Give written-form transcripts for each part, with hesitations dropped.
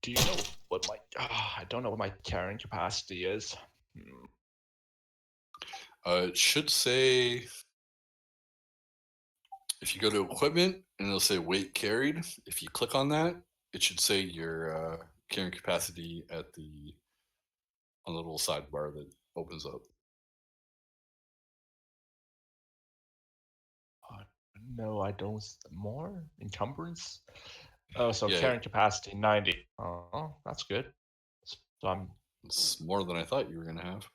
Do you know what my? I don't know what my carrying capacity is. It should say if you go to equipment and it'll say weight carried. If you click on that, it should say your carrying capacity at the on the little sidebar that opens up. No, I don't. More encumbrance. Oh, so Yeah, carrying capacity 90. Oh, that's good. So it's more than I thought you were gonna have.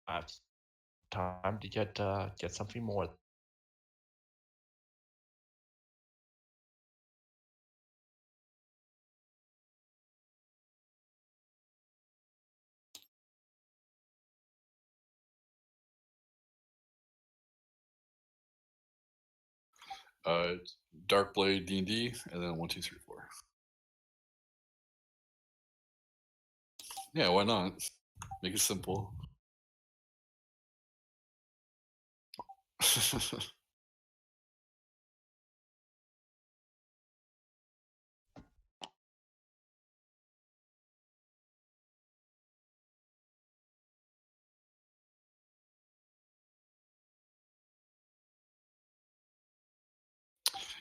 I have time to get something more. Uh, Dark Blade D&D, and then 1, 2, 3, 4. Yeah, why not? Make it simple.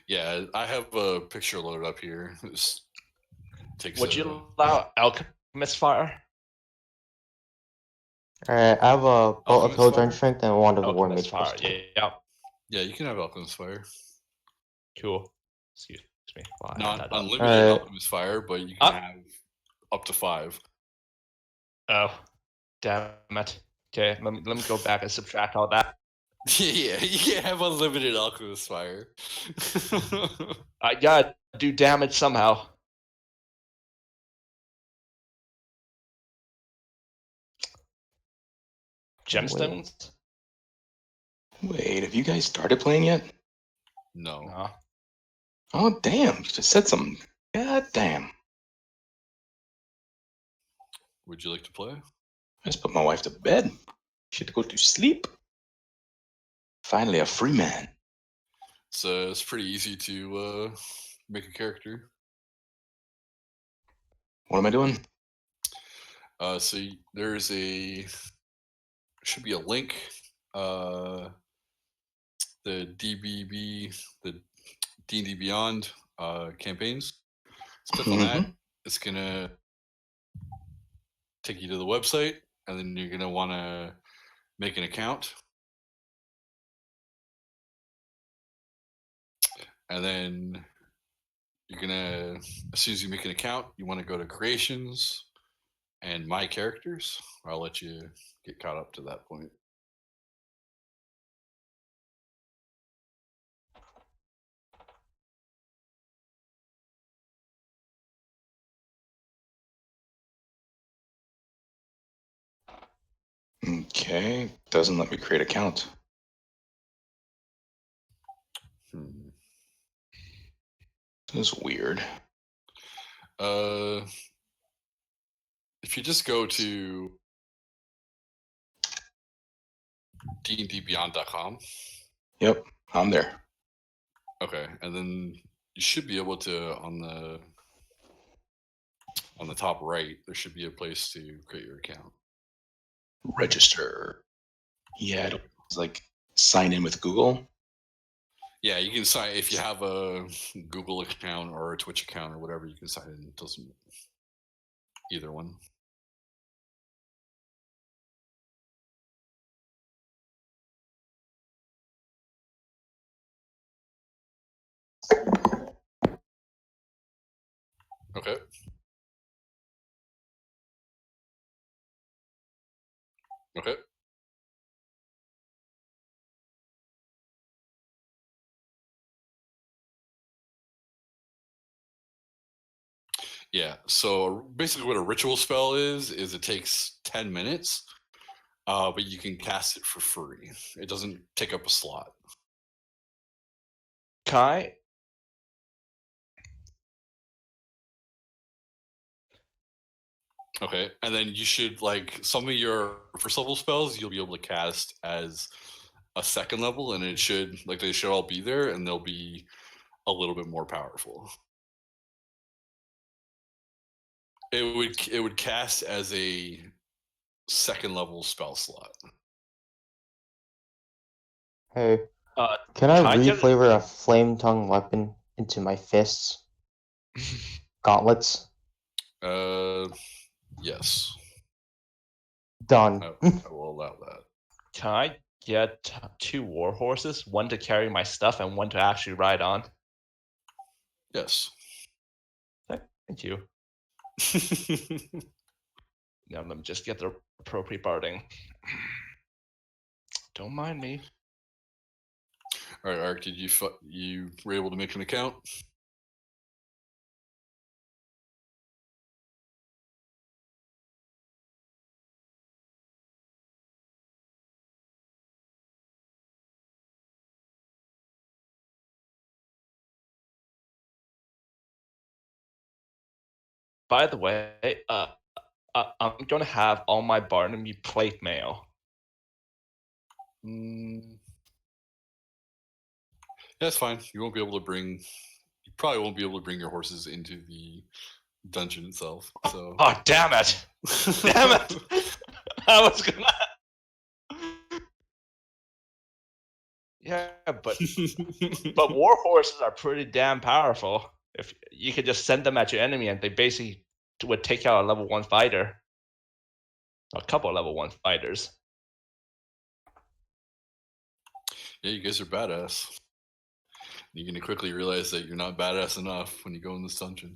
Yeah, I have a picture loaded up here. This takes Would a you allow alchemist fire? Alright, I have a bolt of alchemist Pilgrim fire. Strength and Wand of the War Alchemist Mage plus fire. 2. Yeah. Yeah, you can have alchemist fire. Cool. Excuse me. Well, I had Not that up. unlimited alchemist fire, but you can have up to 5. Oh, damn it. Okay, let me go back and subtract all that. Yeah, you can't have unlimited alchemist fire. I gotta do damage somehow. Gemstones? Wait, have you guys started playing yet? No. No. Oh, damn. You just said something. God damn. Would you like to play? I just put my wife to bed. She had to go to sleep. Finally, a free man. It's pretty easy to make a character. What am I doing? So there's should be a link. The DBB, the D&D Beyond campaigns. Let's click on that. It's gonna take you to the website, and then you're gonna want to make an account, and then you're gonna, as soon as you make an account, you want to go to creations and my characters. I'll let you get caught up to that point. Okay. Doesn't let me create account. This is weird. If you just go to dndbeyond.com. Yep, I'm there. Okay, and then you should be able to on the top right. There should be a place to create your account. Register. Yeah, it's like sign in with Google. Yeah, you can sign if you have a Google account or a Twitch account or whatever. You can sign in. It doesn't either one. Okay. Okay. Yeah. So basically, what a ritual spell is it takes 10 minutes, but you can cast it for free. It doesn't take up a slot. Kai? Okay, and then you should like some of your first level spells you'll be able to cast as a second level, and it should like they should all be there, and they'll be a little bit more powerful. It would cast as a second level spell slot. Hey, Uh, can I can I get- reflavor a flame tongue weapon into my fists? Gauntlets? Yes, Done. I will allow that. Can I get 2 war horses, one to carry my stuff and one to actually ride on? Yes. Thank you. Now let me just get the appropriate barding. Don't mind me. All right, Ark. Did you were able to make an account? By the way, I'm gonna have all my Barnaby plate mail. That's fine. You won't be able to bring. You probably won't be able to bring your horses into the dungeon itself. So. Oh damn it! Damn it! I was gonna. Yeah, but war horses are pretty damn powerful. If you could just send them at your enemy, and they basically would take out a level 1 fighter, a couple of level 1 fighters. Yeah, you guys are badass. You're gonna quickly realize that you're not badass enough when you go in this dungeon.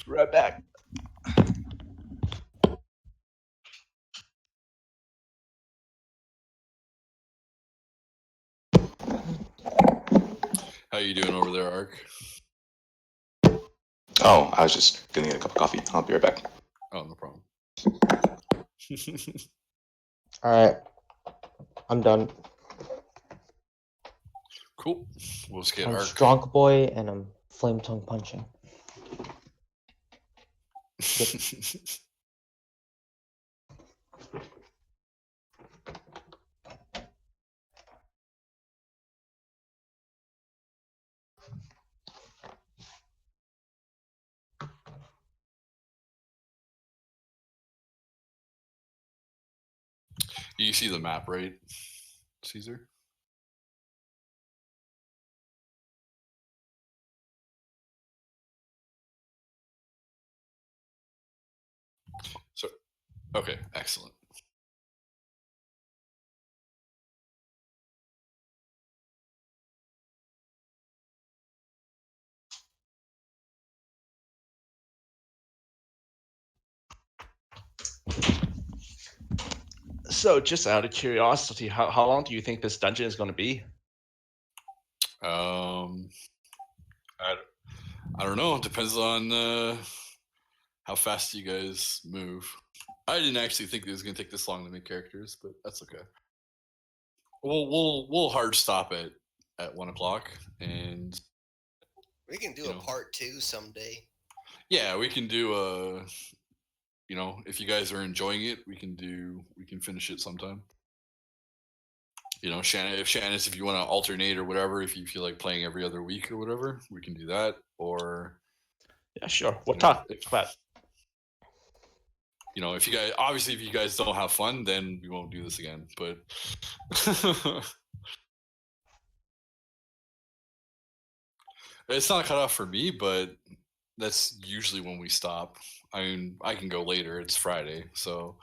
Right back. How you doing over there, Ark? Oh, I was just gonna get a cup of coffee. I'll be right back. Oh, no problem. Alright. I'm done. Cool. We'll just get I'm Ark. Strong Boy and I'm flame tongue punching. You see the map, right, Caesar? So, okay, excellent. So, just out of curiosity, how long do you think this dungeon is going to be? I don't know. It depends on how fast you guys move. I didn't actually think it was gonna take this long to make characters, but that's okay. We'll hard stop at 1 o'clock, and We can do you a know. part 2 someday. Yeah, we can do a. You know, if you guys are enjoying it, we can finish it sometime. You know, Shannon, if you want to alternate or whatever, if you feel like playing every other week or whatever, we can do that. Or Yeah, sure. We'll you know, talk about. You know, if you guys don't have fun, then we won't do this again. But it's not cut off for me, but that's usually when we stop. I mean, I can go later. It's Friday, so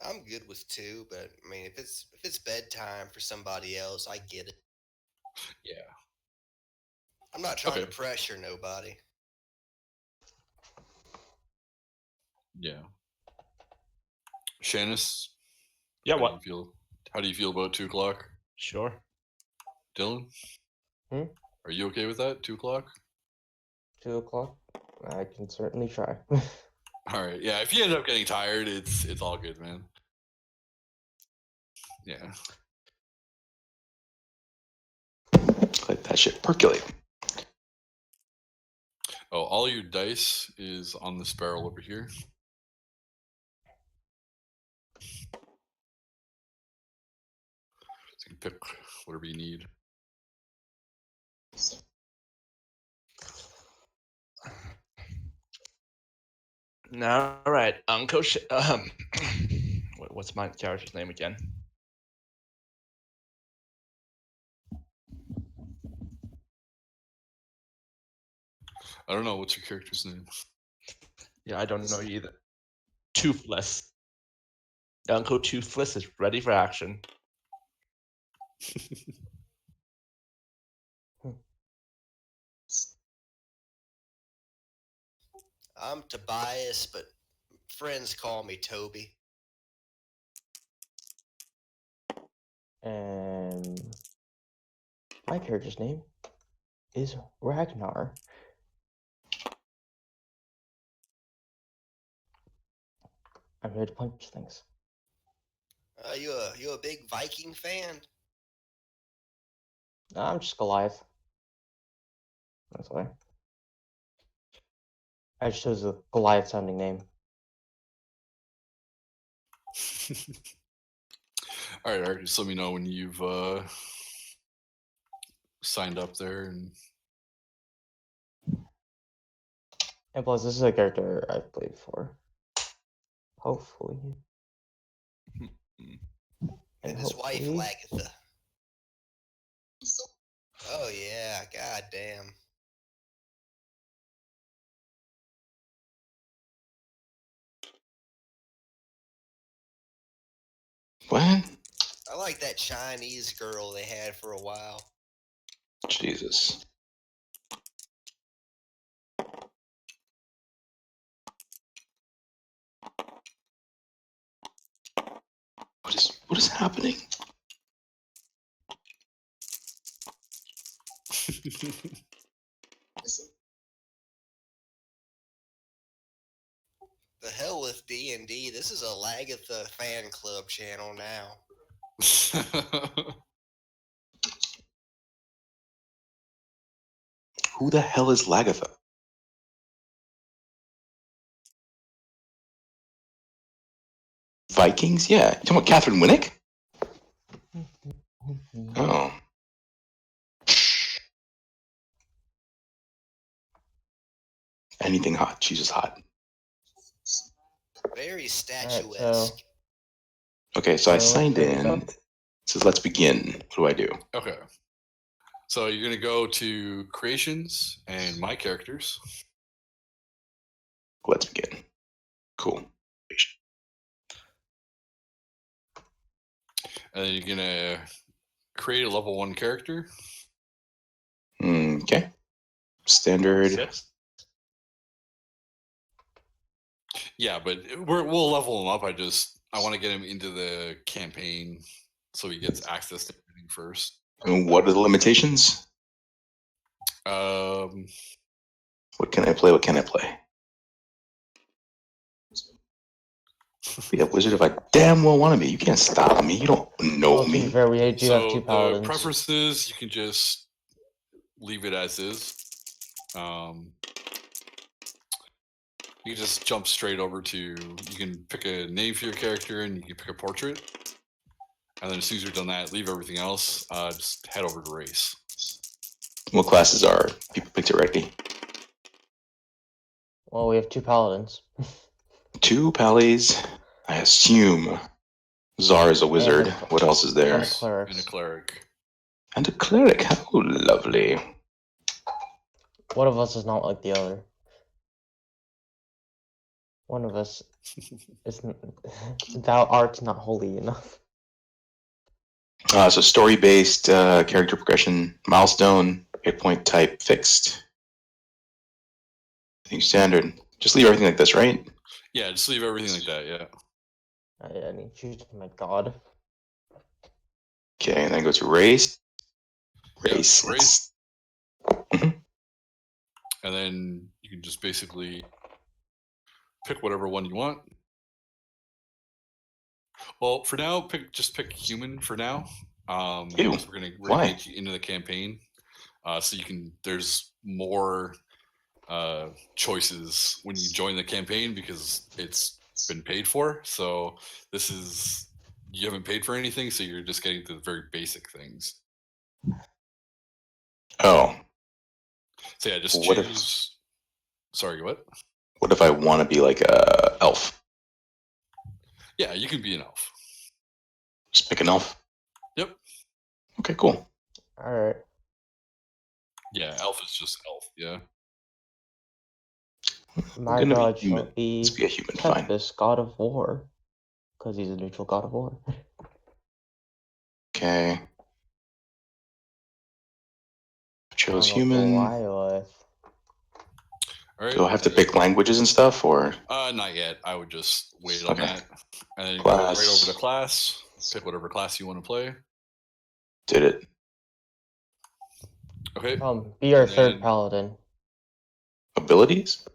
I'm good with 2, but I mean, if it's bedtime for somebody else, I get it. yeah. I'm not trying Okay. to pressure nobody. Yeah. Shanice, Yeah, how what? do you feel? How do you feel about 2 o'clock? Sure. Dylan? Hmm? Are you okay with that? 2 o'clock? 2 o'clock? I can certainly try. All right. Yeah. If you end up getting tired, it's all good, man. Yeah. Let that shit percolate. Oh, all your dice is on this barrel over here. So you can pick whatever you need. All right, Uncle. What's my character's name again? I don't know. What's your character's name? Yeah, I don't know either. Toothless. Uncle Toothless is ready for action. I'm Tobias, but friends call me Toby. And my character's name is Ragnar. I'm here to punch things. You a big Viking fan? I'm just Goliath. That's why. I just chose a Goliath sounding name. All right, just let me know when you've signed up there. And plus, this is a character I've played before. Hopefully. And his wife hopefully- Lagatha. Oh yeah, god damn. What? I like that Chinese girl they had for a while. Jesus. What is happening? The hell with D&D. This is a Lagatha fan club channel now. Who the hell is Lagatha? Vikings? Yeah. You talking about Catherine Winnick? Oh. Anything hot. She's just hot. Very Alright, statuesque. Okay, so I So, signed there we in. go. It says let's begin. What do I do? Okay. So you're going to go to creations and my characters. Let's begin. Cool. And then you're going to create a level 1 character. Okay. Standard. 6. Yeah, but we'll level him up. I want to get him into the campaign so he gets access to everything first. And what are the limitations? Um, What can I play? What can I play? Be a wizard if I damn well want to be. You can't stop me. You don't know Well, to be me. fair, we do have so two the paladins. preferences, you can just leave it as is. You can just jump straight over to, you can pick a name for your character and you can pick a portrait. And then as soon as you're done that, leave everything else. Just head over to race. What classes are people picked already? Well, we have two paladins. 2 pallies. I assume Zar is a wizard. a- What else is there? And clerics. And a cleric. And a cleric. How lovely. One of us is not like the other. One of us isn't. Thou art not holy enough. So story-based character progression, milestone, hit point type fixed. I think standard. Just leave everything like this, right? Yeah, just leave everything like that, yeah. I need to choose my god. Okay, and then go to race. Yeah, Race. race. Mhm. And then you can just basically pick whatever one you want. Well, for now, just pick human for now. Ew. Because we're Why? gonna get you into the campaign. So you can, there's more choices when you join the campaign because it's been paid for. So this is you haven't paid for anything, so you're just getting the very basic things. Oh, So yeah, just What if- choose. Sorry, what? what if I want to be like a elf? Yeah, you can be an elf. Just pick an elf. Yep. Okay, cool. All right. Yeah, elf is just elf. Yeah. My gonna be god shall human. be Let's be a human. Fine. Tempest, god of war, because he's a neutral god of war. Okay. Chose Song of human. Lilith. All right. Do I have to pick languages and stuff, or Not yet. I would just wait on Okay. that, and then go right Class. over to class. Pick whatever class you want to play. did it? Okay. Be our And third then- paladin. Abilities?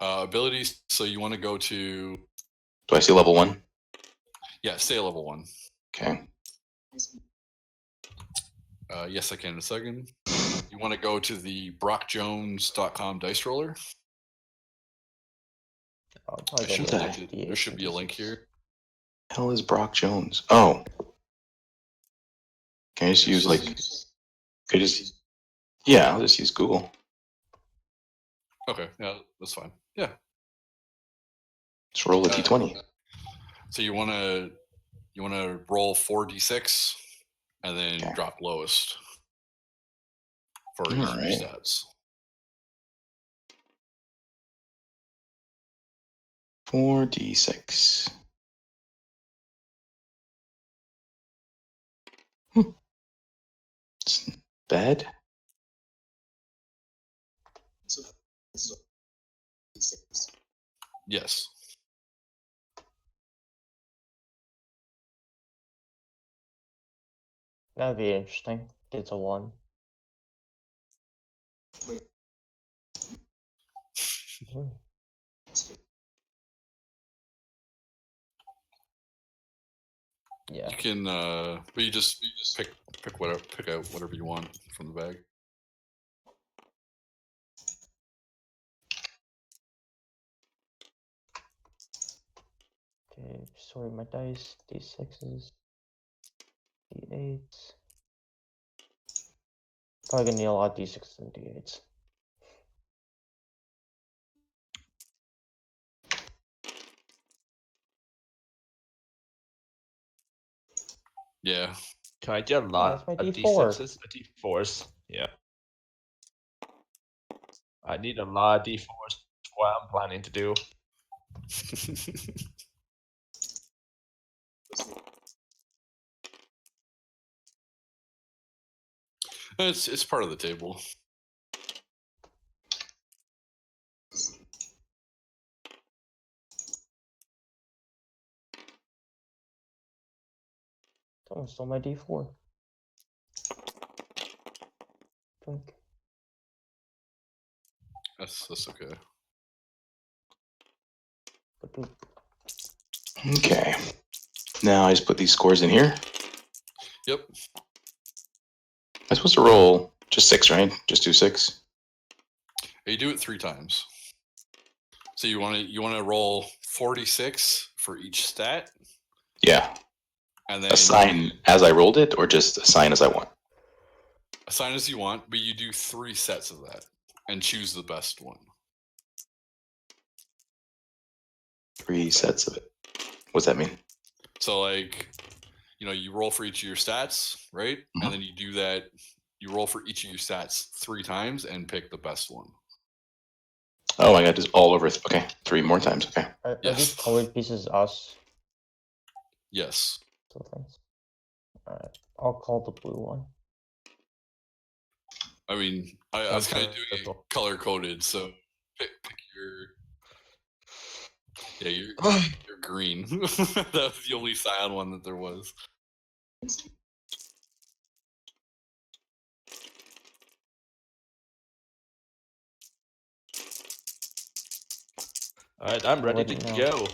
Abilities. So you want to go to Do I see level 1? stay at level 1. Okay. Yes, I can in a second. You want to go to the brockjones.com dice roller. I'll probably I go should with have that. linked it. D8 There should be a and link D6. here. Hell is Brock Jones? Oh. Can I just use like? Could I just? Yeah, I'll just use Google. Okay, yeah, that's fine. Yeah. Just roll a d20. So you want to roll 4d6 and then Okay. drop lowest for each of your Alright. stats. 4d6. It's bad. Yes. That'd be interesting. It's a 1. Hmm. Yeah. You can but you just pick out whatever you want from the bag. Okay, sort my dice. D6s. D8s. Probably gonna need a lot of D6s and D8s. Yeah. Can I get a lot that's my of D4. D6s? D4s. Yeah. I need a lot of D4s. What I'm planning to do. It's part of the table. Someone stole my D4. Drink. That's okay. Ba-doop. Okay. Now I just put these scores in here. Yep. I'm supposed to roll just 6, right? Just do 6. You do it 3 times. So you want to roll 46 for each stat, Yeah. and then Assign as I rolled it, or just assign as I want. assign as you want, but you do 3 sets of that and choose the best one. 3 sets of it. What's that mean? So like, you roll for each of your stats, right? Mhm. And then you do that. You roll for each of your stats 3 times and pick the best one. Oh, I got this all over. Okay, 3 more times. Okay. Are Yes. these colored pieces us? Yes. So things. Alright. I'll call the blue one. I mean, I was kind of Okay, doing it cool. color coded, so pick your. Yeah, you're green. That was the only cyan one that there was. All right, I'm ready Already to know. go.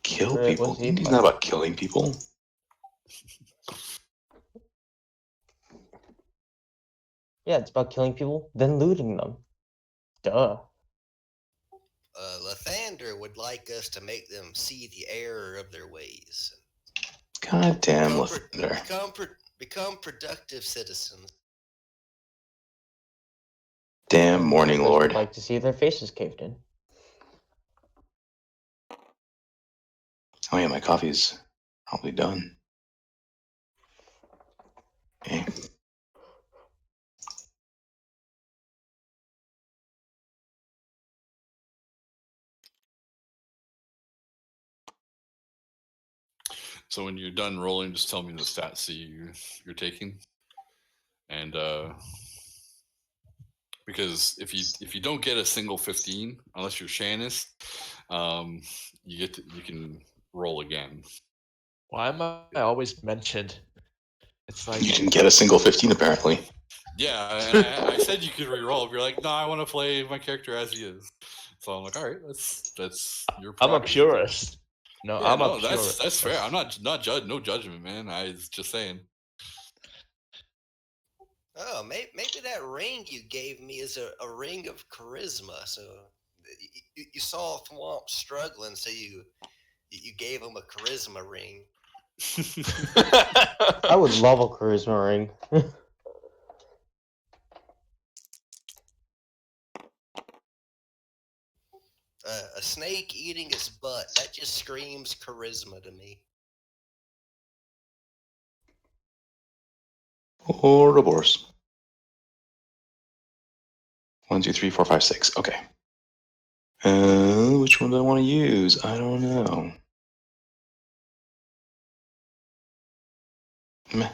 Kill Right, people. what's the D&D's not about killing people. Yeah, it's about killing people, then looting them. Duh. Lathander would like us to make them see the error of their ways. God damn, Become, Lathander. become productive citizens. Damn And Morning members would Lord. like to see their faces caved in. Oh yeah, my coffee's probably done. Okay. So when you're done rolling, just tell me the stats you're taking, and because if you don't get a single 15, unless you're Shannis, you can roll again. Why am I always mentioned? It's like You didn't get a single 15 apparently. Yeah, and I said you could re-roll. If you're like, no, I want to play my character as he is. So I'm like, all right, that's your. I'm a prerogative. purist. No, Yeah, I'm no, a purist. that's fair. I'm not no judgment, man. I was just saying. Oh, maybe that ring you gave me is a ring of charisma. So you saw Thwomp struggling, so you gave him a charisma ring. I would love a charisma ring. A snake eating its butt. That just screams charisma to me. Ouroboros. 1, 2, 3, 4, 5, 6. Okay. Which one do I want to use? I don't know. Meh.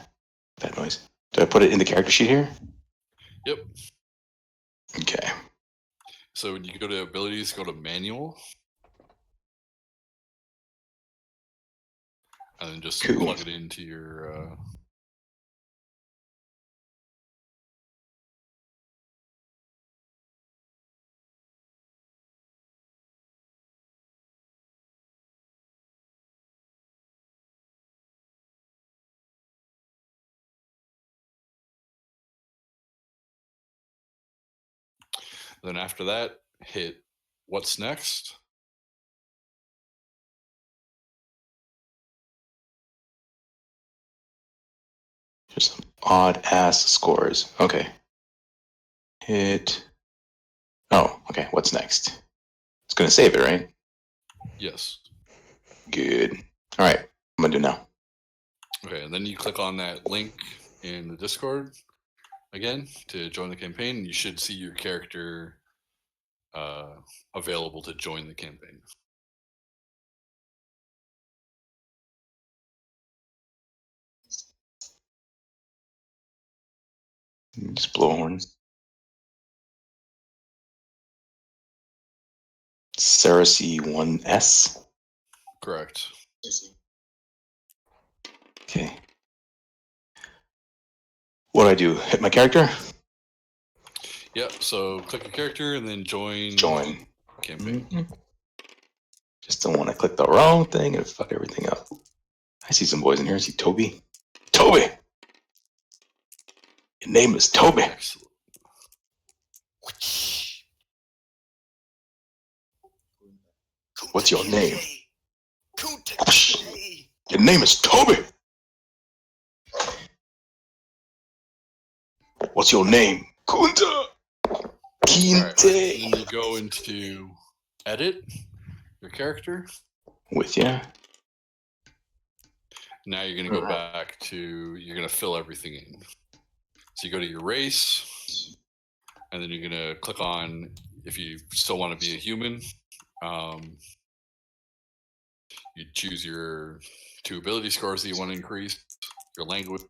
Bad noise. Do I put it in the character sheet here? Yep. Okay. So when you go to abilities, go to manual, and then just Cool. plug it into your. Then after that, hit what's next. Just some odd ass scores. Okay. Hit. Oh, okay. What's next? It's gonna save it, right? Yes. Good. All right. I'm gonna do now. Okay, and then you click on that link in the Discord again to join the campaign. You should see your character available to join the campaign. Just blow a horn. Cersei 1S. Correct. Okay. What do I do? Hit my character? Yep. So click your character and then join. Join. Campaign. Mhm. Just don't want to click the wrong thing and fuck everything up. I see some boys in here. I see Toby. Toby! Your name is Toby. Excellent. What's your name? Kunta. Your name is Toby. What's your name? Kunta. Kinte. Then you go into edit your character. With ya. Now you're going to go back to, you're going to fill everything in. So you go to your race, and then you're going to click on, if you still want to be a human, you choose your 2 ability scores that you want to increase, your language,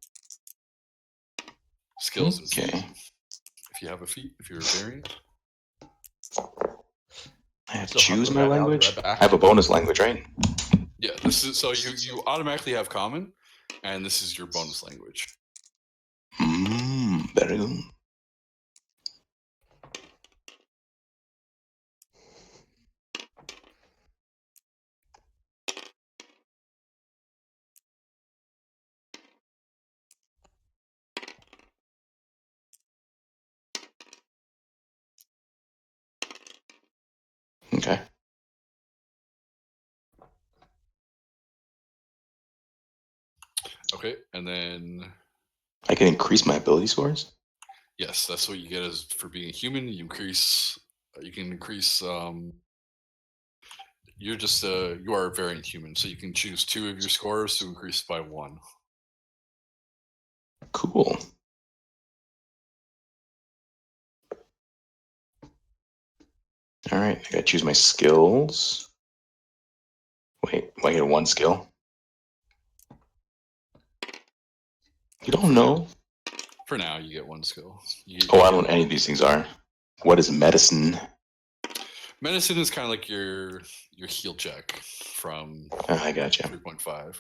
skills, and feat. If you have a feat, if you're a variant. I have to So choose hungry my right now, I'll be language. right back. I have a bonus language, right? Yeah, this is so you automatically have common, and this is your bonus language. Very good. Okay. Okay, and then I can increase my ability scores? yes, that's what you get as for being a human. You can increase. You're just you are a variant human, so you can choose 2 of your scores to increase by 1. Cool. All right, I gotta choose my skills. Wait, I get 1 skill? You don't know? For now, you get 1 skill. Oh, I don't know what any of these things are. What is medicine? Medicine is kind of like your heal check from I gotcha. 3.5.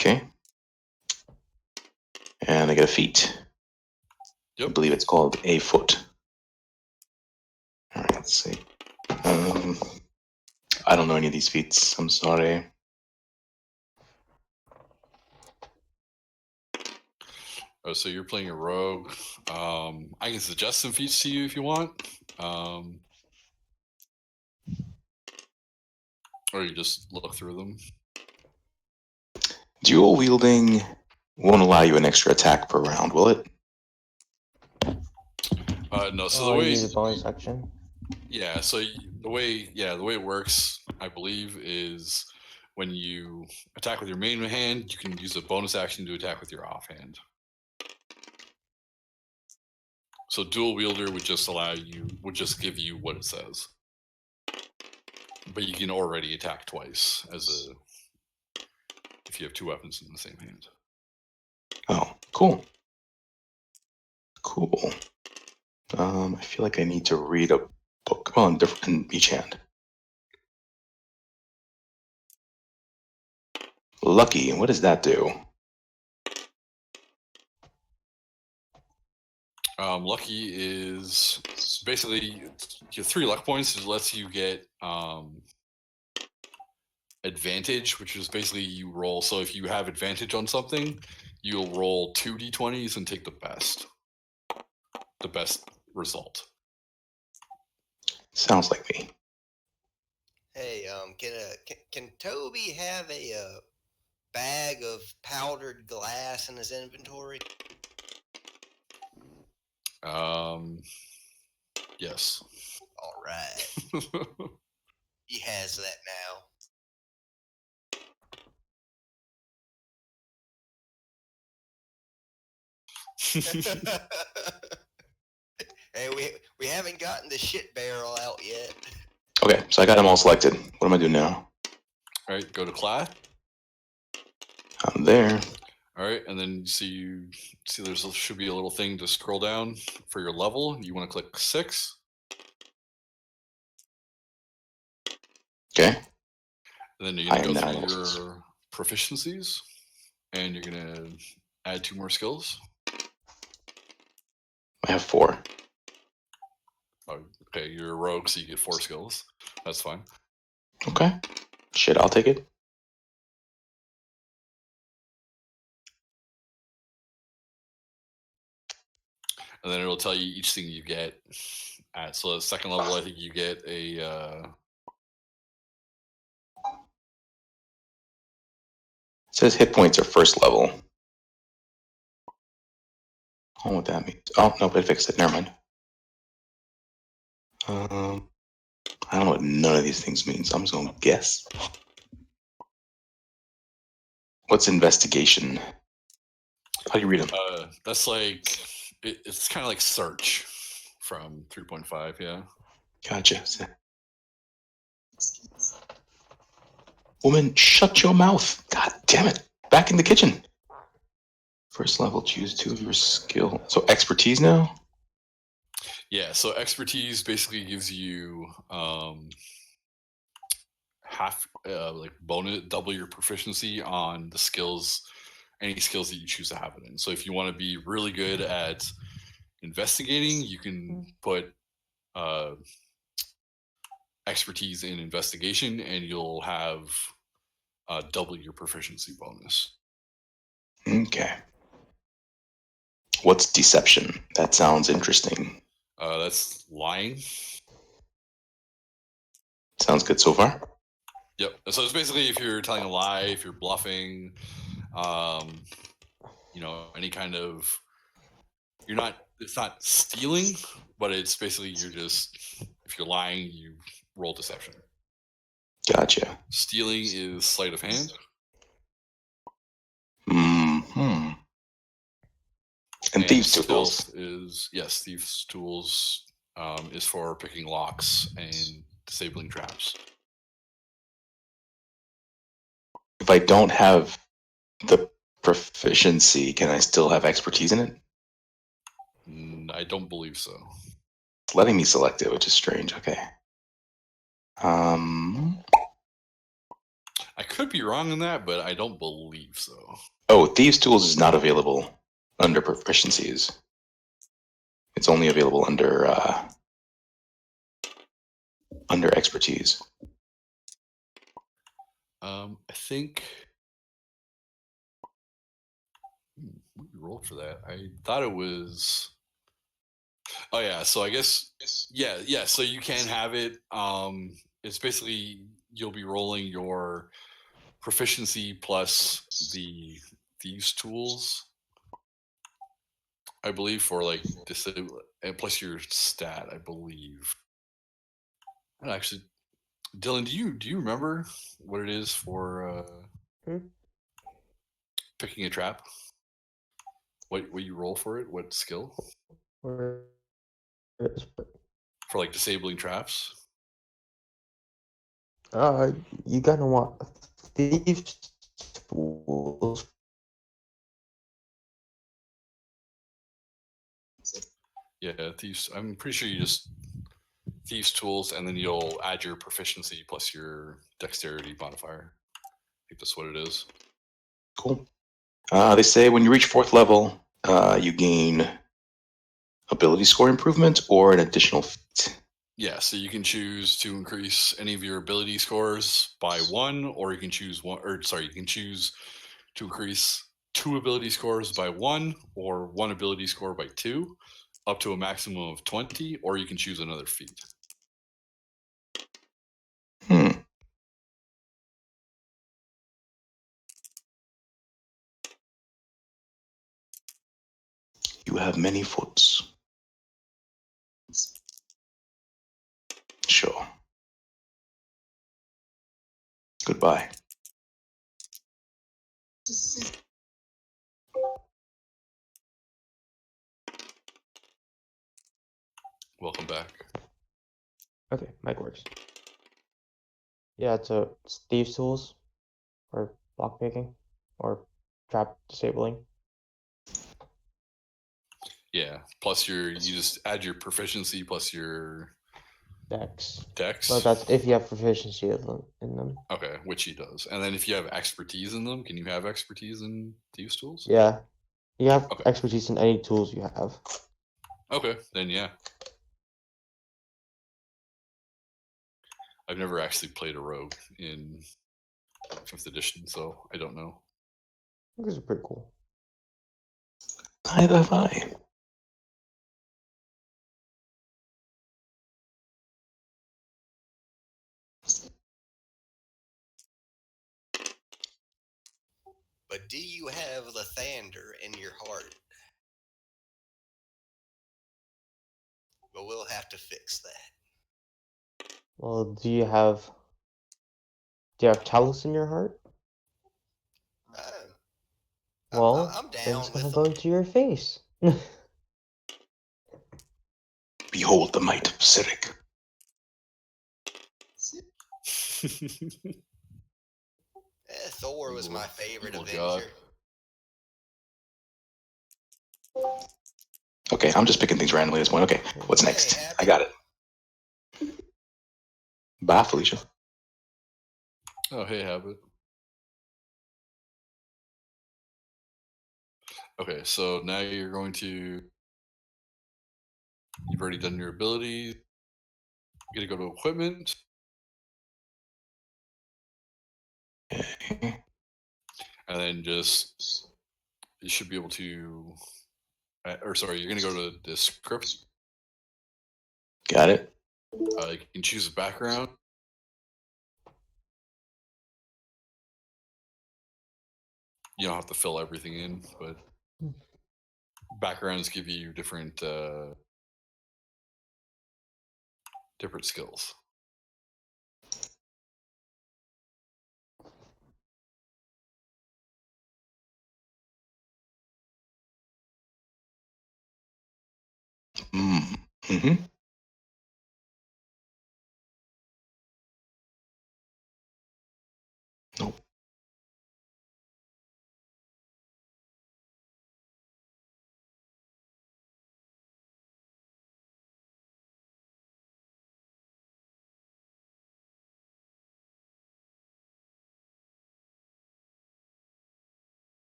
Okay. And I get a feat. Yep. I believe it's called a foot. All right, let's see. I don't know any of these feats. I'm sorry. Oh, so you're playing a rogue. I can suggest some feats to you if you want. Or you just look through them. Dual wielding won't allow you an extra attack per round, will it? No. So Oh, the you way, use a bonus action. yeah. So the way it works, I believe, is when you attack with your main hand, you can use a bonus action to attack with your offhand. So dual wielder would just give you what it says, but you can already attack twice if you have 2 weapons in the same hand. Oh, cool. Cool. I feel like I need to read a book in each hand. Lucky, what does that do? Lucky is basically your 3 luck points. It lets you get advantage, which is basically you roll. So if you have advantage on something, you'll roll 2 d20s and take the best result. Sounds like me. Hey, can Toby have a bag of powdered glass in his inventory? Yes. All right, he has that now. Hey, we haven't gotten the shit barrel out yet. Okay, so I got them all selected. What am I doing now? All right, go to class. I'm there. All right, and then you see there should be a little thing to scroll down for your level. You want to click 6. Okay. And then you're going to go I am through now- your proficiencies, and you're going to add 2 more skills. I have 4. Oh, okay, you're a rogue, so you get 4 skills. That's fine. Okay. Shit, I'll take it. And then it'll tell you each thing you get. So at second level, I think you get a... It says hit points are first level. I don't know what that means. Oh, no, it fixed it. Never mind. I don't know what none of these things mean, so I'm just going to guess. What's investigation? How do you read them? That's like... It's kind of like search from 3.5, yeah. Gotcha. Woman, shut your mouth. God damn it. Back in the kitchen. First level, choose 2 of your skill. So expertise now? Yeah, so expertise basically gives you double your proficiency on the skills, any skills that you choose to have it in. So if you want to be really good at investigating, you can put expertise in investigation, and you'll have double your proficiency bonus. Okay. What's deception? That sounds interesting. That's lying. Sounds good so far. Yep. So it's basically if you're telling a lie, if you're bluffing, any kind of it's not stealing, but it's basically if you're lying, you roll deception. Gotcha. Stealing is sleight of hand. Hmm. And thieves' tools. Stealth is thieves' tools is for picking locks and disabling traps. If I don't have the proficiency, can I still have expertise in it? I don't believe so. It's letting me select it, which is strange. Okay. I could be wrong on that, but I don't believe so. Oh, thieves' tools is not available under proficiencies. It's only available under expertise. I think we rolled for that. I thought it was. Oh yeah, so I guess yeah. So you can have it. It's basically you'll be rolling your proficiency plus the these tools, I believe, for like disable and plus your stat, I believe. And actually, Dylan, do you remember what it is for picking a trap? What you roll for it? What skill Or for like disabling traps? you gotta want thieves tools. Yeah, thieves. I'm pretty sure you just thieves tools, and then you'll add your proficiency plus your dexterity modifier. I think that's what it is. Cool. They say when you reach 4th level, you gain ability score improvement or an additional feat. Yeah, so you can choose to increase any of your ability scores by 1, or you can choose you can choose to increase 2 ability scores by 1, or 1 ability score by 2, up to a maximum of 20, or you can choose another feat. You have many foots. Sure. Goodbye. Welcome back. Okay, mic works. Yeah, it's thieves tools, or lock picking, or trap disabling. Yeah, plus you just add your proficiency plus your Dex. dex. But that's if you have proficiency in them. Okay, which he does. And then if you have expertise in them, can you have expertise in thieves tools? Yeah. You have Okay. expertise in any tools you have. Okay, then yeah. I've never actually played a rogue in 5th edition, so I don't know. These are pretty cool. Neither have I. But do you have Lathander in your heart? But we'll have to fix that. Well, do you have Talos in your heart? Well, I'm then down it's gonna with go them. into your face. Behold the might of Cyric. Thor was my favorite Evil Avenger. God. Okay, I'm just picking things randomly at this point. Okay, what's Hey, next? Happy. I got it. Bye, Felicia. Oh, hey, Habit. Okay, so now you're going to. You've already done your abilities. You're gonna go to equipment. Okay. And then just. You should be able to. Or sorry, you're gonna go to the script. Got it. You can choose a background. you don't have to fill everything in, but backgrounds give you different different skills. Mm-hmm. Nope.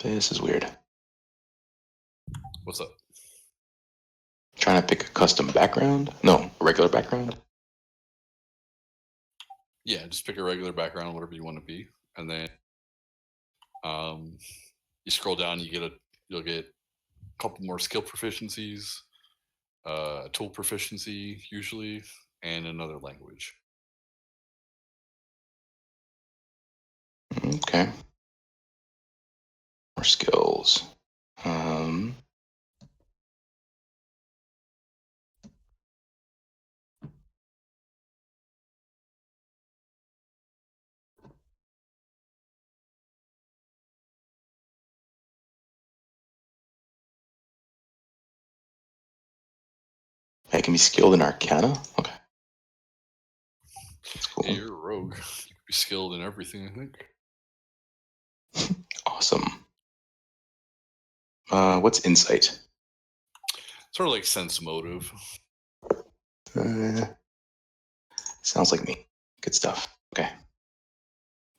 This is weird. What's up? Trying to pick a custom background? No, a regular background. Yeah, just pick a regular background, whatever you want to be, and then you scroll down. You'll get a couple more skill proficiencies, tool proficiency usually, and another language. Okay. More skills. I can be skilled in Arcana. Okay. That's cool. Yeah, you're a rogue. You could be skilled in everything, I think. Awesome. What's insight? Sort of like sense motive. Sounds like me. Good stuff. Okay.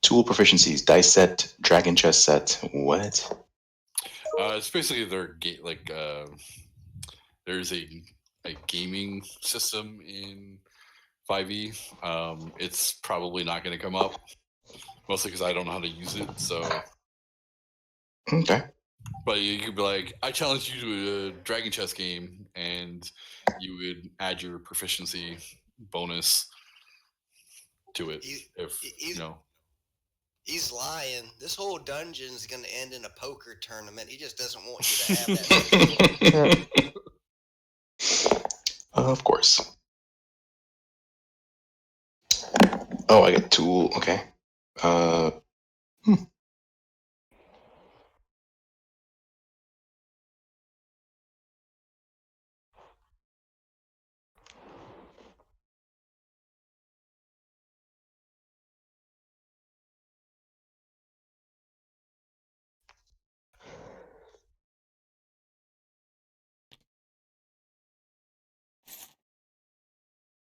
Tool proficiencies: dice set, dragon chest set. What? It's basically their there's a gaming system in 5e. It's probably not going to come up, mostly because I don't know how to use it. So, Okay. but you could be like, I challenge you to a dragon chess game, and you would add your proficiency bonus to it. He's lying. This whole dungeon's going to end in a poker tournament. He just doesn't want you to have that skill. Of course. Oh, I get tool. Okay.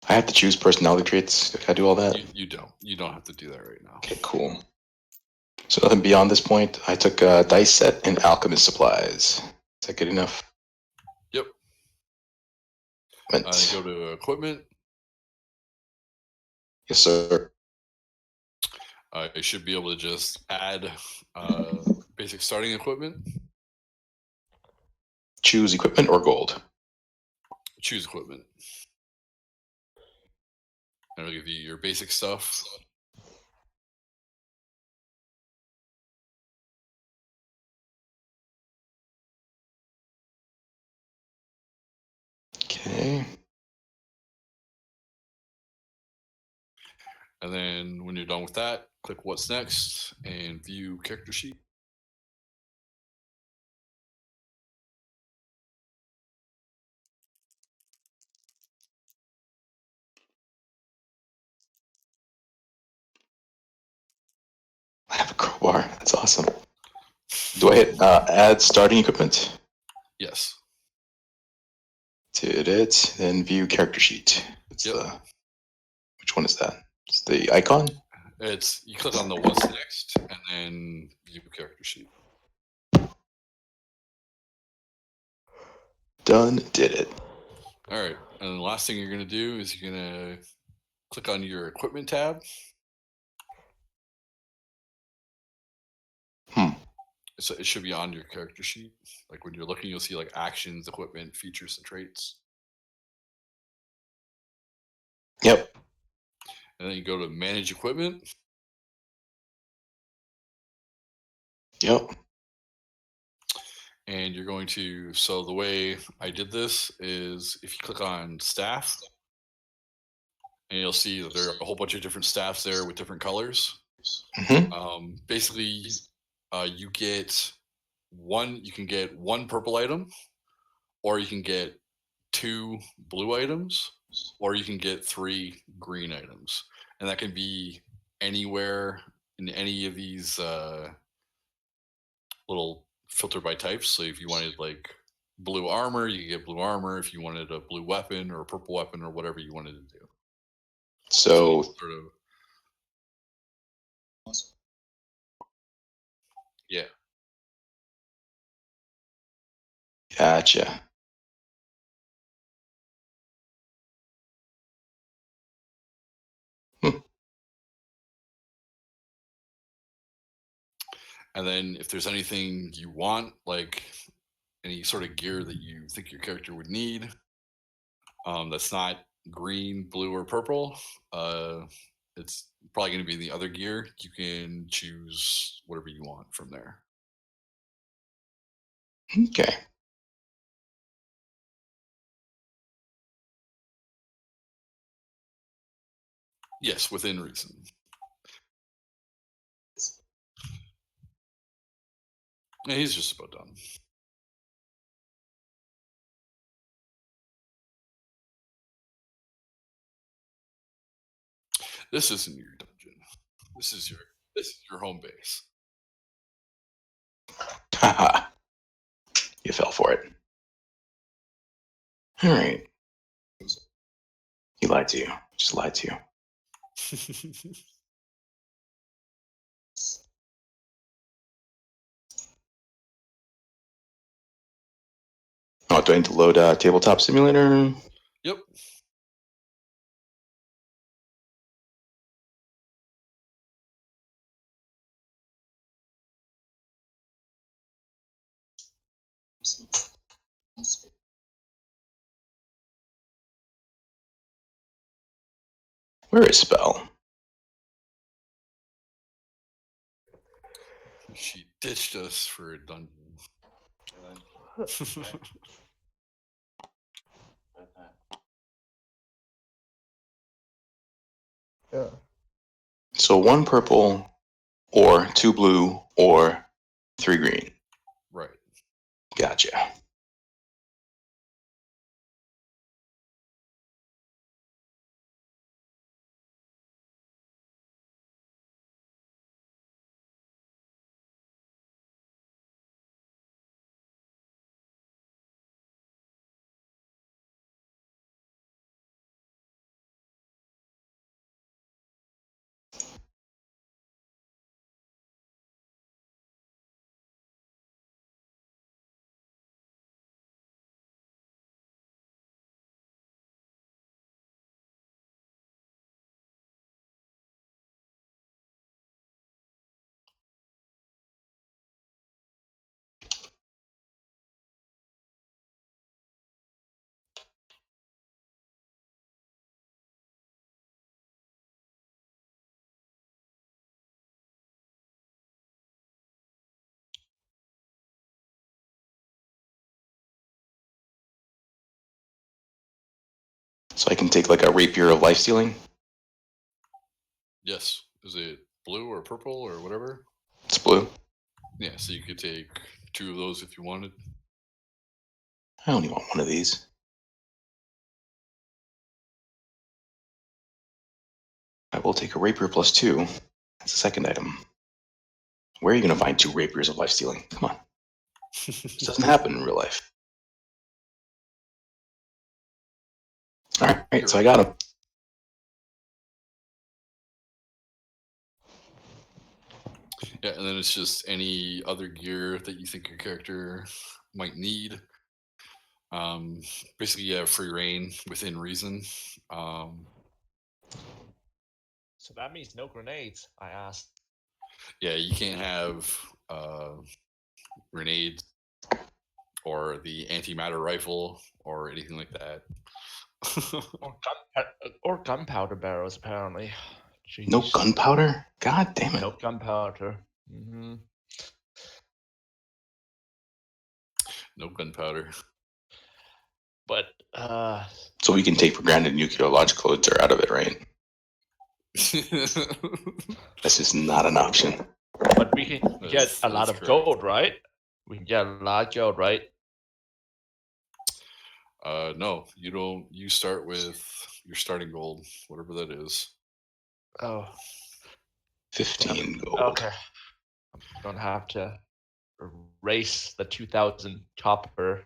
I have to choose personality traits. Can I do all that? You don't. You don't have to do that right now. Okay, cool. So nothing beyond this point. I took dice set and alchemist supplies. Is that good enough? Yep. Go to equipment. Yes, sir. I should be able to just add basic starting equipment. Choose equipment or gold. Choose equipment. And it'll give you your basic stuff. Okay. And then when you're done with that, click what's next and view character sheet. I have a crowbar. That's awesome. Do I hit add starting equipment? Yes. Did it. Then view character sheet. It's Yep. Which one is that? It's the icon? You click on the what's next and then view character sheet. Done. Did it. All right. And the last thing you're going to do is you're going to click on your equipment tab. So it should be on your character sheet. Like when you're looking, you'll see like actions, equipment, features, and traits. Yep. And then you go to manage equipment. Yep. And you're going to, so the way I did this is if you click on staff, and you'll see that there are a whole bunch of different staffs there with different colors. Basically, you get you can get one purple item, or you can get 2 blue items, or you can get 3 green items. And that can be anywhere in any of these little filter by types. So if you wanted like blue armor, you could get blue armor. If you wanted a blue weapon or a purple weapon or whatever you wanted to do. So sort of, yeah. Gotcha. And then if there's anything you want, like any sort of gear that you think your character would need, that's not green, blue, or purple, it's probably going to be the other gear. You can choose whatever you want from there. Okay. Yes, within reason. Yeah, he's just about done. This isn't your dungeon. This is your home base. Haha. You fell for it. All right. He lied to you. Just lied to you. Oh, do I need to load Tabletop Simulator? Yep. Where is Spell? She ditched us for a dungeon. Yeah. So 1 purple, or 2 blue, or 3 green. Right. Gotcha. So I can take like a Rapier of Life Stealing? Yes. Is it blue or purple or whatever? It's blue. Yeah, so you could take 2 of those if you wanted. I only want 1 of these. I will take a Rapier plus 2. That's the second item. Where are you going to find 2 Rapiers of Life Stealing? Come on. This doesn't happen in real life. All right, so I got him. Yeah, and then it's just any other gear that you think your character might need. Basically, you have free reign within reason. So that means no grenades, I asked. Yeah, you can't have grenades or the antimatter rifle or anything like that. Or Or gunpowder barrels, apparently. No Jeez. gunpowder? God damn it. No gunpowder. Hmm. No gunpowder. But So we can take for granted nuclear logical codes are out of it, right? That's just not an option. but we can get a lot that's of correct. gold, right? We can get a lot of gold, right? No, you don't. You start with your starting gold, whatever that is. Oh, 15 gold. okay. I'm gonna have to erase the 2,000 copper,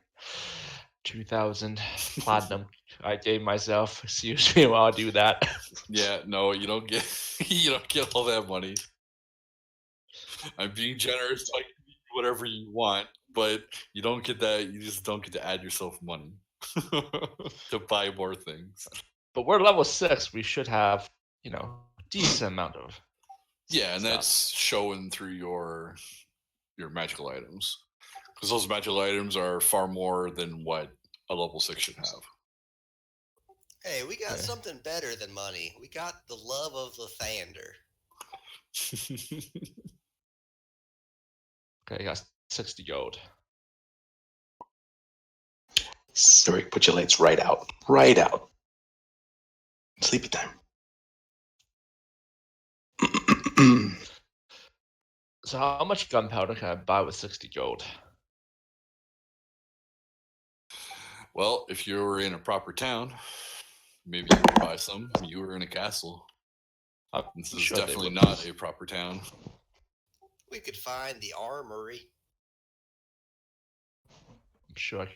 2,000 platinum I gave myself. Excuse me while I do that. Yeah, no, you don't get you don't get all that money. I'm being generous, like whatever you want, but you don't get that. You just don't get to add yourself money to buy more things. But we're level 6. We should have, decent amount of. Yeah, and stuff. that's showing through your magical items, because those magical items are far more than what a level 6 should have. Hey, we got Yeah. something better than money. We got the love of the Thander. Okay, I got 60 gold. Sorry, put your lights right out. Right out. Sleepy time. So how much gunpowder can I buy with 60 gold? Well, if you were in a proper town, maybe you could buy some. You were in a castle. I'm This is sure they definitely would. not a proper town. We could find the armory. I'm sure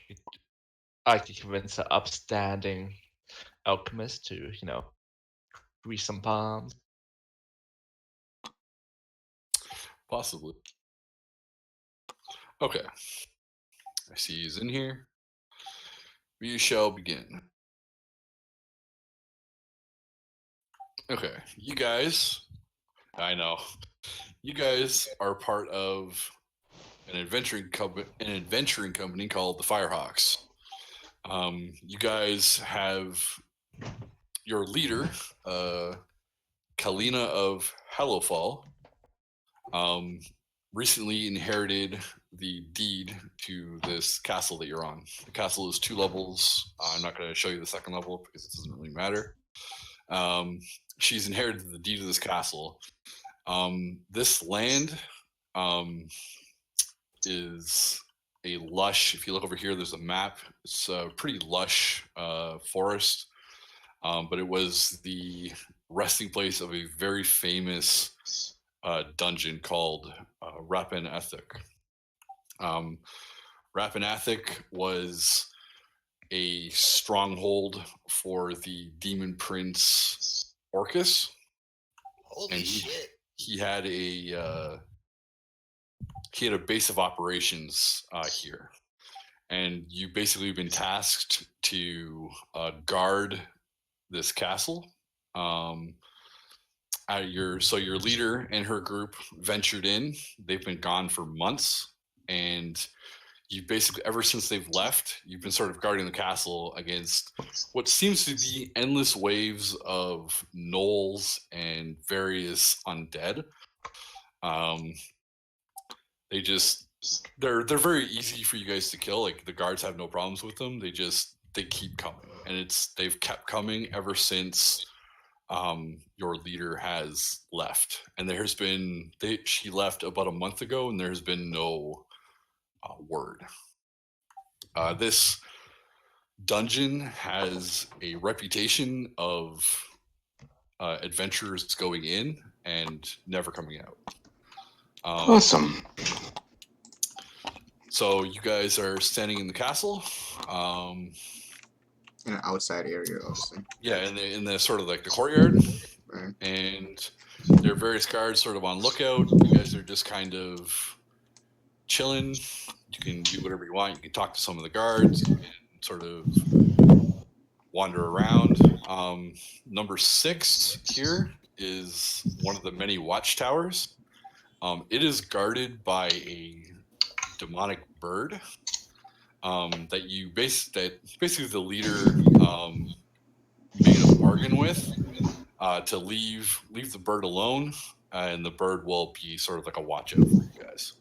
I could convince an upstanding alchemist to, grease some palms. Possibly. Okay. I see he's in here. We shall begin. Okay, you guys, I know, you guys are part of an adventuring company called the Firehawks. You guys have your leader, Kalina of Hallowfall, recently inherited the deed to this castle that you're on. The castle is 2 levels. I'm not going to show you the second level because it doesn't really matter. She's inherited the deed of this castle. This land is a lush. If you look over here, there's a map. It's a pretty lush forest, but it was the resting place of a very famous dungeon called Rapin Ethic. Rapin Ethic was a stronghold for the demon prince Orcus. Holy And shit. he had a base of operations here, and you basically been tasked to guard this castle. Your leader and her group ventured in. They've been gone for months, and you basically, ever since they've left, you've been sort of guarding the castle against what seems to be endless waves of gnolls and various undead. They're very easy for you guys to kill. Like, the guards have no problems with them. They keep coming, and they've kept coming ever since your leader has left. And she left about a month ago, and there's been no word. This dungeon has a reputation of adventurers going in and never coming out. Awesome. So you guys are standing in the castle. In an outside area, obviously. Yeah, in the sort of like the courtyard. Right. And there are various guards sort of on lookout. You guys are just kind of chilling. You can do whatever you want. You can talk to some of the guards and sort of wander around. Number 6 here is one of the many watchtowers. It is guarded by a demonic bird that basically the leader made a bargain with to leave the bird alone, and the bird will be sort of like a watch out for you guys.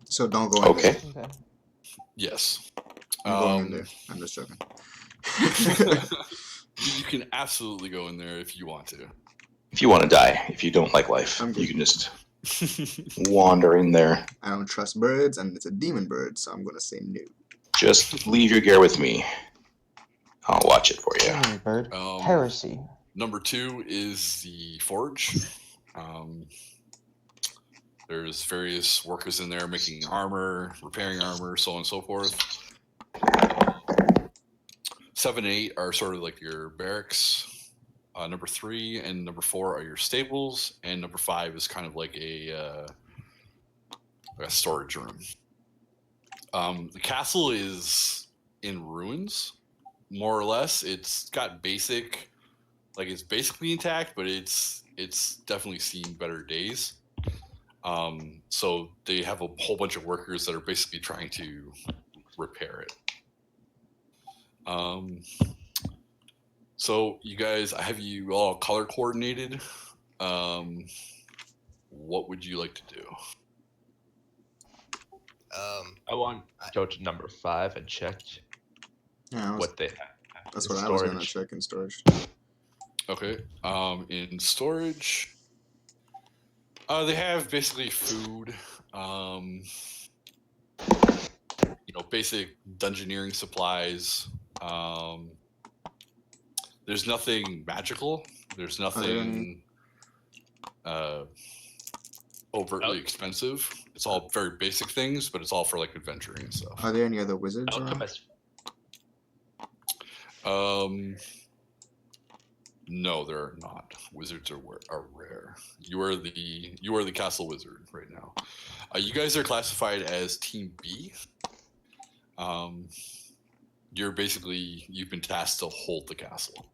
So don't go in Okay. there. Okay. Yes. I'm going in there. I'm just joking. You can absolutely go in there if you want to. If you want to die, if you don't like life, I'm good. you can just wander in there. I don't trust birds, and it's a demon bird, so I'm gonna say no. Just leave your gear with me. I'll watch it for you. Bird. Um, Heresy. Number 2 is the forge. There's various workers in there making armor, repairing armor, so on and so forth. 7 and 8 are sort of like your barracks. Number 3 and number 4 are your stables, and number 5 is kind of like a storage room. The castle is in ruins, more or less. It's got basic, like it's basically intact, but it's definitely seen better days. So they have a whole bunch of workers that are basically trying to repair it. So you guys, I have you all color coordinated. What would you like to do? I want to go to number 5 and check Yeah, what they have. that's in what I was gonna storage. check in storage. Okay. In storage, they have basically food. Basic dungeoneering supplies. There's nothing magical. There's nothing overtly expensive. It's all very basic things, but it's all for like adventuring and stuff. Are there any other wizards around? Alchemist. No, there are not. Wizards are rare. You are the castle wizard right now. You guys are classified as Team B. You've been tasked to hold the castle.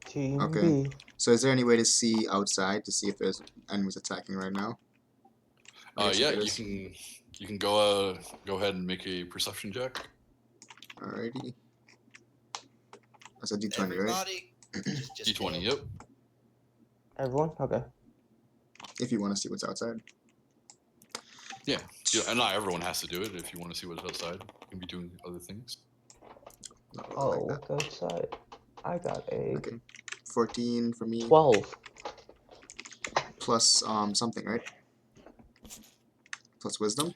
Team Okay. B. So is there any way to see outside to see if there's enemies attacking right now? I guess Yeah, there you is. can go ahead and make a perception check. Alrighty. That's a D20, right? Everybody, just D20, him. yep. Everyone? Okay. If you want to see what's outside. Yeah, and not everyone has to do it. If you want to see what's outside, you can be doing other things. Not Oh, like that. look outside. I got a Okay. 14 for me. 12. Plus something, right? Plus wisdom.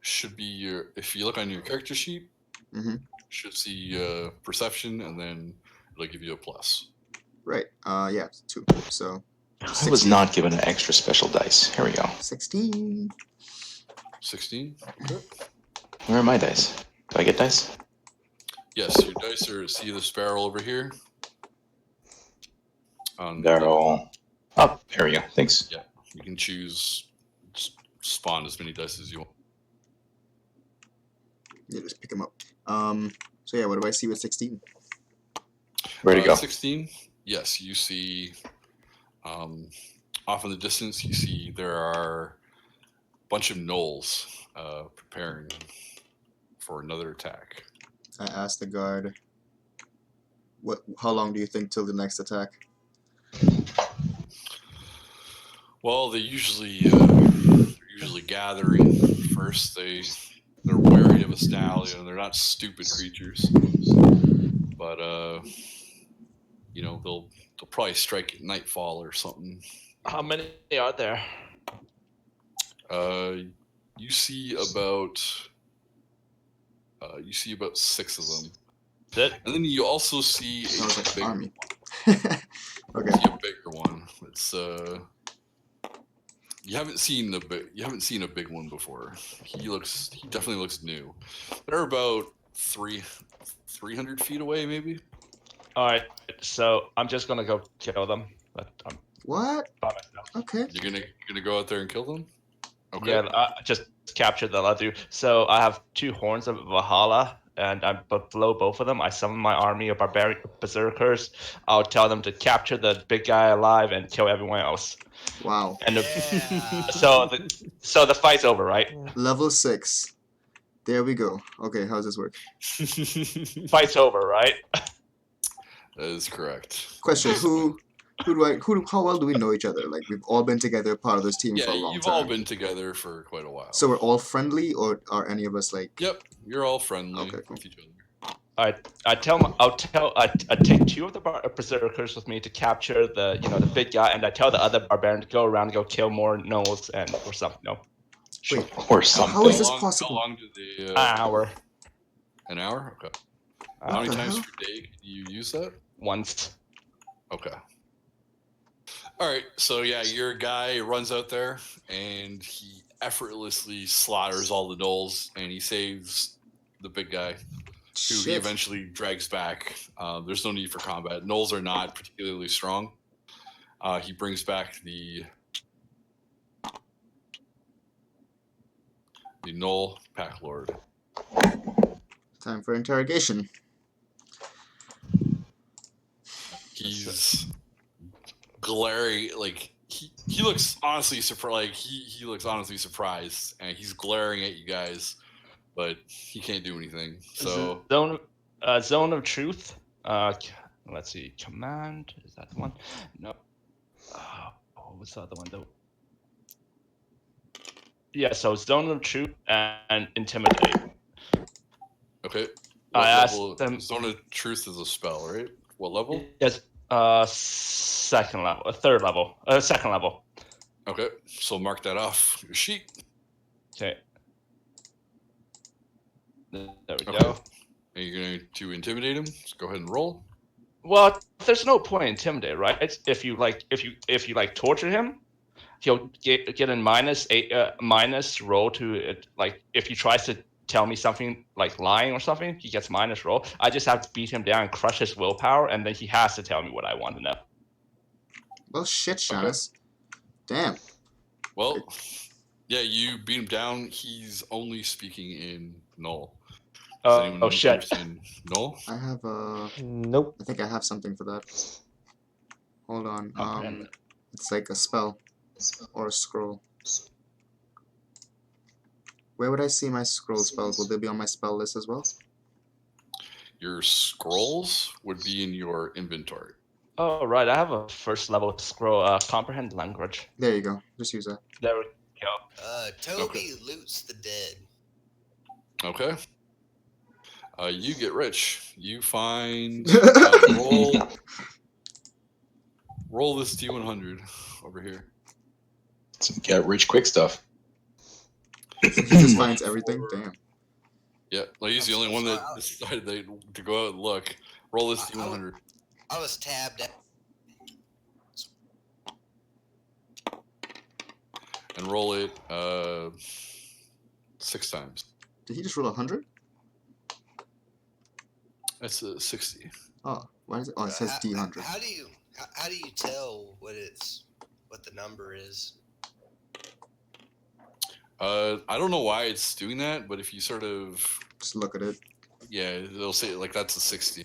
Should be if you look on your character sheet, Mm-hmm. should see perception, and then it'll give you a plus. Right. Yeah, 2. So I was 16. not given an extra special dice. Here we go. 16. 16. Okay. Where are my dice? Do I get dice? Yes, your dice are. See this barrel over here. They're all up. There we go. Thanks. Yeah, you can choose. Spawn as many dice as you want. Yeah, just pick them up. So yeah, what do I see with 16? Where'd it go? 16. Yes, you see. Off in the distance, you see there are a bunch of gnolls preparing for another attack. I asked the guard, how long do you think till the next attack? Well, they're usually gathering first. They're wary of a stallion. They're not stupid creatures, but they'll probably strike at nightfall or something. How many are there? You see about 6 of them. That's it? And then you also see I was like, big, army. you Okay. see a bigger one. It's you haven't seen a big one before. He definitely looks new. They're about 300 feet away, maybe. All right, so I'm just gonna go kill them. But I'm What? by myself. Okay. You're gonna go out there and kill them. Okay. Yeah, I just capture the other. So I have 2 horns of Valhalla, and I below both of them. I summon my army of barbaric berserkers. I'll tell them to capture the big guy alive and kill everyone else. Wow. And Yeah. so the fight's over, right? Level 6. There we go. Okay, how does this work? Fight's over, right? That is correct. Question: How well do we know each other? Like we've all been together, part of this team Yeah, for a long you've time. all been together for quite a while. So we're all friendly, or are any of us like? Yep, you're all friendly Okay, cool. with each other. I take 2 of the berserkers with me to capture the the big guy, and I tell the other barbarian to go around and go kill more gnolls or something. No, Wait, Or something. how is this How possible? long do they? an hour. An hour? Okay. What How many the times hell? per day can you use that? Once. Okay. All right. So yeah, your guy runs out there and he effortlessly slaughters all the gnolls, and he saves the big guy, who he Shit. eventually drags back. There's no need for combat. Gnolls are not particularly strong. He brings back the Gnoll Pack Lord. Time for interrogation. He's glaring, like he looks honestly surprised. Like he looks honestly surprised, and he's glaring at you guys, but he can't do anything. So Zone of truth. Let's see. Command, is that the one? No. What was the other one though? Yeah. So zone of truth and intimidate. okay, I asked level? them- Zone of Truth is a spell, right? What level? Yes. Second level. Third level. Second level. Okay, so mark that off your sheet. Okay. There we Okay. go. Are you going to intimidate him? Just go ahead and roll. Well, there's no point in intimidate, right? If you torture him, he'll get a minus roll to it. Like if he tries to tell me something like lying or something, he gets minus roll. I just have to beat him down and crush his willpower, and then he has to tell me what I want to know. Well, shit, Shanis. Damn. Well, yeah, you beat him down. He's only speaking in Null. Does anyone Shit. understand Null? I have Nope. I think I have something for that. Hold on. Comprehend. It's like a spell or a scroll. Where would I see my scroll spells? Will they be on my spell list as well? Your scrolls would be in your inventory. Oh right, I have a first level scroll. Comprehend language. There you go. Just use that. There we go. Toby loots the dead. Okay. You get rich. You find roll this D100 over here. Some get rich quick stuff. He just finds everything. Damn. Yeah, like he's the only one that decided to go out and look. Roll this D100. I was tabbed out. And roll it 6 times. Did he just roll 100? That's a 60. Oh, why is it? Oh, it says D100. How do you tell what the number is? I don't know why it's doing that, but if you sort of Just look at it. yeah, it'll say like that's a 60.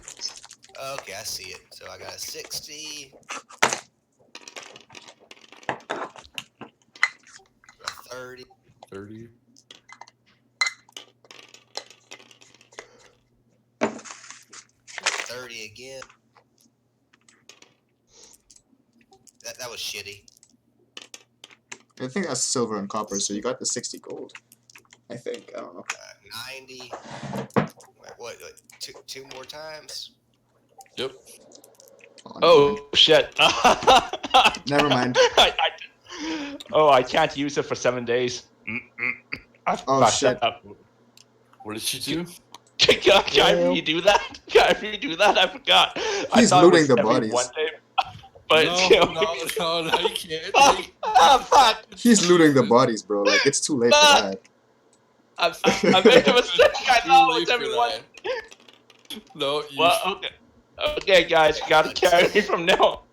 Okay, I see it. So I got a 60. A 30. 30. Again. That was shitty. I think that's silver and copper, so you got the 60 gold. I think. I don't know. 90. What? Two more times? Yep. Oh shit! Never mind. I can't use it for 7 days. I Oh, fucked shit. up. What did she do? Can I redo that? Can I redo that? I forgot. He's thought it looting was the every bodies. 1 day, but No, you can't. fuck! He's looting the bodies, bro. Like, it's too late for that. I made a mistake. I know it's every one. No, you. Well, okay, guys, you gotta carry me from now.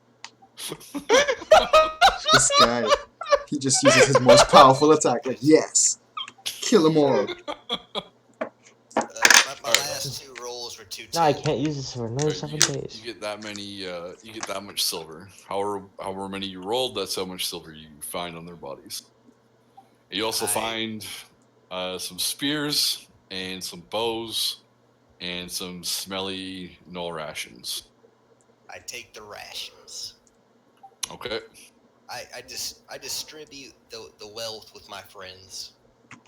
This guy, he just uses his most powerful attack. Like, yes, kill them all. My last 2 rolls were 2 No, I can't use this for another Right, 7 you days. get that many. You get that much silver. However many you rolled, that's how much silver you find on their bodies. You also find some spears and some bows and some smelly null rations. I take the rations. Okay. I distribute the wealth with my friends.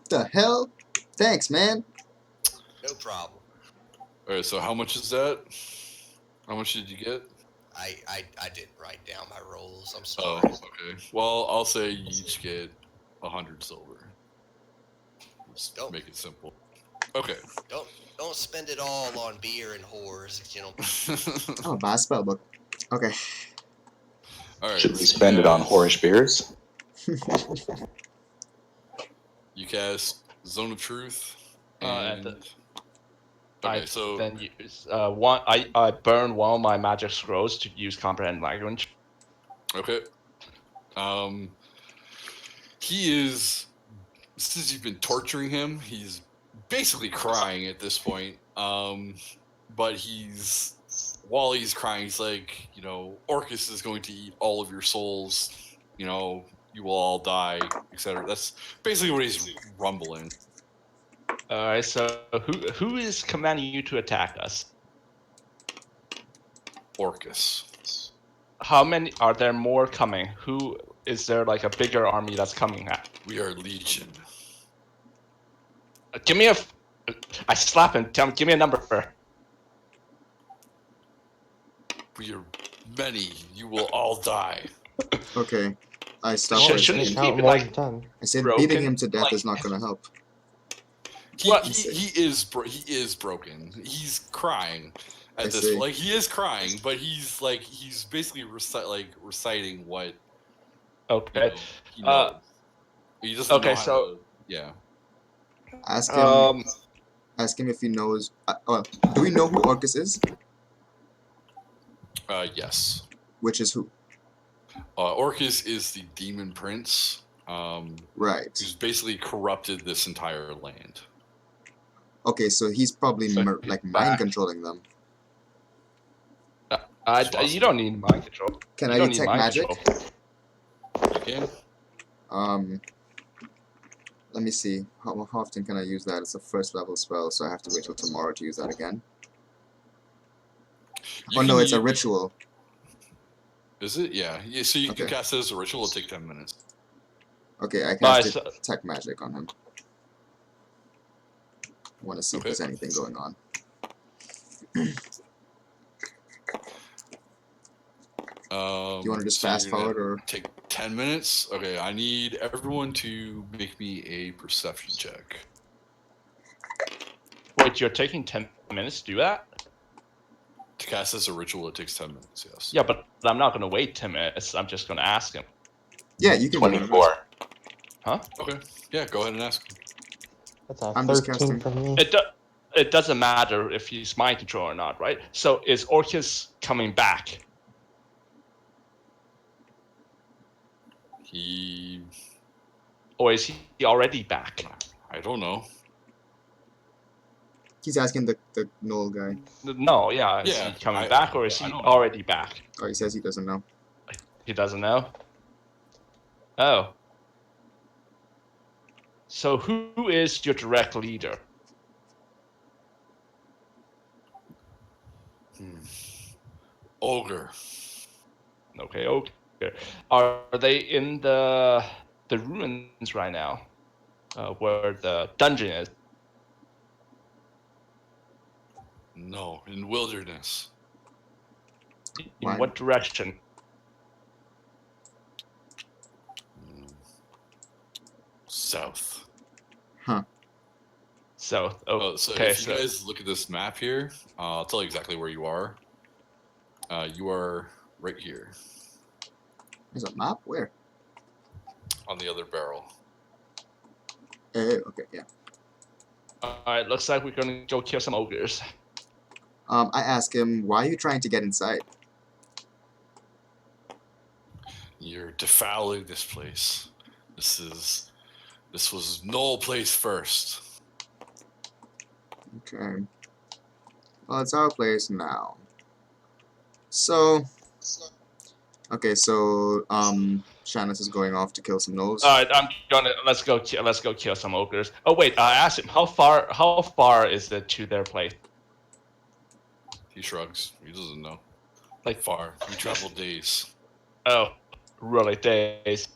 The hell? Thanks, man. No problem. All right. So how much is that? How much did you get? I didn't write down my rolls. I'm Oh, sorry. okay. Well, I'll say you each get 100 silver. Just Don't make it simple. Okay. don't spend it all on beer and whores. Oh, buy a spell book. Okay. All right. Should we so spend it on guys- whorish beers? You cast Zone of Truth. And And okay, I so then use one. I burn one of my magic scrolls to use comprehend language. okay. He is, since you've been torturing him, he's basically crying at this point. But while he's crying, he's like, Orcus is going to eat all of your souls. You will all die, etc. That's basically what he's rumbling. All right. So who is commanding you to attack us? Orcus. How many are there more coming? Who is there like a bigger army that's coming at? We are legion. Give me a. I slap him. Tell him. Give me a number. We are many. You will all die. Okay. I stopped Should- for a shouldn't second. he Count be more like than 10. I said broken, beating him to death like- is not going to help. What? He is broken. He's crying I at this. see. Like he is crying, but he's basically reciting what Okay. he knows. He doesn't okay, know how so- to, yeah. Ask him. Ask him if he knows. Do we know who Orcus is? Yes. Which is who? Orcus is the demon prince. Right. Who's basically corrupted this entire land. Okay, so he's probably So like he's mind back. controlling them. You don't need mind control. Can You I don't need detect mind magic? control. You can. Let me see. How often can I use that? It's a first level spell, so I have to wait till tomorrow to use that again. You Oh no, can it's a use- ritual. Is it? Yeah. So you can Okay. cast it as a ritual. It'll take 10 minutes. Okay, I Nice. cast detect magic on him. Want to see if Okay. there's anything going on. Do you want to just so fast you're gonna forward or? take 10 minutes? Okay, I need everyone to make me a perception check. Wait, you're taking 10 minutes to do that? To cast as a ritual, it takes 10 minutes, yes. Yeah, but I'm not going to wait 10 minutes. I'm just going to ask him. Yeah, you can. do it. 24. Okay, yeah, go ahead and ask. That's a I'm just 13 casting. for me. It doesn't matter if he's mind control or not, right? So is Orcus coming back? He... Or is he already back? I don't know. He's asking the Knoll guy. No, yeah. Is Yeah, he coming I- back or is I he don't know. already back? Oh, he says he doesn't know. He doesn't know? Oh. So who is your direct leader? Ogre. Okay. Are they in the ruins right now? Where the dungeon is? No, in wilderness. In Why? what direction? South. Huh. South. Oh, so Okay, if you guys look at this map here, I'll tell you exactly where you are. You are right here There's a map? Where? on the other barrel. Okay, yeah. Alright, looks like we're gonna go kill some ogres. I ask him, why are you trying to get inside? You're defiling this place. This was no place first. Okay. Well, it's our place now. So... Okay, so, Shannis is going off to kill some gnolls. Alright, let's go kill some ogres. Oh wait, I asked him how far is it to their place? He shrugs. He doesn't know. Like, Far. You traveled days. oh, really days.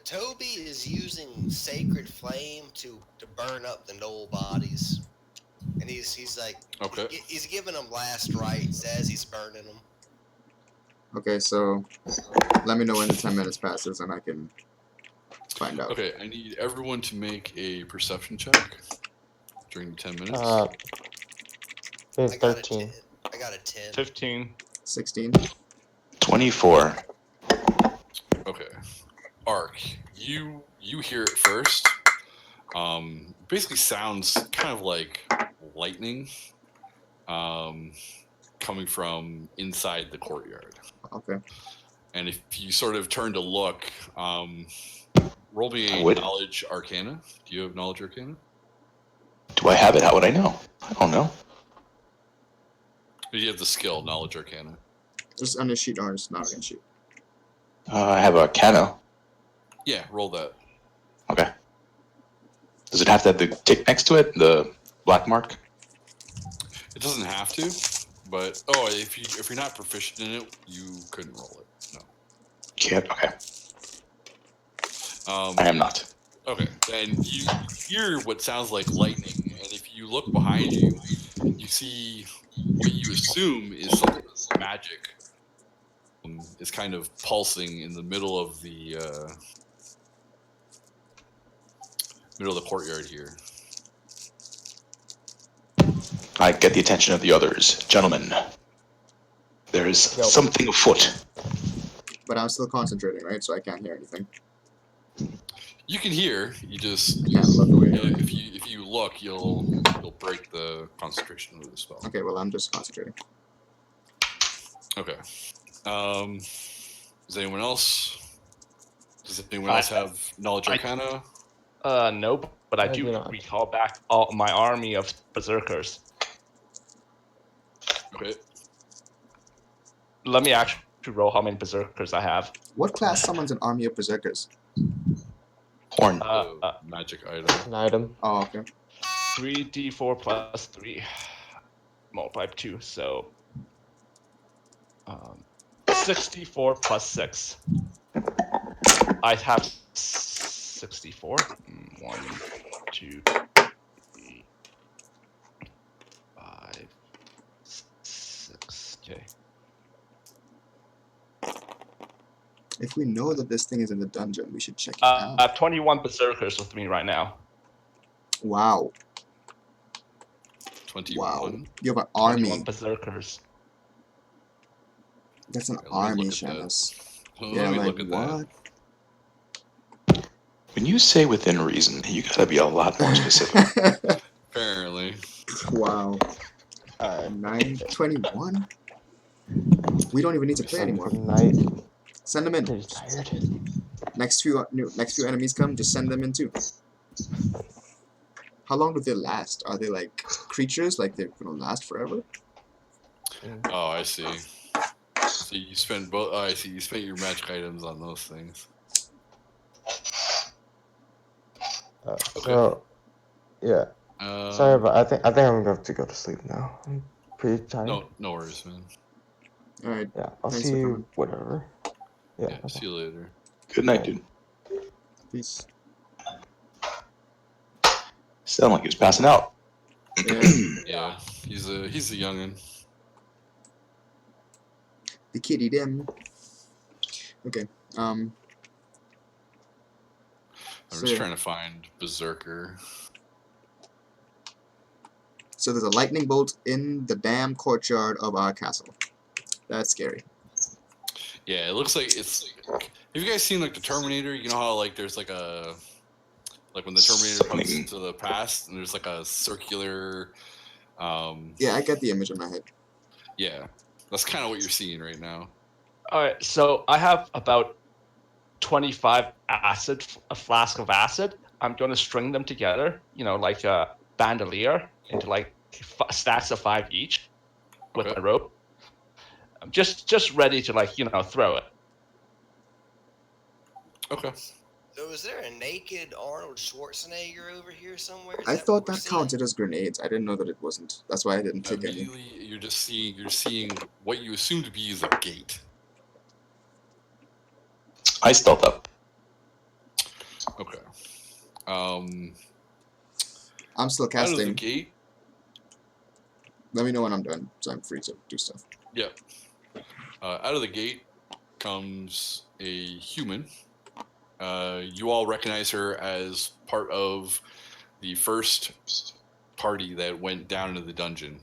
Toby is using Sacred Flame to burn up the Knoll bodies, and he's like Okay. he's giving them last rites as he's burning them. Okay, so let me know when the 10 minutes passes and I can find out. Okay, I need everyone to make a perception check during the 10 minutes. It's I got 13. a 10. I got a 10. 15. 16. 24. Okay. Ark, you hear it first. Basically sounds kind of like lightning coming from inside the courtyard. Okay. And if you sort of turn to look, roll me I a would. knowledge arcana. Do you have knowledge arcana? Do I have it? How would I know? I don't know. You have the skill, knowledge arcana. Just on the sheet or it's not on the sheet. I have Arcana. Yeah, roll that. Okay. Does it have to have the tick next to it? The black mark? It doesn't have to, but if you're not proficient in it, you couldn't roll it. No. Can't? Okay. I am not. Okay, and you hear what sounds like lightning, and if you look behind you, you see what you assume is something magic. Is kind of pulsing in the middle of the courtyard here. I get the attention of the others. Gentlemen, there is something afoot. But I'm still concentrating, right? So I can't hear anything. You can hear. You just I can't look away. if you look, you'll break the concentration of the spell. Okay, well, I'm just concentrating. Okay. Does anyone else? Does anyone else have knowledge arcana? Nope. But I I do do not. recall back all my army of berserkers. Okay. Let me actually roll how many berserkers I have. What class summons an army of berserkers? Horn. The magic item. An item. Oh, okay. 3d4 plus 3 multiplied by 2, so 64 plus 6. I have 64. 1, 2, 3, 5, 6. Okay. If we know that this thing is in the dungeon, we should check it I out. have 21 berserkers with me right now. Wow. 21. Wow. You have an 21 army. berserkers. That's an Okay, let me army, look at that. Shannis. Let Yeah, me like, look at what? that. When you say within reason, you gotta be a lot more specific. Apparently. Wow. 921? We don't even need to play Send anymore. for the night. Send them in. He's tired. Next few enemies come, just send them in too. How long do they last? Are they like creatures? Like they're gonna last forever? Oh, I see. So you spend both. Oh, I see. You spent your magic items on those things. So, yeah. Sorry, but I think I'm gonna have to go to sleep now. I'm pretty tired. No worries, man. Alright. Yeah, I'll Thanks see for you. coming. Whatever. Yeah. Yeah. See you later. Good night, dude. Peace. Sounded like he was passing out. Yeah. Yeah. He's a youngin. The kitty them. Okay. I'm So, just trying to find Berserker. so there's a lightning bolt in the damn courtyard of our castle. That's scary. Yeah, it looks like it's. Have you guys seen like the Terminator? You know how like there's like a when the Terminator comes Something. into the past and there's like a circular. Yeah, I get the image in my head. Yeah, that's kind of what you're seeing right now. All right, so I have about 25 acid, a flask of acid. I'm going to string them together, like a bandolier into like stacks of 5 each with Okay. my rope. I'm just ready to throw it. Okay. So is there a naked Arnold Schwarzenegger over here somewhere? Is I that thought what we're that seeing? counted as grenades. I didn't know that it wasn't. That's why I didn't kick any. Immediately, you're seeing what you assume to be is a gate. I stealth up. Okay. I'm still Out of the casting. gate. Let me know when I'm done, so I'm free to do stuff. Yeah. Out of the gate comes a human. You all recognize her as part of the first party that went down into the dungeon.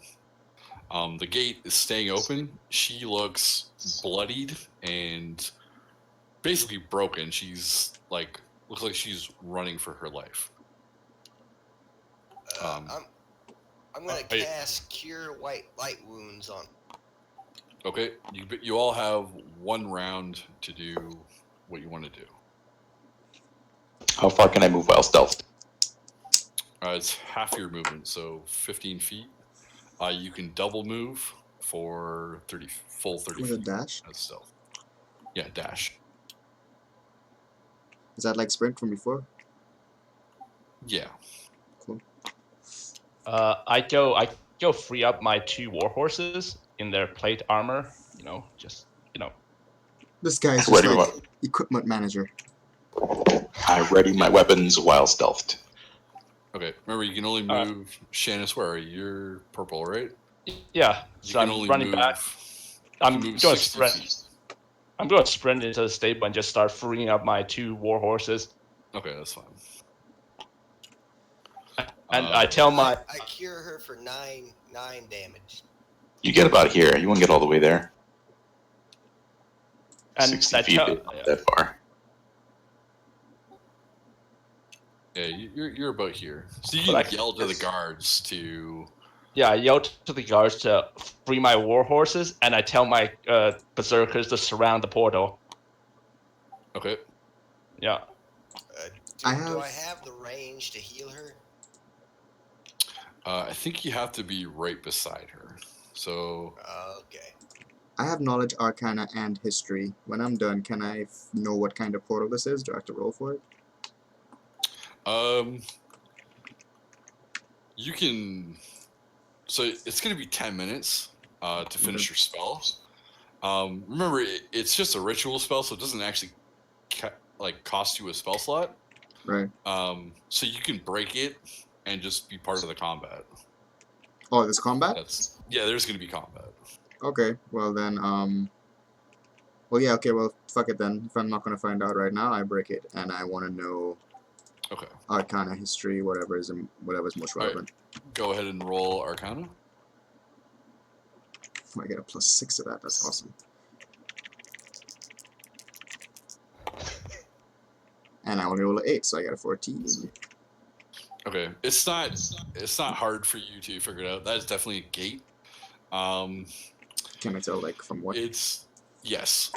The gate is staying open. She looks bloodied and basically broken. She's like looks like she's running for her life. I'm gonna are you- cast Cure White Light Wounds on. Okay, you all have 1 round to do what you want to do. How far can I move while stealthed? It's half your movement, so 15 feet. You can double move for 30 full 30 With feet. a dash? As stealth. Yeah, dash. Is that like sprint from before? Yeah. Cool. I go free up my 2 warhorses in their plate armor. Just This guy's Ready just for like equipment manager. I ready my weapons while stealthed. Okay. Remember, you can only move. Shanice, where are you? You're purple, right? yeah. You So can I'm only running move. back. You I'm can move going 60 sprint. feet. I'm going to sprint into the stable and just start freeing up my 2 warhorses. Okay, that's fine. And I tell my I cure her for 9 damage. You get about here. You won't get all the way there. and 60 I feet, tell, but not that far. Yeah, you're about here. So you But can I- yell to the guards to. yeah, I yell to the guards to free my warhorses, and I tell my berserkers to surround the portal. Okay. Yeah. Do I I have- have the range to heal her? I think you have to be right beside her. So Okay. I have knowledge, arcana, and history. When I'm done, can I know what kind of portal this is? Do I have to roll for it? you can. So it's going to be 10 minutes to finish your spell. Remember, it's just a ritual spell, so it doesn't actually cost you a spell slot. Right. So you can break it and just be part of the combat. Oh, there's combat? There's going to be combat. Okay, well then, well, yeah, okay, well, fuck it then. If I'm not gonna find out right now, I break it, and I want to know Okay. arcana, history, whatever's most All right. relevant. Go ahead and roll Arcana. I get a +6 to that. That's awesome. And I only roll an 8, so I got a 14. Okay. It's not hard for you to figure it out. That is definitely a gate. Can I tell, like, from what? Yes.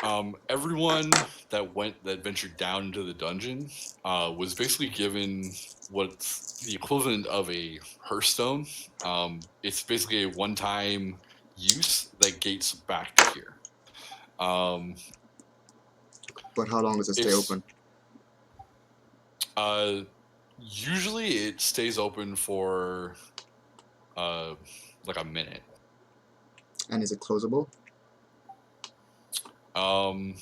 Everyone that ventured down into the dungeon was basically given what's the equivalent of a hearthstone. It's basically a one-time use that gates back to here. But how long does it stay open? Usually it stays open for like a minute. And is it closable? A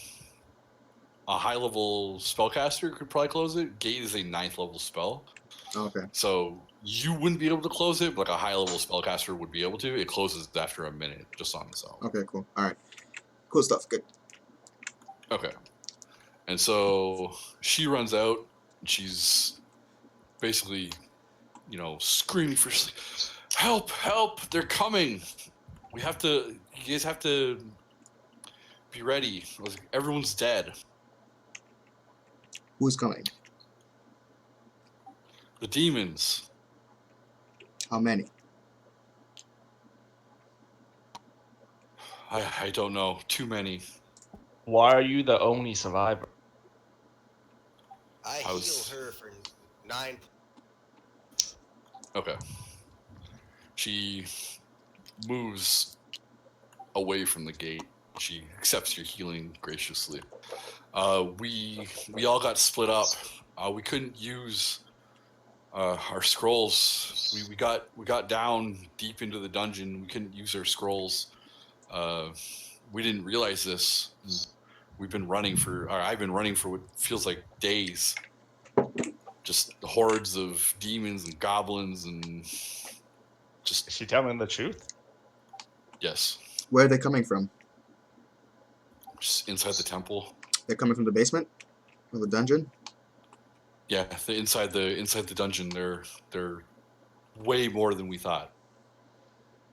high-level spellcaster could probably close it. Gate is a 9th level spell. Okay. So you wouldn't be able to close it, but like a high-level spellcaster would be able to. It closes after a minute, just on its own. Okay, cool. Alright. Cool stuff. Good. Okay. And so she runs out. And she's basically, screaming for help, help! They're coming. You guys have to be ready. Everyone's dead. Who's coming? The demons. How many? I don't know. Too many. Why are you the only survivor? I How's- heal her for 9. Okay. She moves away from the gate. She accepts your healing graciously. We all got split up We couldn't use our scrolls. We got down deep into the dungeon. We couldn't use our scrolls. We didn't realize this. I've been running for what feels like days. Just hordes of demons and goblins and just Is she telling the truth? yes, Where are they coming from? just inside the temple. They're coming from the basement? Or the dungeon? Yeah, inside the dungeon. They're way more than we thought.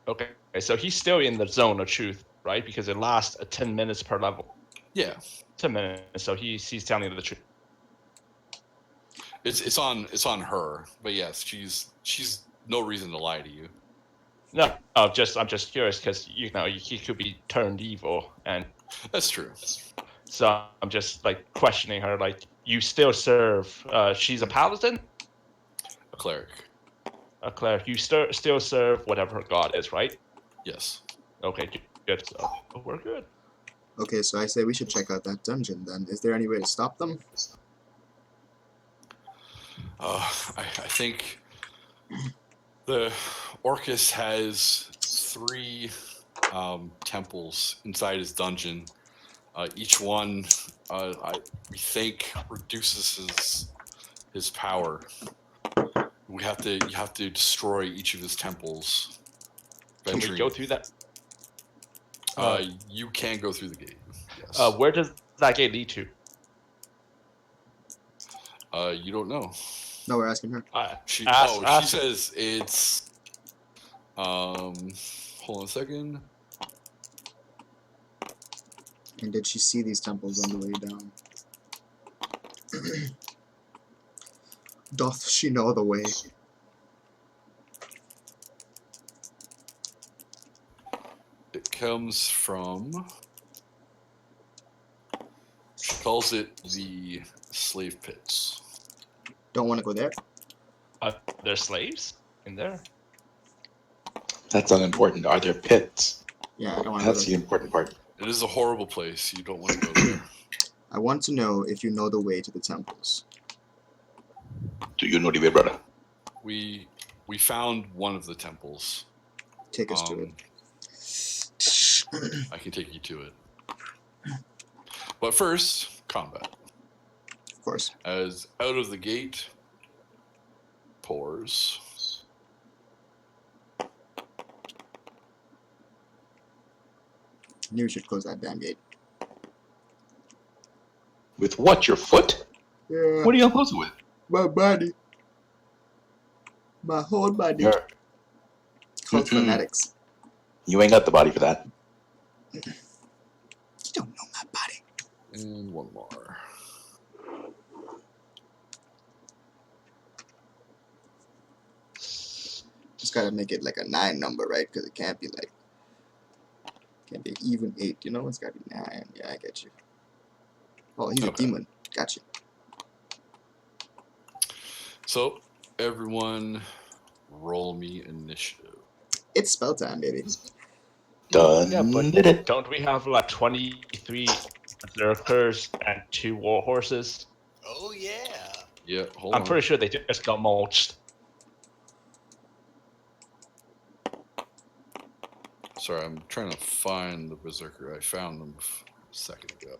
Okay, so he's still in the zone of truth, right? Because it lasts 10 minutes per level. Yeah, 10 minutes, so he's telling you the truth. it's on her. But yes, she's no reason to lie to you. No, I'm just curious because he could be turned evil, and That's true. so I'm just like questioning her. Like, you still serve? She's a paladin, A cleric. a cleric. You still serve whatever her god is, right? Yes. Okay, good. So we're good. Okay, so I say we should check out that dungeon then. Is there any way to stop them? I think the Orcus has 3 temples inside his dungeon. Each one, we think, reduces his power. You have to destroy each of his temples. Can we go through that? You can go through the gate. Yes. Where does that gate lead to? You don't know. No, we're asking her. She Ask says it's. Hold on a second. And did she see these temples on the way down? Doth she know the way? It comes from. She calls it the slave pits. Don't want to go there? There's slaves in there. That's unimportant. Are there pits? Yeah, I don't want to go That's there. the important part. It is a horrible place. You don't want to go there. I want to know if you know the way to the temples. Do you know the way, brother? We found one of the temples. Take us to it. I can take you to it. But first, combat. Of course. As out of the gate pours. Knew we should close that damn gate. With what? Your foot? Yeah, What are you close it with? my body. My whole body. Your- Cult Mm-mm. fanatics. You ain't got the body for that. You don't know my body. And one more. Just gotta make it like a 9 number, right? Because it can't be like... Can't be an even 8, you know? It's gotta be 9. Yeah, I get you. Oh, he's a Okay. demon. Got you. So, everyone, roll me initiative. It's spell time, baby. Done. Yeah, but Did it. don't we have like 23 berserkers and 2 war horses? Oh yeah. Yeah, hold I'm on. pretty sure they just got mulched. Sorry, I'm trying to find the berserker. I found them a second ago.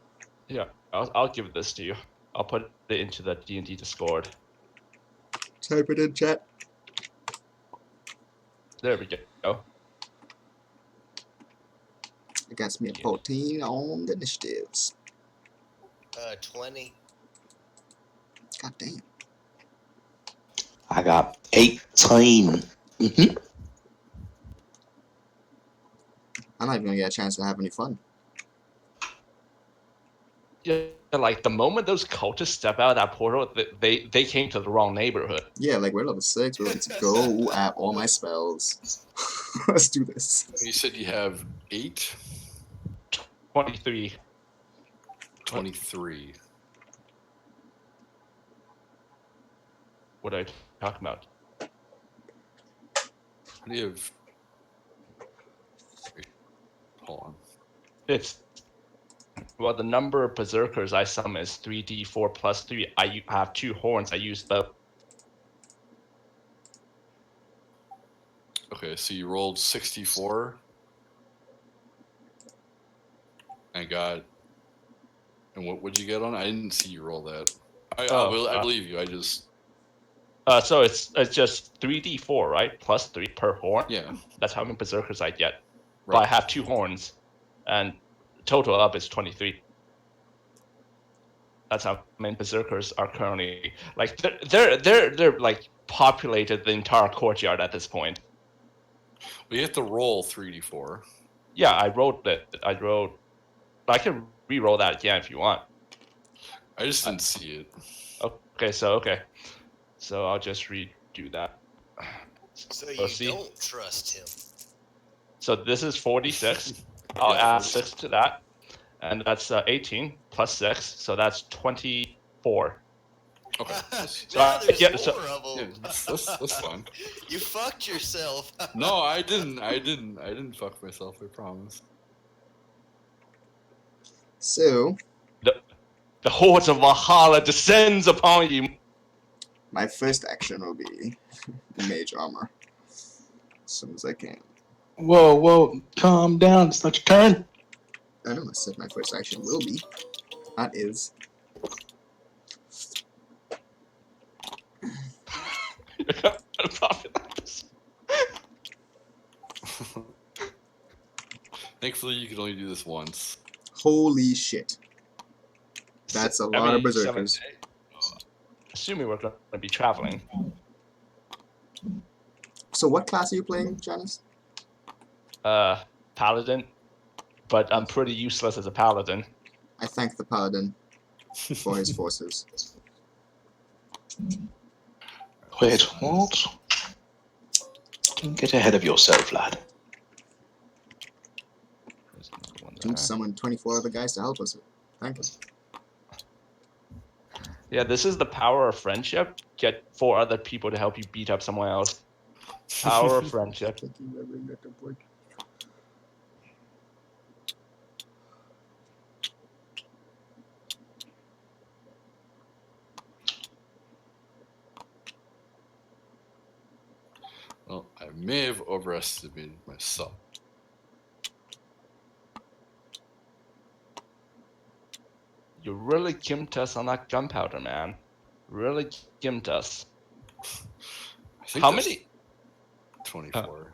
Yeah, I'll give this to you. I'll put it into the D&D Discord. Type it in chat. There we go. It got me a 14 on the initiatives. 20. God damn. I got 18. Mhm. I'm not even gonna get a chance to have any fun. Yeah, like the moment those cultists step out of that portal, they came to the wrong neighborhood. Yeah, like we're level 6. We're ready to go at all my spells. Let's do this. You said you have 8? 23. 23. What are you talking about? What do you have? Hold on. It's Well, the number of berserkers I summon is 3d4 plus 3. I have 2 horns. I use both. Okay, so you rolled 64 and got. And what would you get on? I didn't see you roll that. I believe you. I just. So it's just 3d4, right? Plus 3 per horn. Yeah. That's how many berserkers I get. Right. But I have 2 horns, and total up is 23. That's how many berserkers are currently like they're like populated the entire courtyard at this point. Well, you have to roll 3d4. Yeah, I wrote that. I can re-roll that again if you want. I just didn't see it. Okay, so I'll just redo that. So you see. don't trust him. So this is 46. I'll Yeah, add 6 to that, and that's 18 plus 6, so that's 24. Okay. Now there's yeah, more so- of Yeah, them. that's fine. You fucked yourself. No, I didn't fuck myself. I promise. So, The hordes of Valhalla descends upon you. my first action will be mage armor. As soon as I can. Whoa, calm down. It's not your turn. I know I said my first action will be. That is. Thankfully, you can only do this once. Holy shit. That's a lot of berserkers. Assuming we're going to be traveling. So, what class are you playing, Janice? Paladin, but I'm pretty useless as a paladin. I thank the paladin for his forces. Wait, what? Don't get ahead of yourself, lad. There's another one And there. summon 24 other guys to help us. Thank you. Yeah, this is the power of friendship. Get 4 other people to help you beat up someone else. Power of friendship. Well, I may have overestimated myself. You really gimped us on that gunpowder, man. Really gimped us. I think How that's many? 24.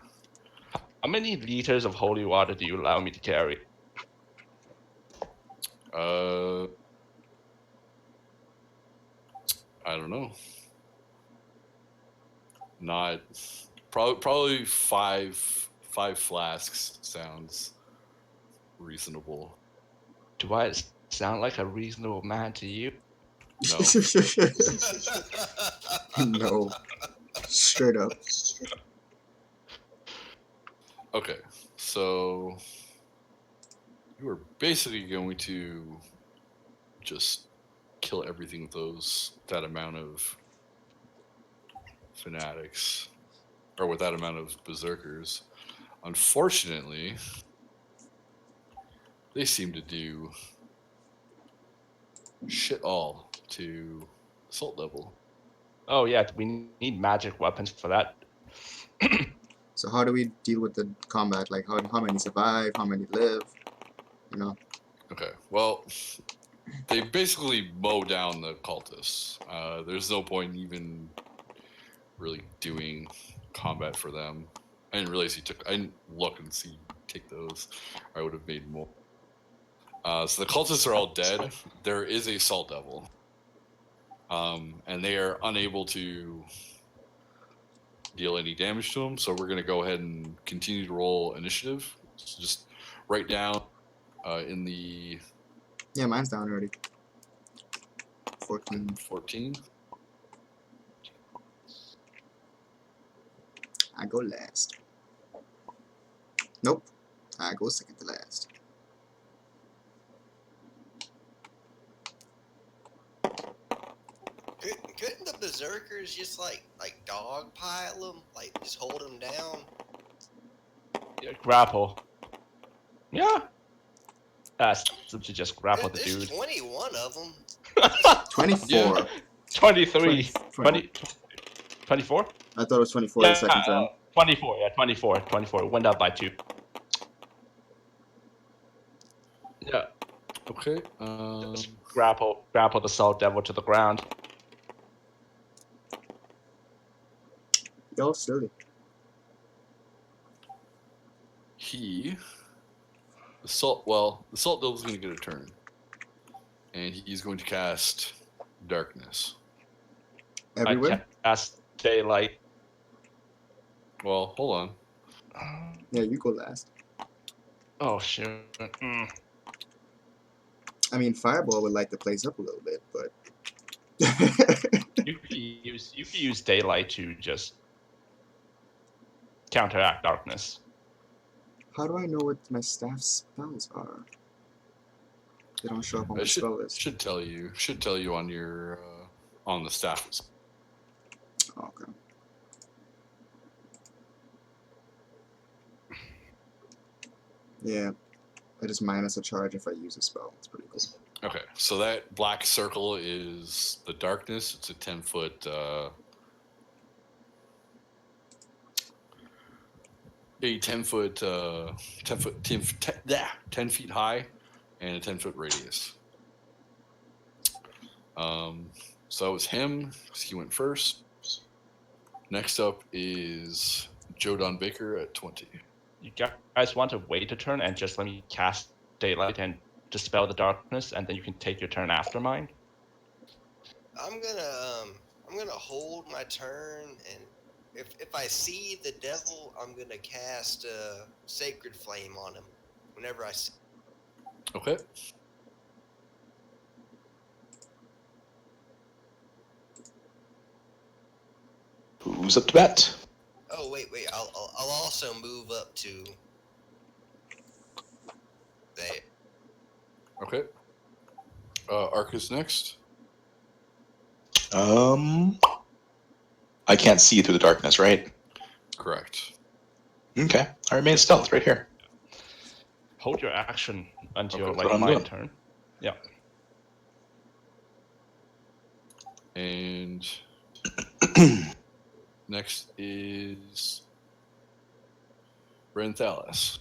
How many liters of holy water do you allow me to carry? I don't know. Not probably five flasks sounds reasonable. Do I sound like a reasonable man to you? No. No. Straight up. Okay, so you are basically going to just kill everything with that amount of fanatics, or with that amount of berserkers. Unfortunately, they seem to do shit all to assault level. Oh yeah, we need magic weapons for that. So how do we deal with the combat? Like how many survive? How many live? You know. Okay, well, they basically mow down the cultists. There's no point in even really doing combat for them. I didn't realize he took. I didn't look and see take those. I would have made more. So the cultists are all dead. There is a salt devil, and they are unable to deal any damage to them. So we're going to go ahead and continue to roll initiative. So just write down in the Yeah, mine's down already. 14. 14. I go last. Nope. I go second to last. Couldn't the berserkers just like dogpile them, like just hold them down? Yeah, grapple. Yeah. Since you just grapple the There's dude. 21 of them. 24. Yeah. 23. 20. 24? I thought it was 24 the second turn. 24, yeah, 24. 24. It went up by 2. Yeah. Okay. Just grapple the salt devil to the ground. Y'all silly. The salt devil's going to get a turn, and he's going to cast darkness. Everywhere? I cast daylight. Well, hold on. Yeah, you go last. Oh shoot. I mean, Fireball would light the place up a little bit, but... You could use daylight to just counteract darkness. How do I know what my staff spells are? They don't show up on my I spell list. should tell you on your on the staff. Oh, okay. Yeah, I just minus a charge if I use a spell. It's pretty cool. Okay, so that black circle is the darkness. It's a 10-foot. 10 feet high, and a 10-foot radius. So that was him. He went first. Next up is Joe Don Baker at 20. You guys want to wait a turn and just let me cast daylight and dispel the darkness, and then you can take your turn after mine? I'm gonna hold my turn, and if I see the devil, I'm gonna cast Sacred Flame on him. Whenever I see. Okay. Who's up to bat? Oh wait. I'll also move up to. There. Okay. Arcus next. I can't see through the darkness, right? Correct. Okay. I remain stealth right here. Hold your action until Okay, that's like what I'm my doing. turn. Yeah. And next is Brenthalis.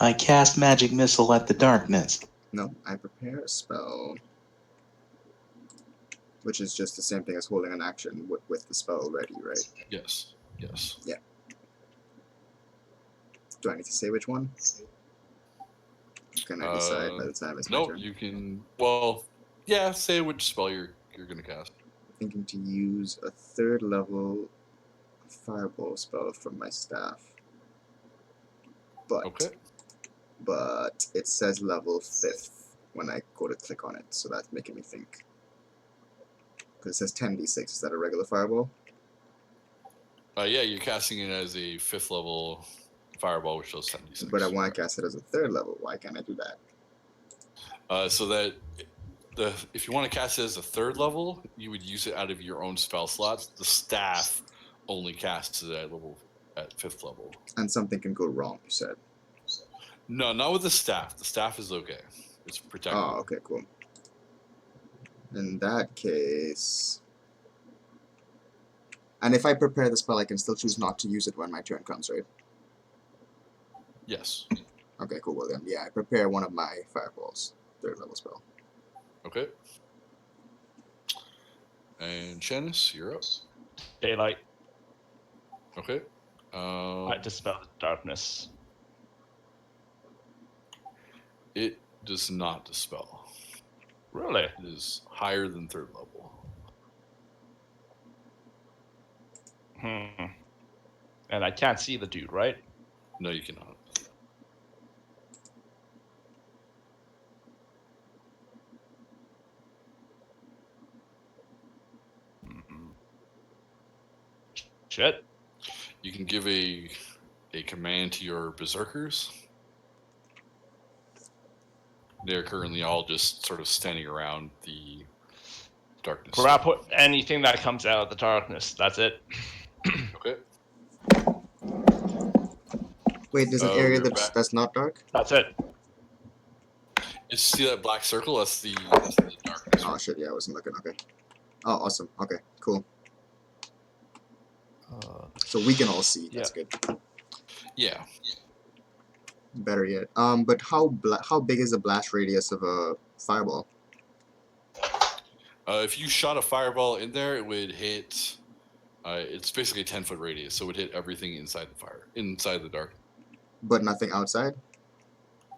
I cast magic missile at the darkness. No, I prepare a spell, which is just the same thing as holding an action with the spell ready, right? Yes. Yes. Yeah. Do I need to say which one? Can I decide by the time it's my No, turn? you can. Well, yeah. Say which spell you're gonna cast. Thinking to use a 3rd level fireball spell from my staff. Okay. But it says level 5th when I go to click on it, so that's making me think. Because it says 10d6, is that a regular fireball? Yeah, you're casting it as a 5th level fireball, which does 10d6. But I want to cast it as a 3rd level, why can't I do that? So that if you want to cast it as a 3rd level, you would use it out of your own spell slots. The staff only casts it at 5th level. And something can go wrong, you said. No, not with the staff. The staff is okay. It's protected. Oh, okay, cool. In that case... And if I prepare the spell, I can still choose not to use it when my turn comes, right? Yes. Okay, cool. Well then, yeah, I prepare one of my fireballs. 3rd level spell. Okay. And Shanice, you're up. Daylight. Okay. I dispel the darkness. It does not dispel. Really? It is higher than 3rd level. And I can't see the dude, right? No, you cannot. Shit. You can give a command to your berserkers. They're currently all just sort of standing around the darkness. Grapple anything that comes out of the darkness. That's it. Okay. Wait, there's an Oh, area you're that's back. that's not dark. That's it. You see that black circle? That's the darkness. Oh shit! Yeah, I wasn't looking. Okay. Oh, awesome. Okay, cool. So we can all see. That's good. Yeah. Better yet. But how big is the blast radius of a fireball? If you shot a fireball in there, it would hit. It's basically a 10-foot radius, so it would hit everything inside the dark. But nothing outside?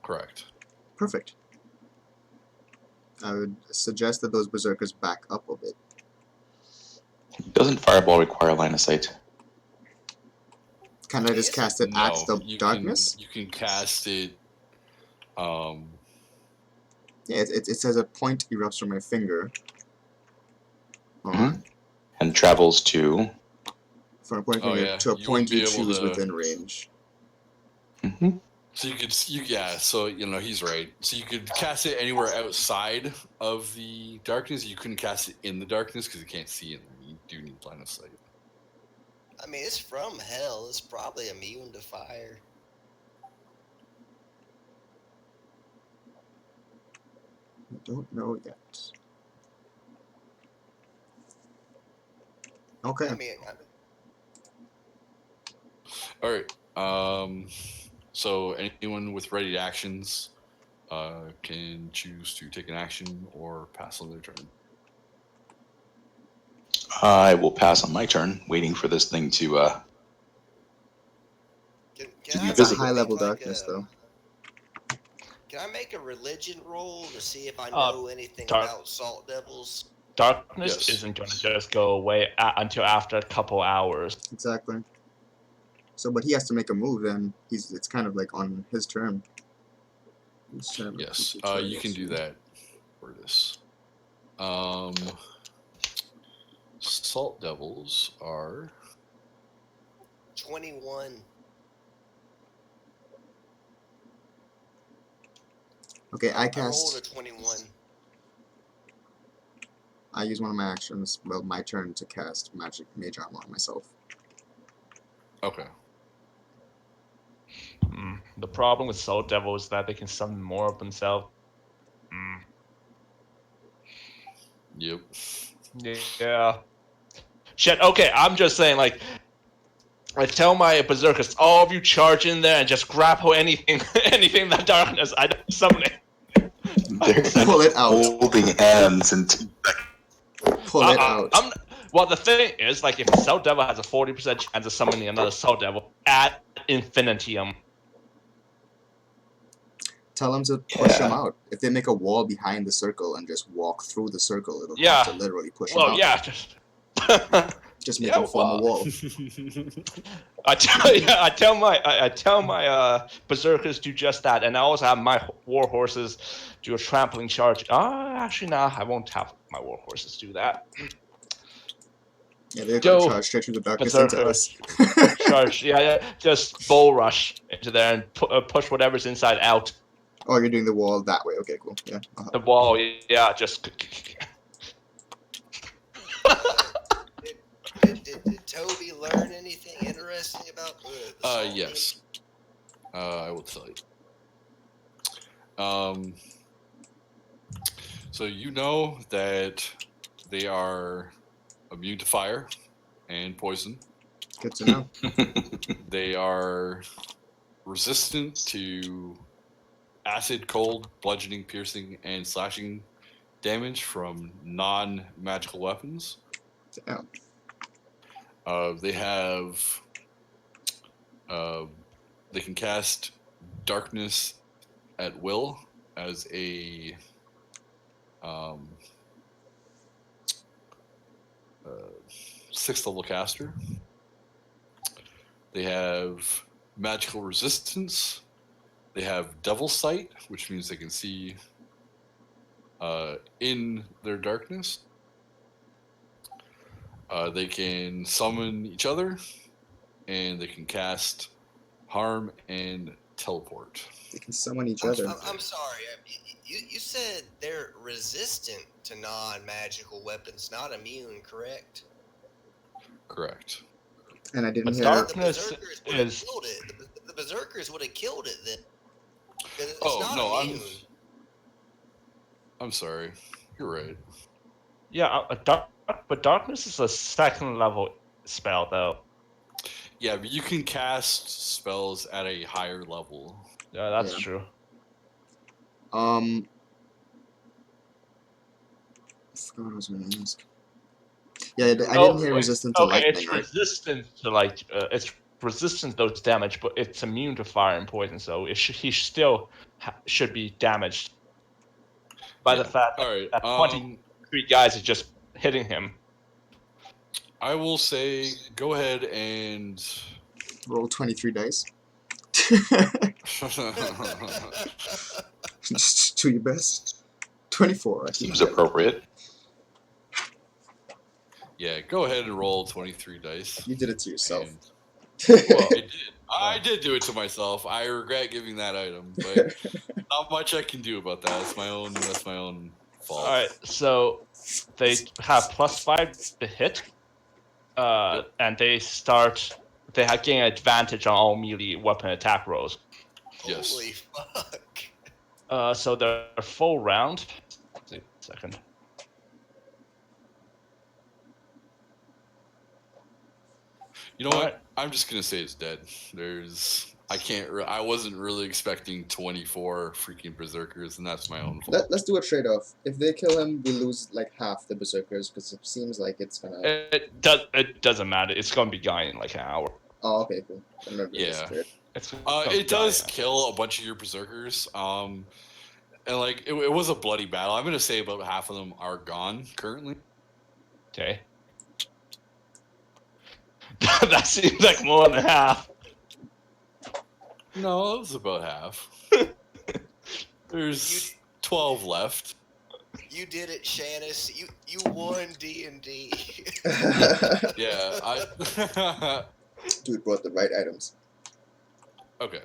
Correct. Perfect. I would suggest that those berserkers back up a bit. Doesn't fireball require line of sight? Can I just cast it at the you darkness? you can cast it. Yeah, it says a point erupts from my finger. Mhm. And travels to. From a point Oh, finger yeah. to a You point wouldn't be you able choose to- within range. Mhm. So So he's right. So you could cast it anywhere outside of the darkness. You couldn't cast it in the darkness because you can't see in there. You do need line of sight. I mean, it's from hell. It's probably immune to fire. I don't know yet. Okay. I mean, All right. So anyone with ready actions can choose to take an action or pass on their turn. I will pass on my turn, waiting for this thing to. can To I be That's a visible. make, high-level like, darkness, though. Can I make a religion roll to see if I Uh, know anything dark- about salt devils? Darkness Yes. isn't going to just go away until after a couple hours. Exactly. So, but he has to make a move, and it's kind of like on his turn. His turn. Yes, you can do that for this. Salt devils are 21. Okay, I I rolled cast. a 21. I use one of my actions. Well, my turn to cast mage armor on myself. okay. The problem with Soul Devil is that they can summon more of themselves. Yep. Yeah. Shit. Okay, I'm just saying, like, I tell my berserkers, all of you charge in there and just grapple anything, anything in the darkness. I don't summon it. They're Pull it out. holding hands and. Pull it out. Well, the thing is, like, if Soul Devil has a 40% chance of summoning another Soul Devil at infinitum. Tell them to push Yeah. him out. If they make a wall behind the circle and just walk through the circle, it'll Yeah. have to literally push Well, him out. yeah. Just make Yeah, him form a well, wall. I tell my berserkers do just that, and I also have my war horses do a trampling charge. Actually, no, I won't have my war horses do that. Yeah, they're Go, gonna charge straight through the darkness into berserkers. us. Charge, yeah, just bull rush into there and push whatever's inside out. Oh, you're doing the wall that way. Okay, cool. Yeah. The wall, yeah, just. Did Toby learn anything interesting about the salt Yes. I will tell you. So you know that they are immune to fire and poison. Good to know. They are resistant to acid, cold, bludgeoning, piercing, and slashing damage from non-magical weapons. Damn. They have. They can cast darkness at will as a sixth level caster. They have magical resistance. They have devil sight, which means they can see in their darkness. They can summon each other, and they can cast harm and teleport. They can summon each I'm, other. I'm sorry. You said they're resistant to non-magical weapons, not immune, correct? Correct. And I didn't But hear. darkness The berserkers would've is. killed it. The berserkers would have killed it then. 'Cause it's Oh not no, immune. I'm sorry. You're right. Yeah, but darkness is a second level spell though. Yeah, but you can cast spells at a higher level. Yeah, that's Yeah. true. I forgot what I was going to ask. Yeah, I didn't hear resistant to lightning, it's right? resistant to it's resistant to those damage, but it's immune to fire and poison, so he still should be damaged by the Yeah. fact All right. that 23 guys are just hitting him. I will say, go ahead and Roll 23 dice. Just do your best. 24. I Seems think. appropriate. yeah, go ahead and roll 23 dice. You did it to yourself. And- well, I did do it to myself. I regret giving that item, but not much I can do about that. That's my own fault. All right, so they have +5 to hit, and they have gain advantage on all melee weapon attack rolls. Yes. Holy fuck. So their full round. Let's see, second. You know what? Alright. I'm just gonna say it's dead. I wasn't really expecting 24 freaking berserkers, and that's my own fault. Let's do a trade-off. If they kill him, we lose like half the berserkers because it seems like it's gonna. It doesn't matter. It's gonna be gone in like an hour. Oh, okay, cool. I remember this Yeah. trade. It's gonna It die, does yeah. kill a bunch of your berserkers. And like it was a bloody battle. I'm gonna say about half of them are gone currently. Okay. That seems like more than half. No, it was about half. There's 12 left. You did it, Shannis. You won D&D. Yeah, I. Dude brought the right items. Okay.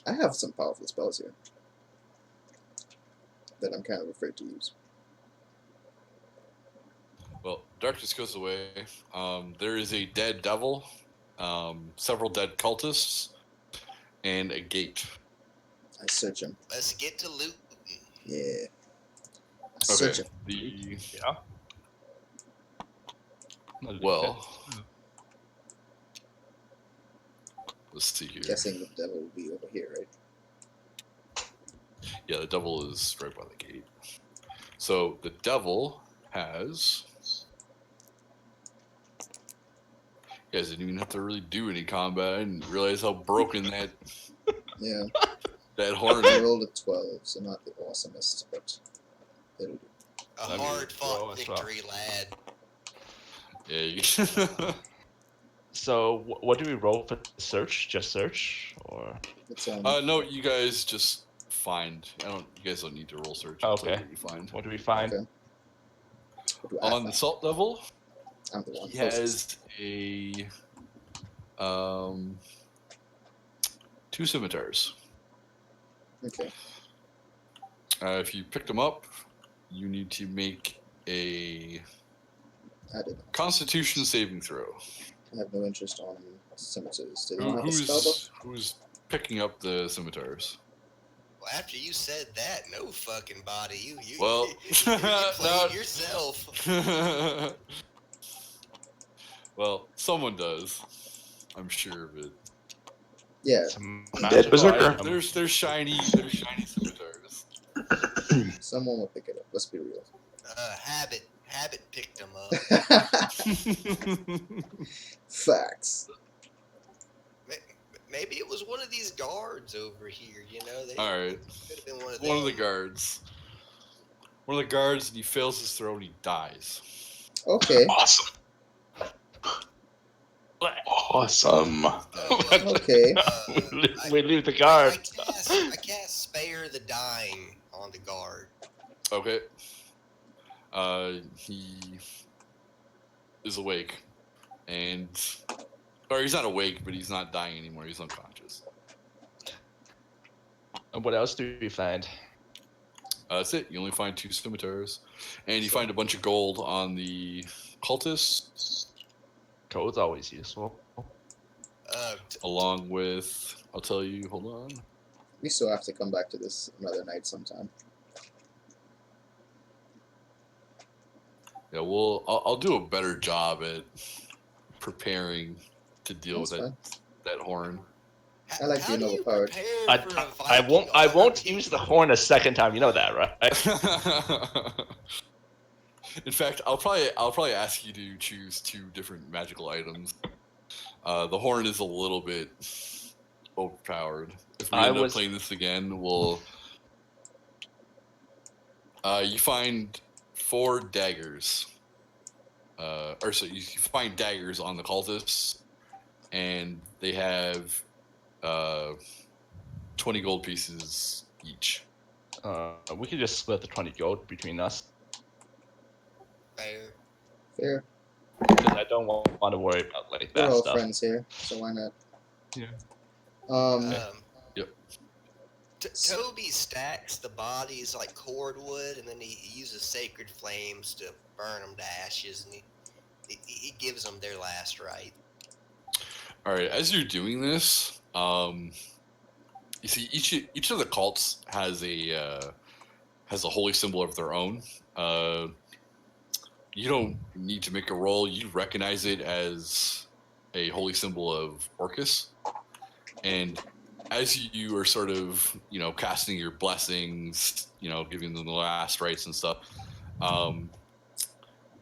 I have some powerful spells here that I'm kind of afraid to use. Well, darkness goes away. There is a dead devil, several dead cultists, and a gate. I search him. Let's get to looting. Yeah. I Okay. search him. Yeah. Well, let's see here. Guessing the devil will be over here, right? Yeah, the devil is right by the gate. So the devil has. You guys didn't even have to really do any combat and realize how broken that Yeah. horn I is. rolled a 12, so not the awesomest, but it'll do. A That'd be hard-fought roll as well. victory, lad. Yeah. So what do we roll for search? Just search, or It's No, you guys just find. You guys don't need to roll search. I'll tell you Okay. what you find. what do we find? Okay. What do I On the find? salt devil, I'm the one he closest. has a 2 scimitars. Okay. If you picked them up, you need to make a I did. Constitution saving throw. I have no interest on scimitars. Do they not have a spell book? Who's picking up the scimitars? Well, after you said that, no fucking body. You Well, you played no. yourself. Well, someone does. I'm sure of it. Yeah. Some Dead magical berserker. item. There's shiny scimitars. Someone will pick it up. Let's be real. Habit picked him up. Facts. Maybe it was one of these guards over here. You know, they All right, could have been one of one of the them. guards. One of the guards, and he fails his throw and he dies. Okay. Awesome. Awesome. Okay. we leave the I guard. cast spare the dying on the guard. Okay. He is awake, or he's not awake, but he's not dying anymore. He's unconscious. And what else do we find? That's it. You only find 2 scimitars, and you find a bunch of gold on the cultists. Code's always useful. along with, I'll tell you, hold on. We still have to come back to this another night sometime. Yeah, I'll do a better job at preparing to deal That's with fine. that horn. I like How being do you overpowered. prepare for a I Viking won't. I won't army? use the horn a second time. You know that, right? In fact, I'll probably ask you to choose 2 different magical items. The horn is a little bit overpowered. If we end up playing this again, we'll. You find 4 daggers. Or so you find daggers on the cultists, and they have 20 gold pieces each. We could just split the 20 gold between us Fair. Fair. because I don't want to worry about like We're that all stuff. friends here, so why not? Yeah. Yep. Toby stacks the bodies like cordwood, and then he uses sacred flames to burn them to ashes, and he gives them their last right. All right. As you're doing this, you see each of the cults has a holy symbol of their own. You don't need to make a roll. You recognize it as a holy symbol of Orcus, and as you are sort of, casting your blessings, giving them the last rites and stuff,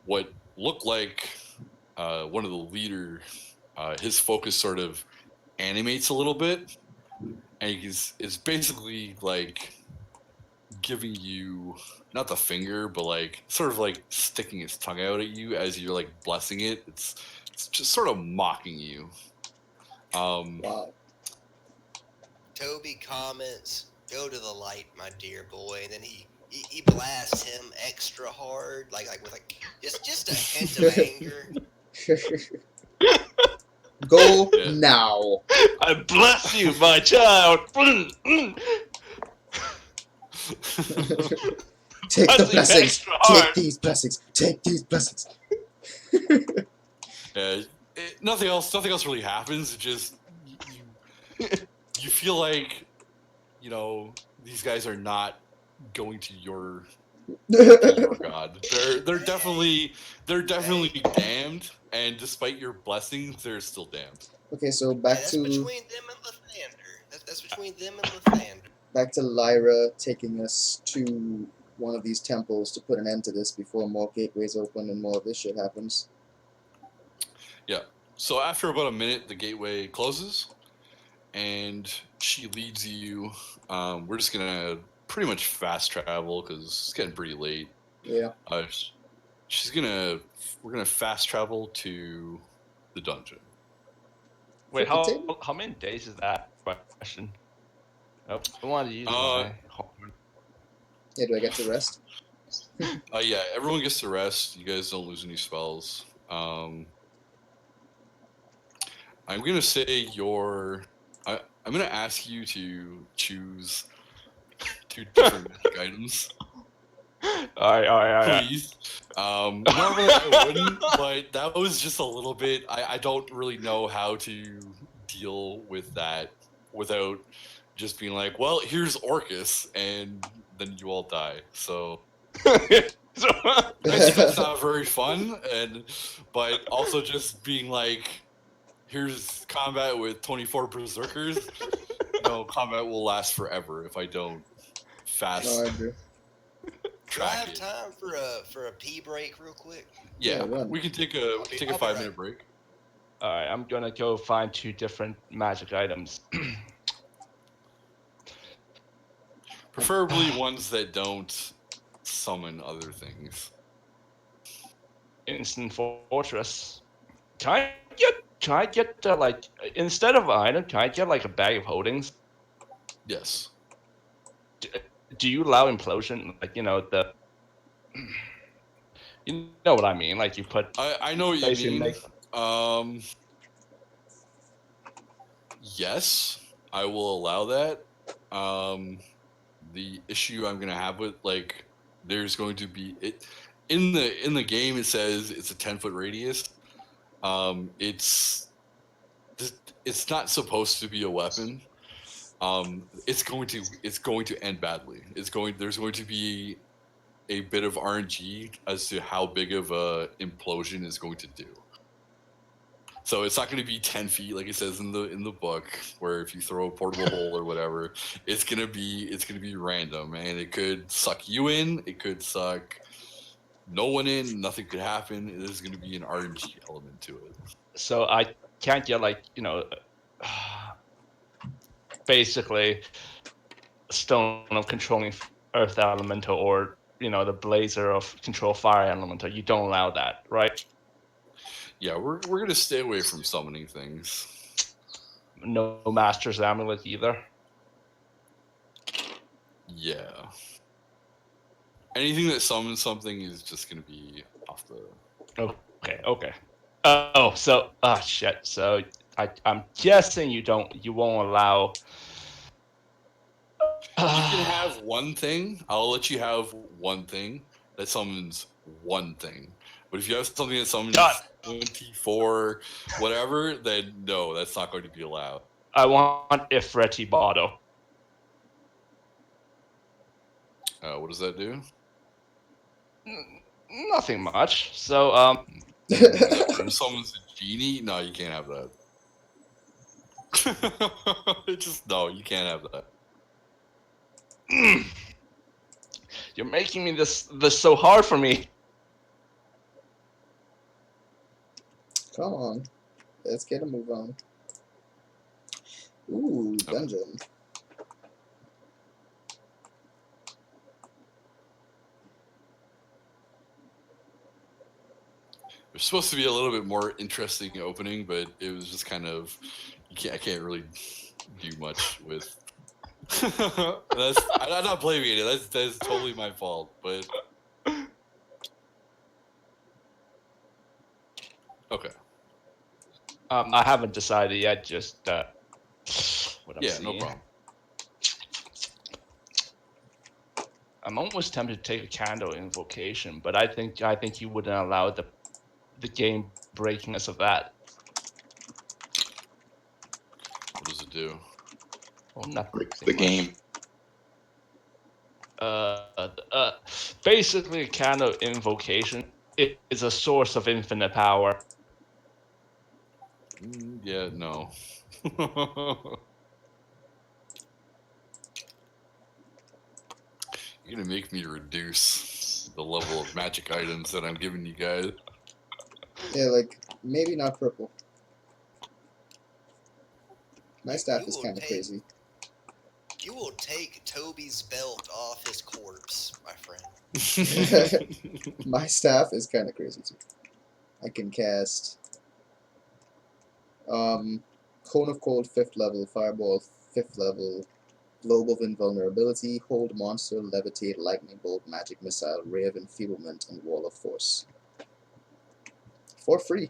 what looked like one of the leader, his focus sort of animates a little bit, and it's basically like giving you not the finger, but like sort of like sticking its tongue out at you as you're like blessing it. It's just sort of mocking you. Wow. Toby comments, "Go to the light, my dear boy," and then he blasts him extra hard, like with just a hint of anger. Go Yeah. now. I bless you, my child. Take the Blessing blessings. extra hard. Take these blessings. Take these blessings. Nothing else really happens. It just you feel like these guys are not going to your god. They're definitely damned, and despite your blessings, they're still damned. Okay, so Hey, back that's to between them and Lathander. That's between them and Lathander. back to Lyra taking us to one of these temples to put an end to this before more gateways open and more of this shit happens. Yeah. So after about a minute, the gateway closes, and she leads you. We're just gonna pretty much fast travel because it's getting pretty late. Yeah. We're gonna fast travel to the dungeon. Wait, Flip the table. how many days is that? Question. Nope. I want to use Uh, my horn. Yeah, do I get to rest? Yeah, everyone gets to rest. You guys don't lose any spells. I'm gonna say I'm gonna ask you to choose 2 different magic items. All right. Please. Normally I wouldn't, but that was just a little bit. I don't really know how to deal with that without just being like, well, here's Orcus, and then you all die. So that's not very fun, but also just being like, here's combat with 24 berserkers. Combat will last forever if I don't fast No, I do. Do I track have it. time for a pee break real quick? Yeah, Yeah, run. we can take a I'll be 5-minute right. break. All right, I'm gonna go find 2 different magic items. Preferably ones that don't summon other things. Instant fortress. Can I get like instead of an item? Can I get like a bag of holdings? Yes. Do you allow implosion? Like the. You know what I mean? Like you put. I know what you basically mean. make- Yes, I will allow that. The issue I'm gonna have with there's going to be it in the game. It says it's a 10-foot radius. It's it's not supposed to be a weapon. It's going to end badly. There's going to be a bit of RNG as to how big of a implosion is going to do. So it's not going to be 10 feet like it says in the book, where if you throw a portable hole or whatever, it's gonna be random, and it could suck you in, it could suck no one in, nothing could happen. There's going to be an RNG element to it. So I can't get like basically stone of controlling earth elemental, or the blazer of control fire elemental. You don't allow that, right? Yeah, we're gonna stay away from summoning things. No master's amulet either. Yeah. Anything that summons something is just gonna be off the. Okay. Shit. So I'm guessing you won't allow. You can have one thing. I'll let you have one thing that summons one thing. But if you have something that summons 24, whatever, then no, that's not going to be allowed. I want Ifriti Botto. What does that do? Nothing much. So It summons a genie? No, you can't have that. No, you can't have that. You're making me this so hard for me. Come on. Let's get a move on. Ooh, dungeon. It was supposed to be a little bit more interesting opening, but it was just kind of I can't really do much with. I'm not blaming it. That's totally my fault. But okay. I haven't decided yet. Just what I'm seeing. No problem. I'm almost tempted to take a candle invocation, but I think you wouldn't allow the game breakingness of that. What does it do? Well, nothing. Breaks the game. Basically, a candle invocation is a source of infinite power. Yeah, no. You're gonna make me reduce the level of magic items that I'm giving you guys. Yeah, like, maybe not purple. My staff is will kind of take- crazy. You will take Toby's belt off his corpse, my friend. My staff is kind of crazy too. I can cast Cone of Cold 5th level, Fireball 5th level, Globe of Invulnerability, Hold Monster, Levitate, Lightning Bolt, Magic Missile, Ray of Enfeeblement, and Wall of Force. For free.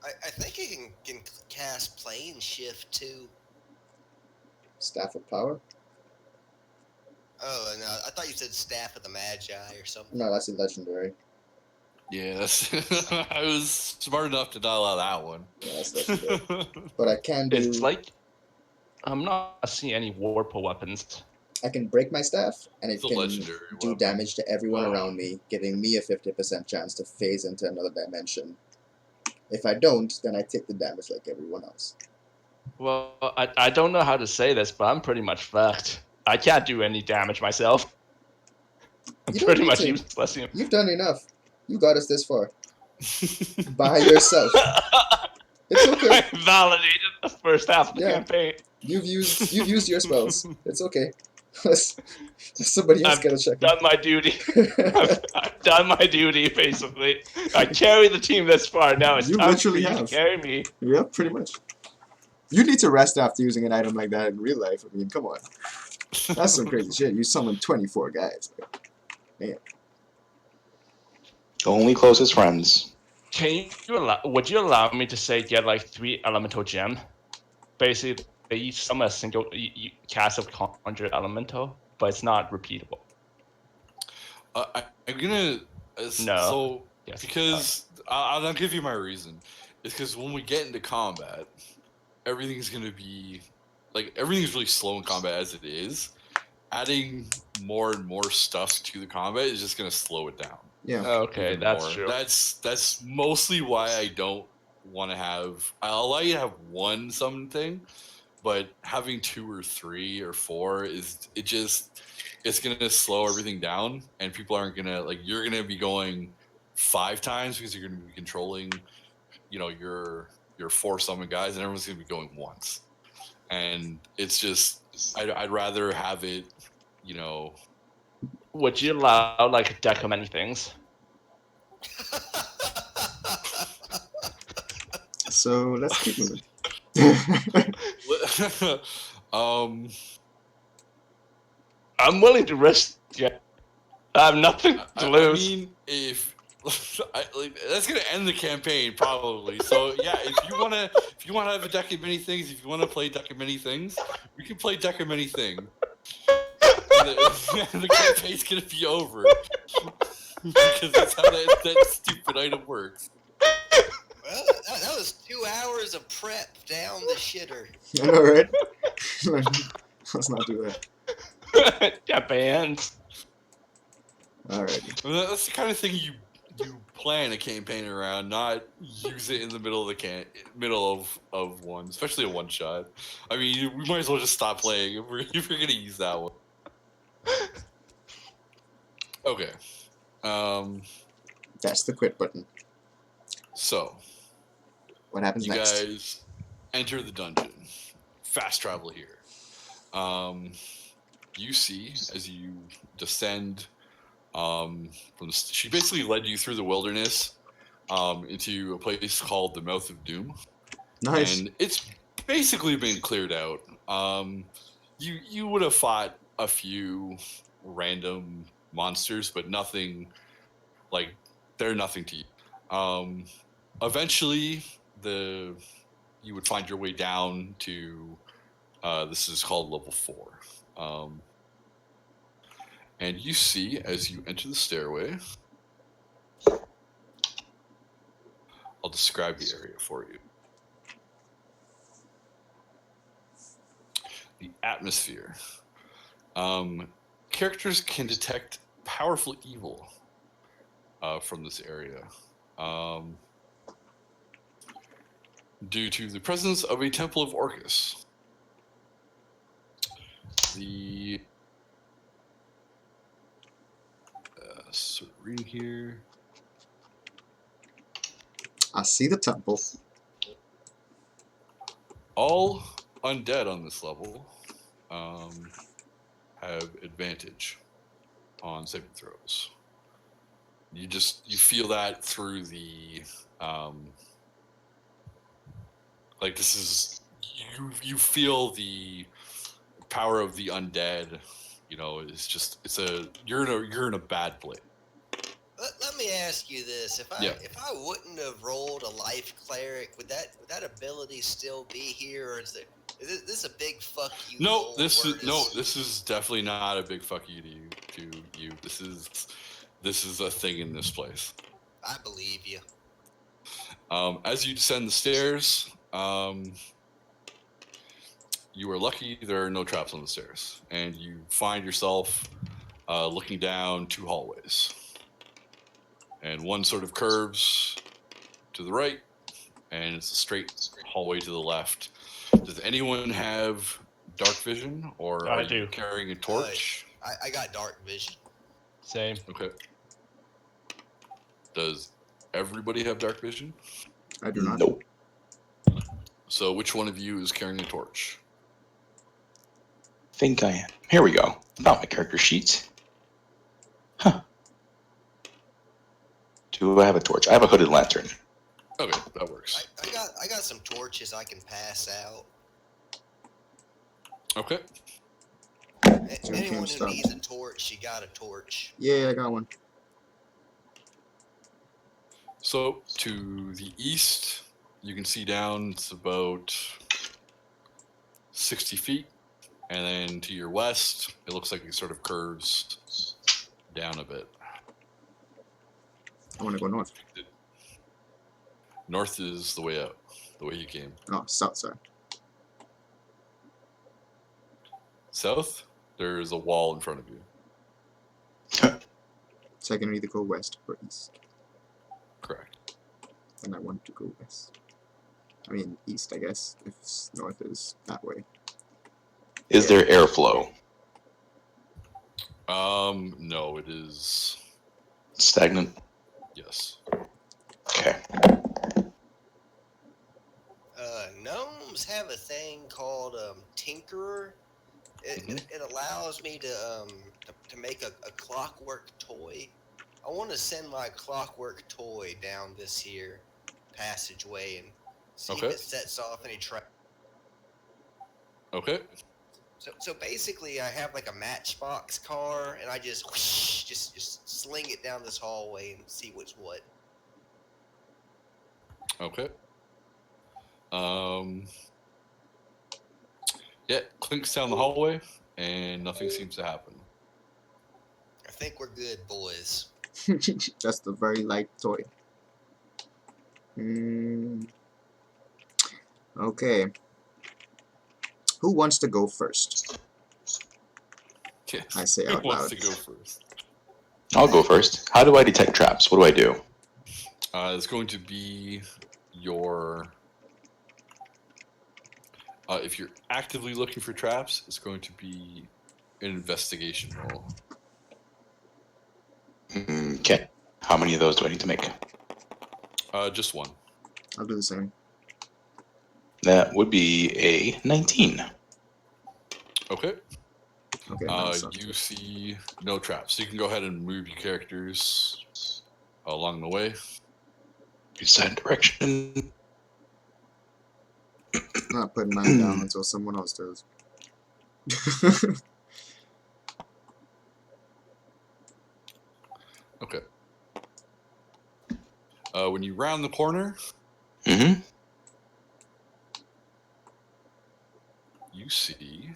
I think you can cast Plane Shift too. Staff of Power? Oh, no, I thought you said Staff of the Magi or something. No, that's a legendary. Yeah, that's. I was smart enough to not allow that one. Yeah, that's legendary. But I can do. It's like I'm not seeing any warple weapons. I can break my staff, and it It's a can legendary do weapon. damage to everyone around me, giving me a 50% chance to phase into another dimension. If I don't, then I take the damage like everyone else. Well, I don't know how to say this, but I'm pretty much fucked. I can't do any damage myself. I'm You don't pretty need much to. useless. You've done enough. You got us this far. By yourself. It's okay. I validated the first half of the Yeah. campaign. You've used your spells. It's okay. Somebody else I've gotta check done my duty. I've done my duty, basically. I carry the team this far. Now it's You time literally for you have. to carry me. Yeah, pretty much. You need to rest after using an item like that in real life. I mean, come on. That's some crazy shit. You summoned 24 guys. Man. Only closest friends. Would you allow me to say get like 3 elemental gem? Basically, they each summon a single cast of conjure elemental, but it's not repeatable. I'm gonna. No. So Yes. because I'll give you my reason. It's because when we get into combat, everything's gonna be like everything's really slow in combat as it is. Adding more and more stuff to the combat is just gonna slow it down. Yeah. Okay, even that's more. true. That's mostly why I don't want to have. I'll allow you to have one something, but having 2 or 3 or 4 it's gonna slow everything down, and people aren't gonna like. You're gonna be going 5 times because you're gonna be controlling, your 4 summon guys, and everyone's gonna be going once, and it's just I'd rather have it, Would you allow like a deck of many things? So let's keep moving. I'm willing to risk it. I have nothing to I lose. mean, if that's gonna end the campaign probably. So yeah, if you wanna have a deck of many things, if you wanna play deck of many things, we can play deck of many things. And the campaign's gonna be over because that's how that stupid item works. Well, that was 2 hours of prep down the shitter. I know, right? Let's not do that. Japan. Alrighty. That's the kind of thing you plan a campaign around, not use it in the middle of the middle of one, especially a one shot. I mean, we might as well just stop playing if we're gonna use that one. Okay. That's the quit button. So What happens you next? guys enter the dungeon. Fast travel here. You see as you descend. She basically led you through the wilderness into a place called the Mouth of Doom. Nice. And it's basically been cleared out. You would have fought a few random monsters, but nothing like they're nothing to you. Eventually, you would find your way down to this is called level 4. And you see as you enter the stairway. I'll describe the area for you. The atmosphere. Characters can detect powerful evil from this area due to the presence of a temple of Orcus. The sort of reading here. I see the temple. All undead on this level have advantage on saving throws. You feel that through the like this is you feel the power of the undead. You're in a bad place. Let me ask you this: if I wouldn't have rolled a life cleric, would that ability still be here, or is this a big fuck you? No, this is definitely not a big fuck you to you. This is a thing in this place. I believe you. As you descend the stairs, you are lucky there are no traps on the stairs, and you find yourself looking down 2 hallways. And one sort of curves to the right, and it's a straight hallway to the left. Does anyone have dark vision, or are you carrying a torch? I got dark vision. Same. Okay. Does everybody have dark vision? I do not. Nope. So which one of you is carrying a torch? Think I am. Here we go. Found my character sheet. Huh. Do I have a torch? I have a hooded lantern. Okay, that works. I got some torches I can pass out. Okay. Anyone who needs a torch, you got a torch. Yeah, I got one. So to the east, you can see down, it's about 60 feet. And then to your west, it looks like it sort of curves down a bit. I want to go north. North is the way out, the way you came. Oh, south side. south, there's a wall in front of you. So I can either go west or east. Correct. And I want to go west. I mean, east, I guess, if north is that way. Is there airflow? No, it is. Stagnant? Yes. Okay. Gnomes have a thing called Tinkerer. It allows me to make a clockwork toy. I want to send my clockwork toy down this here passageway and see Okay. if it sets off any trap. Okay. So basically, I have like a matchbox car, and I just whoosh, just sling it down this hallway and see what's what. Okay. Yeah, clinks down the hallway, and nothing seems to happen. I think we're good, boys. Just a very light toy. Okay. Who wants to go first? Yes. I say Who out wants loud. to go first? I'll go first. How do I detect traps? What do I do? It's going to be your. If you're actively looking for traps, it's going to be an investigation roll. Okay. How many of those do I need to make? Just one. I'll do the same. That would be a 19. Okay. Okay, nice. You see no traps, so you can go ahead and move your characters along the way. Decide direction. I'm not putting mine down until someone else does. Okay. When you round the corner, Mm-hmm. you see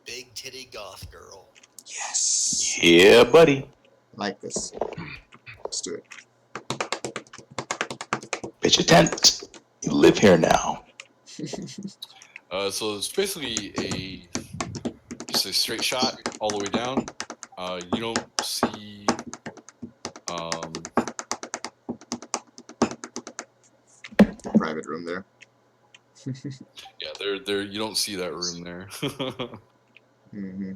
Big titty goth girl. Yes. Yeah, buddy. Like this. Let's do it. Pitch a tent. You live here now. so it's basically just a straight shot all the way down. You don't see Private room there. yeah, there you don't see that room there. Mm-hmm.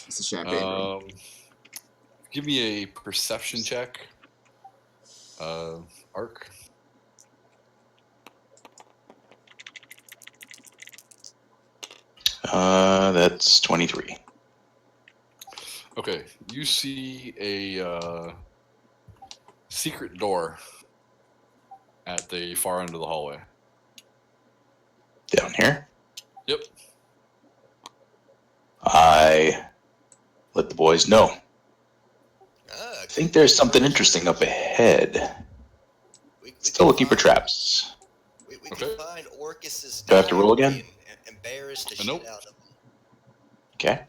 It's a champagne room. Give me a perception check. Arc. That's 23. Okay, you see a secret door at the far end of the hallway. Down here. Yep. I let the boys know. Ah, I think there's something interesting up ahead. We Still can looking for find- traps. We Okay. can find Orcus's Do I have to roll again? diary and embarrass the Nope. shit out of him. Okay.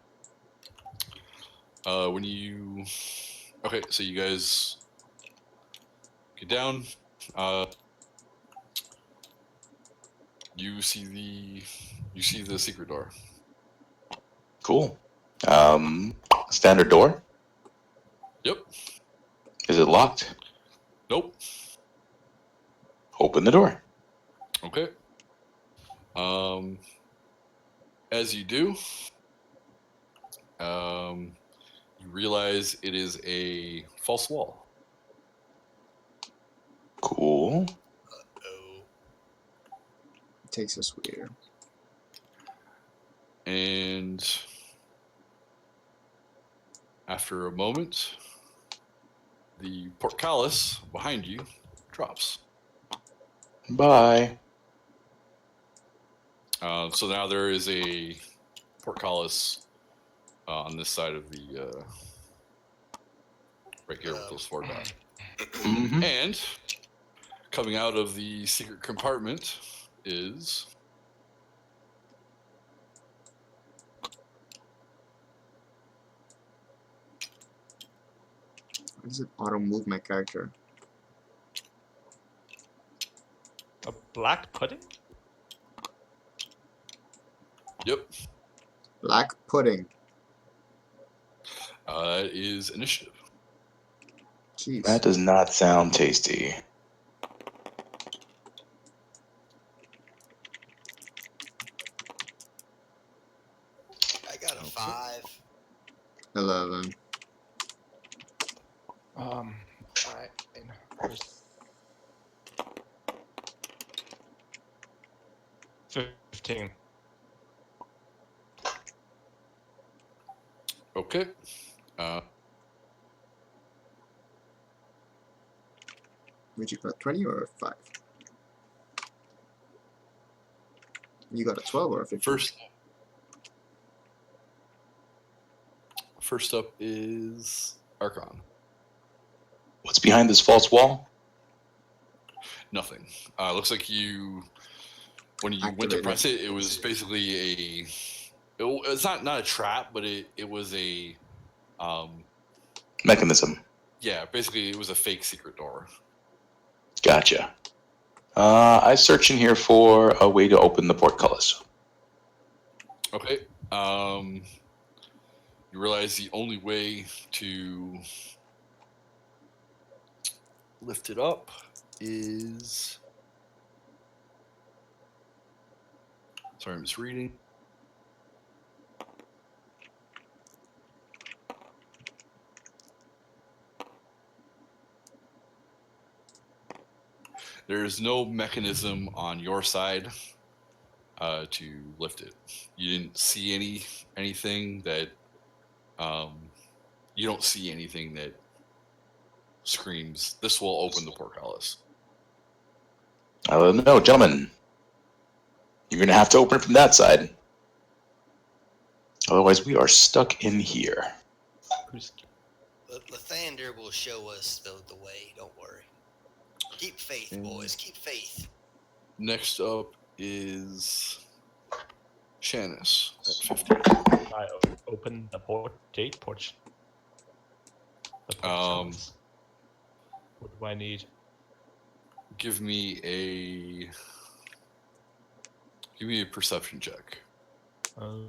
When you okay, so you guys get down. You see the secret door. Cool. Standard door. Yep. Is it locked? Nope. Open the door. Okay. As you do, you realize it is a false wall. Cool. Oh, It takes us where? And after a moment, the portcullis behind you drops. Bye. So now there is a portcullis on this side of the right here with those 4 dots. Mm-hmm. And coming out of the secret compartment is Why does it auto move my character? black pudding? Yep. Black pudding. That is initiative. Jeez. That does not sound tasty. I got a Okay. 5. 11. There's 15. Okay. Uh, Would you got 20 or 5? You got a 12 or a 15? First up is Archon. What's behind this false wall? Nothing. Looks like when you went to Activated. press it, it was basically it's not a trap, but it was a Mechanism. yeah, basically it was a fake secret door. Gotcha. I search in here for a way to open the portcullis. Okay. You realize the only way to lift it up is. Sorry, I'm just reading. There is no mechanism on your side to lift it. You didn't see anything that you don't see anything that screams this will open the portcullis. No, gentlemen. You're going to have to open it from that side. Otherwise, we are stuck in here. Lathander will show us the way. Don't worry. Keep faith, boys. Keep faith. Next up is Shanice at 15. I open the gate porch. The porch what do I need? Give me a perception check. I'm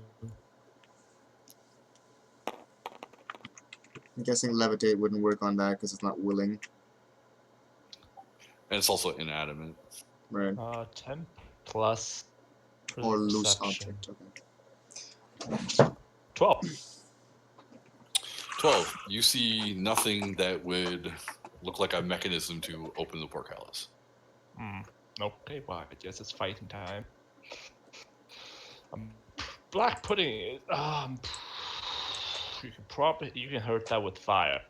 guessing levitate wouldn't work on that because it's not willing. And it's also inanimate. Right. 10 plus Or loose perception. object. Okay. 12. 12. You see nothing that would look like a mechanism to open the portcullis. Okay, well, I guess it's fighting time. Black pudding. You can hurt that with fire.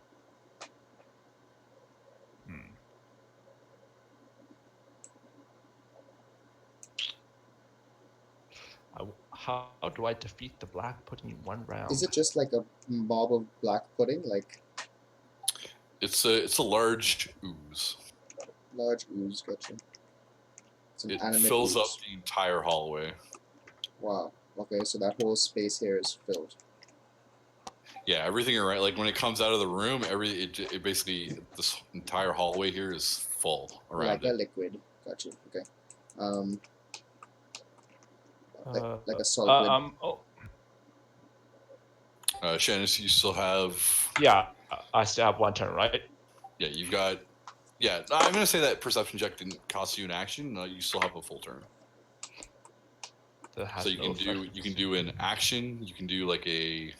How do I defeat the black pudding in one round? Is it just like a mob of black pudding? Like It's a large ooze. large ooze, gotcha. It's an It animate fills ooze. up the entire hallway. Wow. Okay, so that whole space here is filled. Yeah, everything around, like when it comes out of the room, it basically, this entire hallway here is full around Like it. a liquid. Gotcha. Okay. Like a solid. Shanice, you still have. Yeah, I still have one turn, right? Yeah, you've got. Yeah, I'm gonna say that perception check didn't cost you an action. You still have a full turn. So you can do an action. You can do like an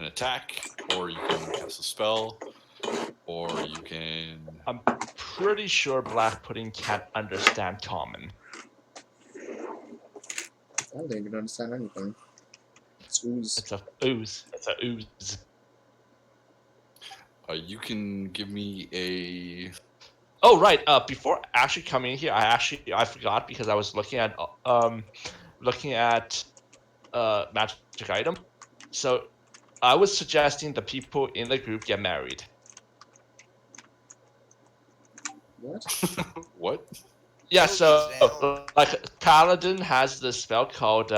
attack, or you can cast a spell, or you can. I'm pretty sure black pudding can't understand common. I don't think you can understand anything. It's ooze. It's a ooze. You can give me a. Oh right. Before actually coming here, I forgot because I was looking at magic item. So I was suggesting the people in the group get married. What? What? Yeah. Focus So down. like Paladin has this spell called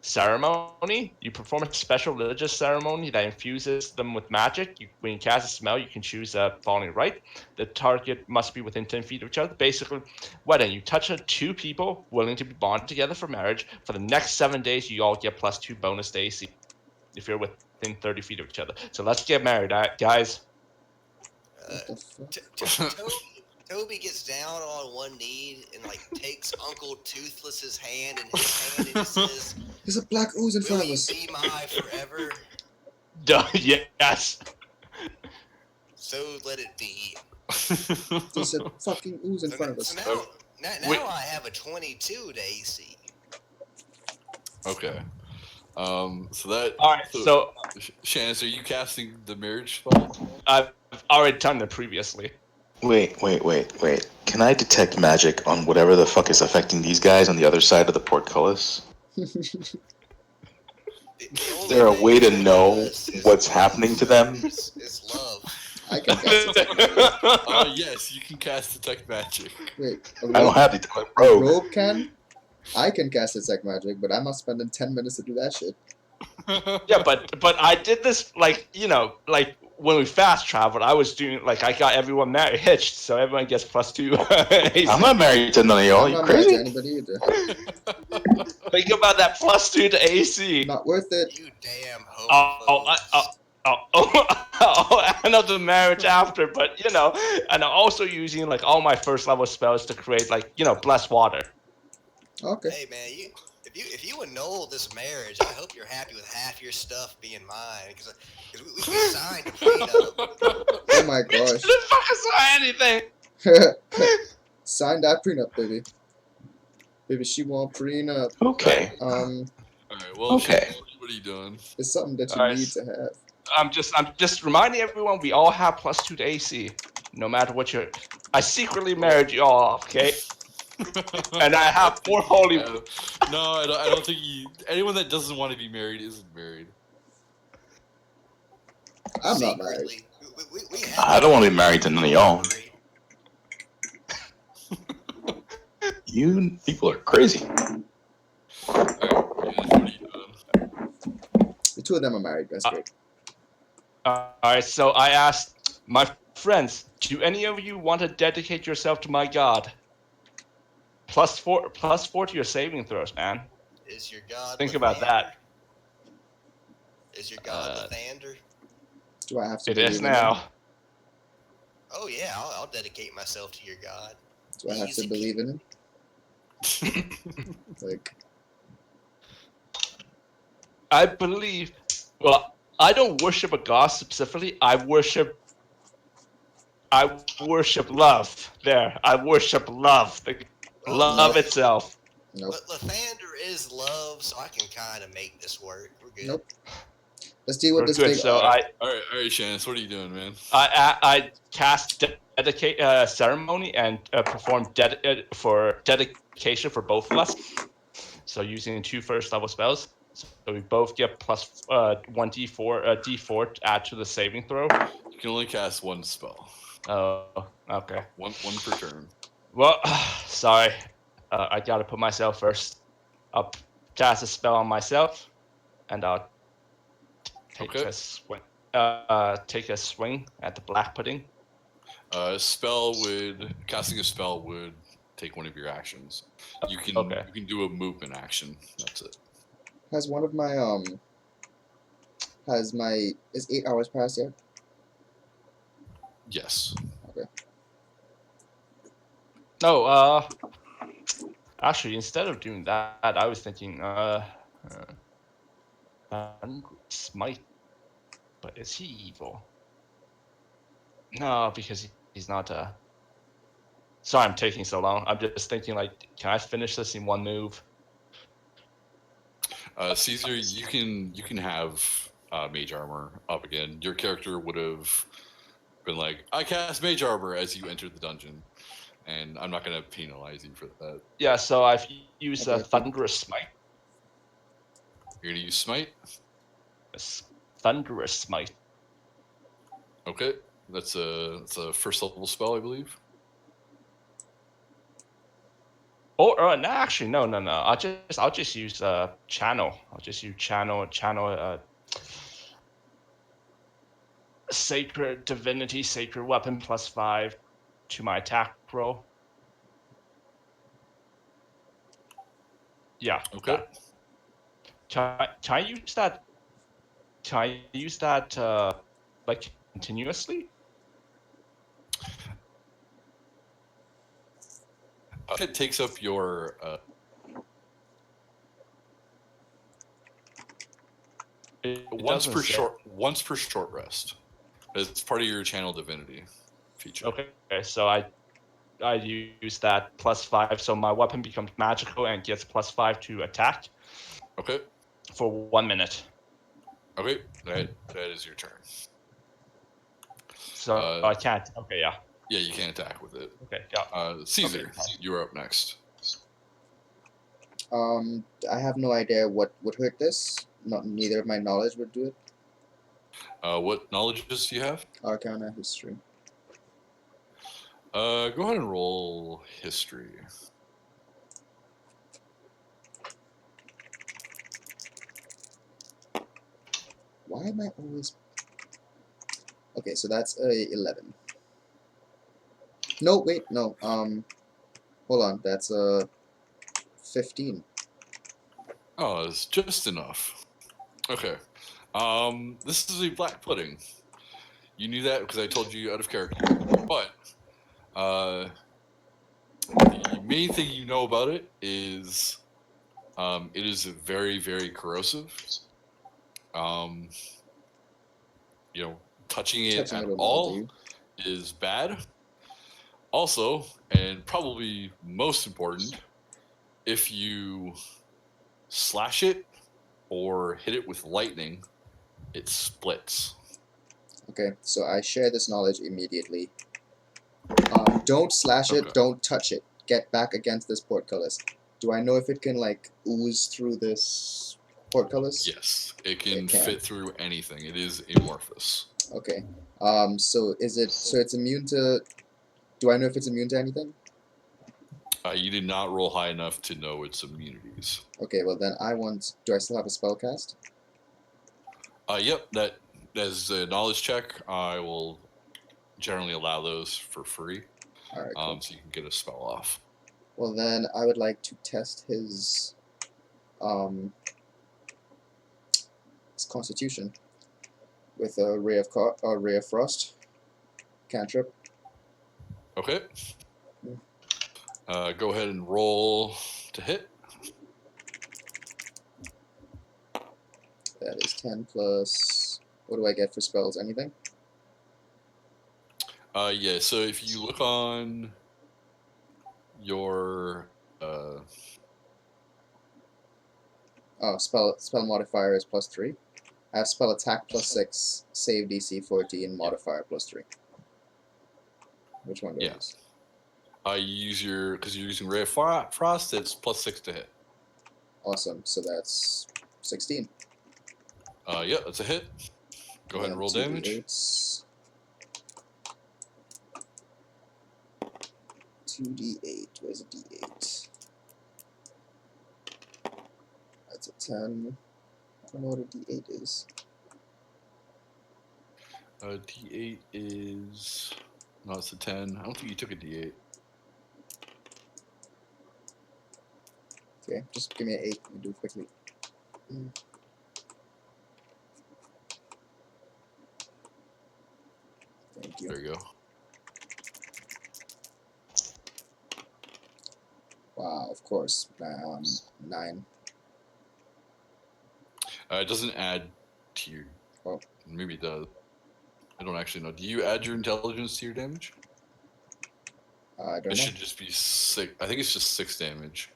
ceremony. You perform a special religious ceremony that infuses them with magic. When you cast a spell, you can choose a following rite. The target must be within 10 feet of each other. Basically, wedding. You touch two people willing to be bonded together for marriage. For the next 7 days, you all get +2 bonus to AC if you're within 30 feet of each other. So let's get married, all right, guys. What the fuck? Toby gets down on one knee and like takes Uncle Toothless's hand in his hand and he says, There's a black ooze in "Will front of you us. be my forever? Yes. So let it be." There's a fucking ooze in front of us. So now Wait. I have a 22 to AC. Okay. So that. All right. So Shanice, are you casting the marriage spell? I've already done it previously. Wait. Can I detect magic on whatever the fuck is affecting these guys on the other side of the portcullis? Is there a way to know what's happening to them? Is love. I can cast detect magic. Yes, you can cast detect magic. Wait, I don't have the a rogue. rogue can? I can cast detect magic, but I'm not spending 10 minutes to do that shit. Yeah, but I did this like when we fast traveled. I was doing I got everyone married hitched, so everyone gets +2. I'm not married to none of y'all. I'm You not married to crazy? anybody either. Think about that +2 to AC. Not worth it. You damn Oh, I know the marriage after, but and I'm also using all my first level spells to create bless water. Okay. Hey man, if you annul this marriage, I hope you're happy with half your stuff being mine because we signed a prenup. Oh my gosh. Didn't fucking sign anything. Sign that prenup, baby. Baby, she want prenup. Okay. Alright, well, Okay. Shanice, what are you doing? It's something that you Alright. need to have. I'm just reminding everyone we all have +2 to AC, no matter what you're. I secretly married you all off, okay? And I have 4 holy. No, I don't think anyone that doesn't want to be married isn't married. I'm not married. Secretly, we I don't want to be married to none of y'all. You people are crazy. Alright, Shanice, what are you doing? The two of them are married. That's great. Alright, so I asked my friends, do any of you want to dedicate yourself to my god? +4 to your saving throws, man. Is your god? Think about that. Is your god Lathander? Do I have to It believe is in him? now. Oh yeah, I'll dedicate myself to your god. Do I have to Easy. believe in him? Like, I believe. Well, I don't worship a god specifically. I worship love. There, I worship love. Well, Love itself. nope. Lathander is love, so I can kind of make this work. We're good. Nope. Let's deal with We're this good. big. So Alright, Shanice, what are you doing, man? I cast dedicate ceremony and perform dedication for both of us. So using 2 first level spells, so we both get +1d4 d4 to add to the saving throw. You can only cast one spell. Oh, okay. One per turn. Well, sorry, I gotta put myself first. I'll cast a spell on myself, and I'll take Okay. a swing. Take a swing at the black pudding. Casting a spell would take one of your actions. You can do a movement action. That's it. Has one of my is 8 hours passed yet? Yes. No, actually, instead of doing that, I was thinking, smite. But is he evil? No, because he's not. Sorry, I'm taking so long. I'm just thinking, can I finish this in one move? Caesar, you can have mage armor up again. Your character would have been like, I cast mage armor as you entered the dungeon, and I'm not gonna penalize you for that. Yeah, so I've used Okay. Thunderous Smite. You're gonna use smite. Thunderous Smite. Okay, that's a first level spell, I believe. No, actually, no. I'll just use channel. I'll just use channel. Sacred divinity, sacred weapon +5 to my attack roll. Yeah. Okay. That. Can I use that? Can I use that like continuously? It takes up your It once doesn't per say. short rest. It's part of your channel divinity feature. Okay, so I use that +5, so my weapon becomes magical and gets +5 to attack Okay. for 1 minute. Okay. That is your turn. So I can't. Okay, yeah. Yeah, you can't attack with it. Okay, yeah. Caesar, you're up next. I have no idea what would hurt this. Neither of my knowledge would do it. What knowledges do you have? Arcana, history. Go ahead and roll history. Why am I always... Okay, so that's a 11. No, wait, no. Hold on. That's a 15. Oh, it's just enough. Okay. This is a black pudding. You knew that because I told you out of character. But the main thing you know about it is it is very, very corrosive. You know, touching it Touching at it will not all do. is bad. Also, and probably most important, if you slash it or hit it with lightning, it splits. Okay, so I share this knowledge immediately. Don't slash it, Okay. don't touch it. Get back against this portcullis. Do I know if it can, like, ooze through this portcullis? Yes, it can It can. fit through anything. It is amorphous. Okay. So it's immune to... Do I know if it's immune to anything? You did not roll high enough to know its immunities. Okay, well then I want... Do I still have a spell cast? Yep, that as a knowledge check, I will generally allow those for free, Alright, cool. so you can get a spell off. Well then, I would like to test his constitution with a ray of frost cantrip. Okay. Go ahead and roll to hit. That is 10 plus... What do I get for spells? Anything? Yeah. So if you look on your Oh, spell modifier is +3. I have spell attack +6, save DC 14, modifier +3. Which one do I Yeah. use? you use your because you're using ray of frost. It's +6 to hit. Awesome. So that's 16. Yeah, that's a hit. Go ahead and roll damage. 2d8s. 2d8. Where's a d8? That's a 10. I don't know what a d8 is. D8 is no, it's a 10. I don't think you took a D8. Okay, just give me an 8 and do it quickly. Thank you. There you go. Wow, of course. 9. It doesn't add to your. Oh. Maybe it does. I don't actually know. Do you add your intelligence to your damage? I don't It know. should just be 6. I think it's just 6 damage.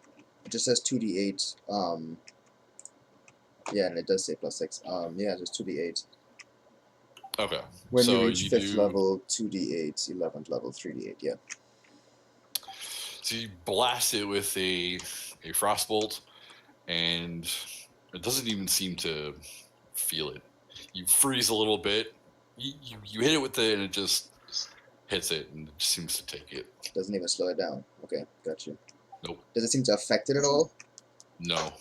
It just says 2d8. Yeah, and it does say +6. Yeah, just 2d8. Okay. When so you reach you 5th do, level, 2d8. 11th level, 3d8. Yeah. So you blast it with a frostbolt, and it doesn't even seem to feel it. You freeze a little bit. You hit it with it, and it just hits it, and it seems to take it. Doesn't even slow it down. Okay, got you. Nope. Does it seem to affect it at all? No.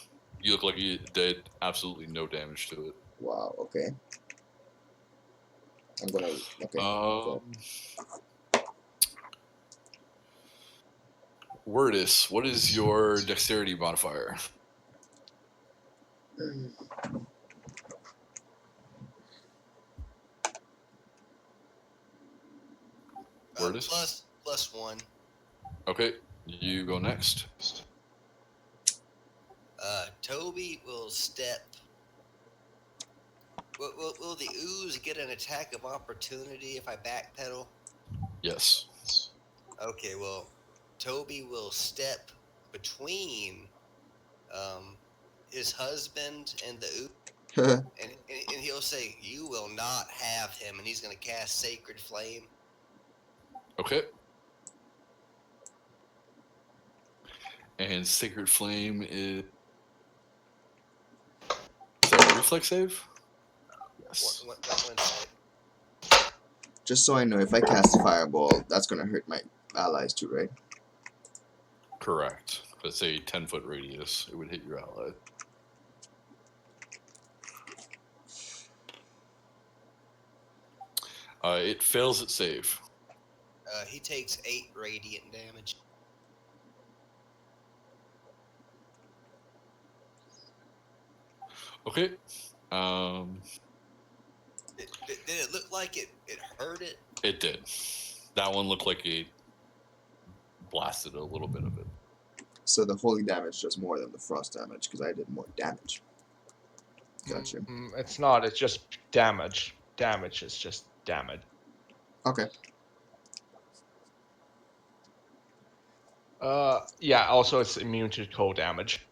You look like you did absolutely no damage to it. Wow. Okay. I'm gonna. Okay. Cool. Wordis, what is your dexterity modifier? Wordis? +1. Okay, you go next. Toby will step. Will the ooze get an attack of opportunity if I backpedal? Yes. Okay, well, Toby will step between his husband and the ooze, and he'll say, "You will not have him," and he's going to cast Sacred Flame. Okay. And Sacred Flame is that a reflex save? Yes. One sec. Just so I know, if I cast Fireball, that's gonna hurt my allies too, right? Correct. If it's a 10-foot radius, it would hit your ally. It fails its save. He takes 8 radiant damage. Okay. Did it look like it hurt it? It did. That one looked like it blasted a little bit of it. So the holy damage does more than the frost damage because I did more damage. Gotcha. It's not. It's just damage. Damage is just damage. Okay. Yeah. Also, it's immune to cold damage.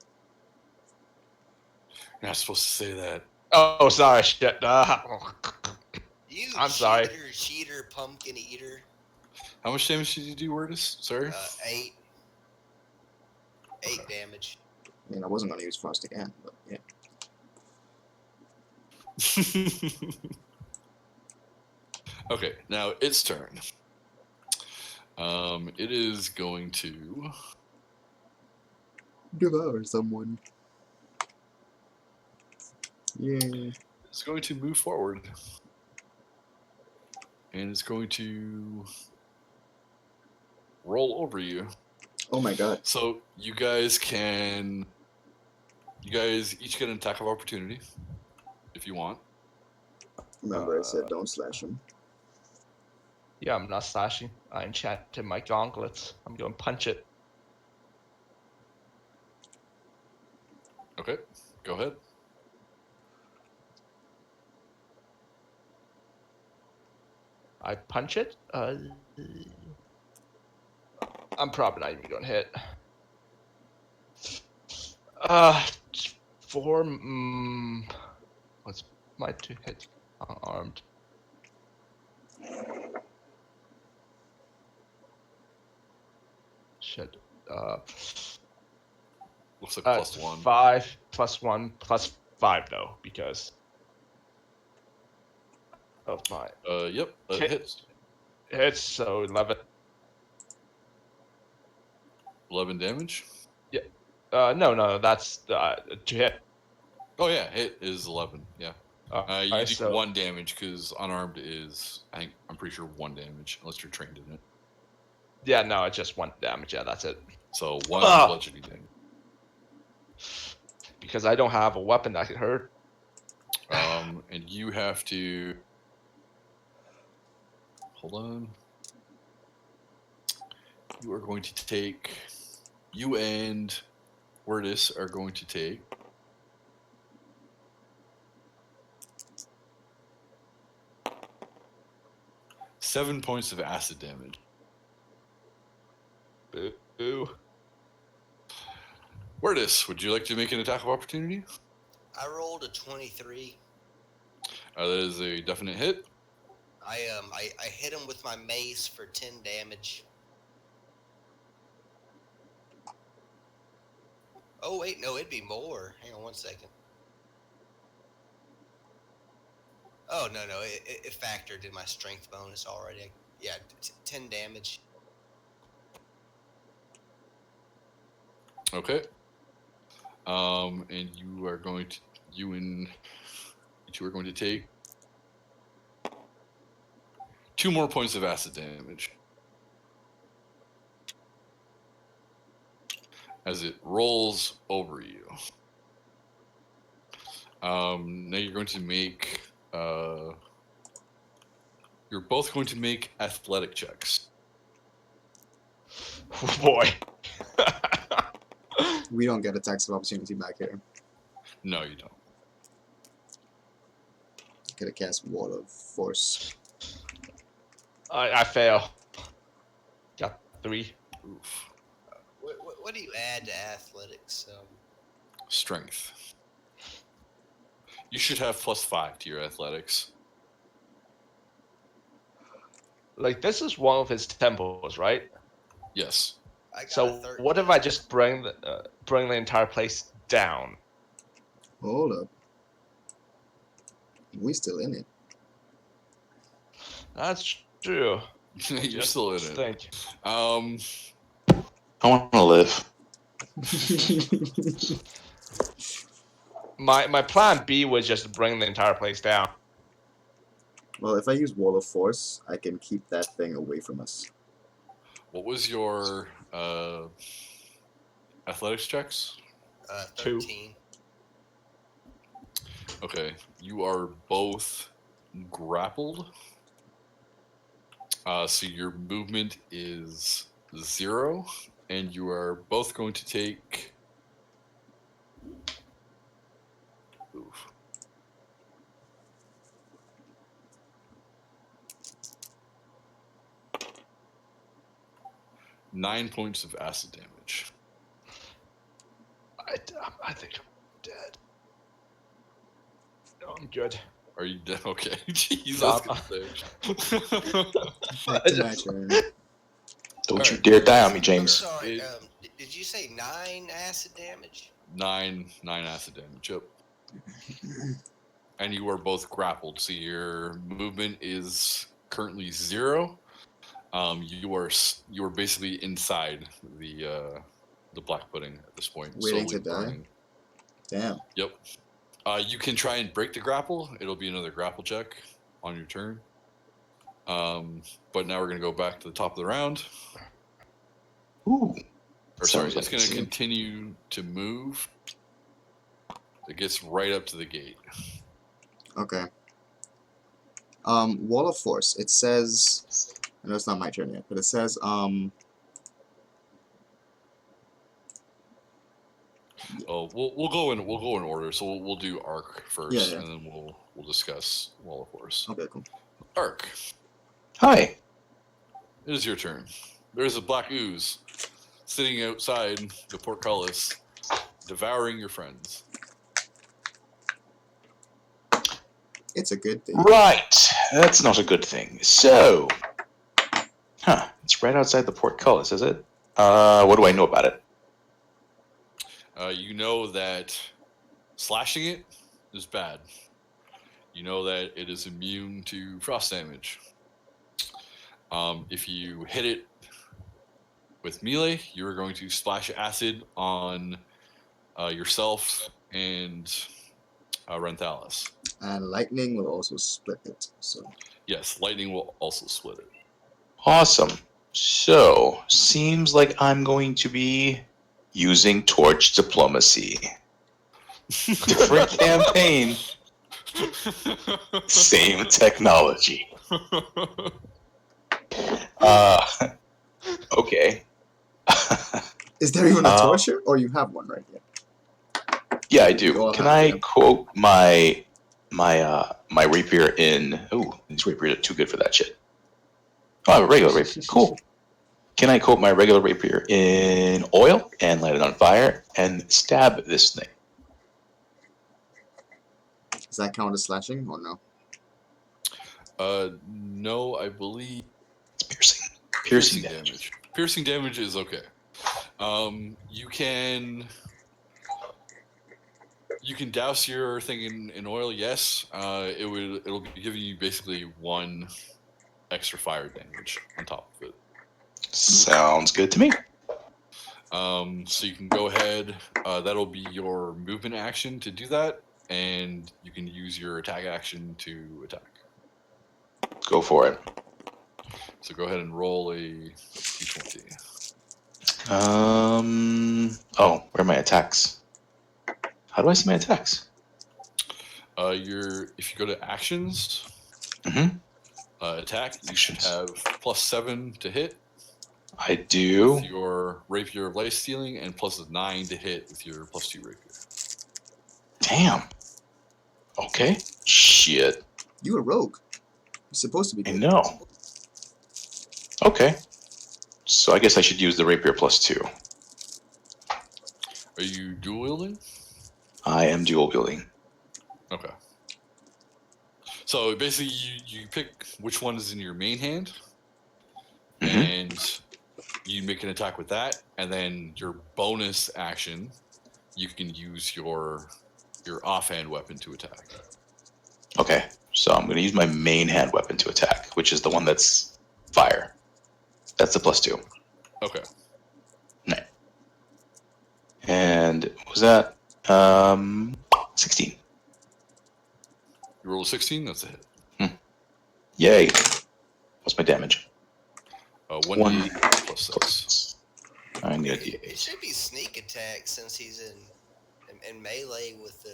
You're not supposed to say that. Oh, sorry. Shit. You I'm sorry. cheater, pumpkin eater. How much damage did you do, Wordis? Sorry? 8. 8 damage. I mean, I wasn't gonna use frost again, but yeah. Okay, now its turn. It is going to Devour someone. Yeah. it's going to move forward. And it's going to roll over you. Oh my god. So you guys each get an attack of opportunity if you want. Remember, I said don't slash him. Yeah, I'm not slashing. I enchanted my gauntlets. I'm going to punch it. Okay, go ahead. I punch it. I'm probably not even going to hit. 4. What's my 2 hits? Unarmed. Shit. Looks like +1. 5 +1 +5 though, because of my Yep, that hits. hits. So 11. 11 damage. Yeah. No. That's 2 hit. Oh yeah, hit is 11. Yeah. You do so 1 damage because unarmed is I'm pretty sure 1 damage unless you're trained in it. yeah, no, it's just 1 damage. Yeah, that's it. So 1 bludgeoning damage. Because I don't have a weapon that can hurt. And you have to hold on. You are going to take. You and Wordis are going to take. Seven points of acid damage. Boo. Wordis, would you like to make an attack of opportunity? I rolled a 23. That is a definite hit. I hit him with my mace for 10 damage. Oh wait, no, it'd be more. Hang on 1 second. Oh no, it factored in my strength bonus already. Yeah, 10 damage. Okay. And you are going to you two are going to take 2 more points of acid damage as it rolls over you. Now you're going to make. You're both going to make athletic checks. Boy. We don't get attacks of opportunity back here. No, you don't. Could have cast Wall of Force. I fail. Got 3. Oof. What do you add to athletics? Strength. You should have +5 to your athletics. Like, this is one of his temples, right? Yes. I got a So 13. what if I just bring the entire place down? Hold up. We still in it. That's true. You're Just still in it. think. Um, I want to live. My plan B was just to bring the entire place down. Well, if I use Wall of Force, I can keep that thing away from us. what was your athletics checks? 13. Okay, you are both grappled. So your movement is 0, and you are both going to take. Oof. Nine points of acid damage. I think I'm dead. No, I'm good. Are you dead? Okay. Jeez, No, I was gonna say. Back to my turn. Don't you Alright. dare die on me, I'm James. sorry. It- Did you say 9 acid damage? 9 acid damage. Yep. And you are both grappled, so your movement is currently 0. You are basically inside the black pudding at this point, Waiting slowly to die? burning. Damn. Yep. You can try and break the grapple. It'll be another grapple check on your turn. But now we're gonna go back to the top of the round. Ooh. Or sorry, Sounds it's like gonna continue to move. It gets right up to the gate. Okay. Wall of Force. It says. I know it's not my turn yet, but it says Oh, we'll go in order. So we'll do Arc first, Yeah. and then we'll discuss Wall of Force. Okay, cool. Arc, Hi. it is your turn. There's a black ooze sitting outside the portcullis, devouring your friends. It's a good thing. Right. That's not a good thing. So, it's right outside the portcullis, is it? What do I know about it? You know that slashing it is bad. You know that it is immune to frost damage. If you hit it with melee, you are going to splash acid on yourself and Renthalis. And lightning will also split it. So Yes, lightning will also split it. Awesome. So, seems like I'm going to be using torch diplomacy. Different campaign, same technology. Okay. is there even a Uh, torture, or you have one right here? Yeah, I You do. all Can have I them. quote my rapier in? Oh, these rapiers are too good for that shit. Oh, I have a regular rapier. Cool. Can I quote my regular rapier in oil and light it on fire and stab this thing? Does that count as slashing or no? No, I believe It's piercing. Piercing damage. Piercing damage is okay. You can douse your thing in oil. Yes, it'll be giving you basically 1 extra fire damage on top of it. Sounds good to me. So you can go ahead. That'll be your movement action to do that, and you can use your attack action to attack. Go for it. So go ahead and roll a d20. Oh, where are my attacks? How do I see my attacks? If you go to actions, Mm-hmm. Attack, you should have +7 to hit I do. with your rapier of life stealing, and +9 to hit with your +2 rapier. Damn. Okay. Shit. You a rogue. You're supposed to be I good. know. Okay. So I guess I should use the rapier +2. Are you dual wielding? I am dual wielding. Okay. So basically, you pick which one is in your main hand, Mhm. and you make an attack with that, and then your bonus action, you can use your offhand weapon to attack. Okay. So I'm going to use my main hand weapon to attack, which is the one that's fire. That's the +2. Okay. Right. And what was that? 16. You roll a 16. That's a hit. Yay. What's my damage? 1d8 +6. I need a It D8. should be sneak attack since he's in melee with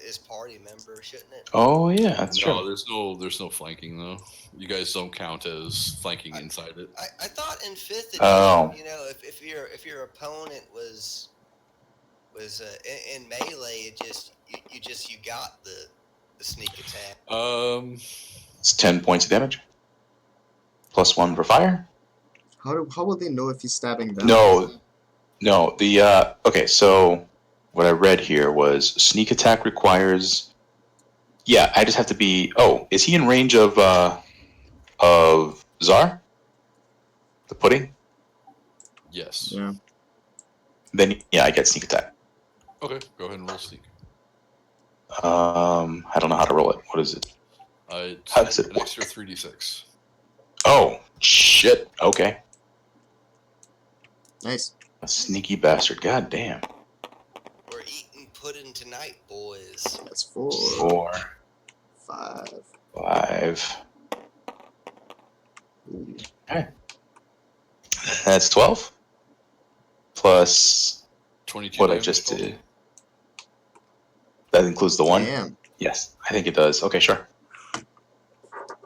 his party member, shouldn't it? Oh yeah, that's No, true. there's no flanking though. You guys don't count as flanking inside it. I thought in 5th edition, Oh. you know, if your opponent was in melee, you got the sneak attack. It's 10 points of damage. +1 for fire. How will they know if he's stabbing them? No. The okay. So what I read here was sneak attack requires. Yeah, I just have to be. Oh, is he in range of Czar? The pudding. Yes. Yeah. Then yeah, I get sneak attack. Okay, go ahead and roll sneak. I don't know how to roll it. What is it? It's How does it an work? extra 3d6. Oh shit. Okay. Nice. A sneaky bastard. God damn. We're eating pudding tonight, boys. That's 4, 4, 5. 5. Ooh. That's 12. Plus 22 what I damage just total. did. That includes the 1? Damn. Yes, I think it does. Okay, sure.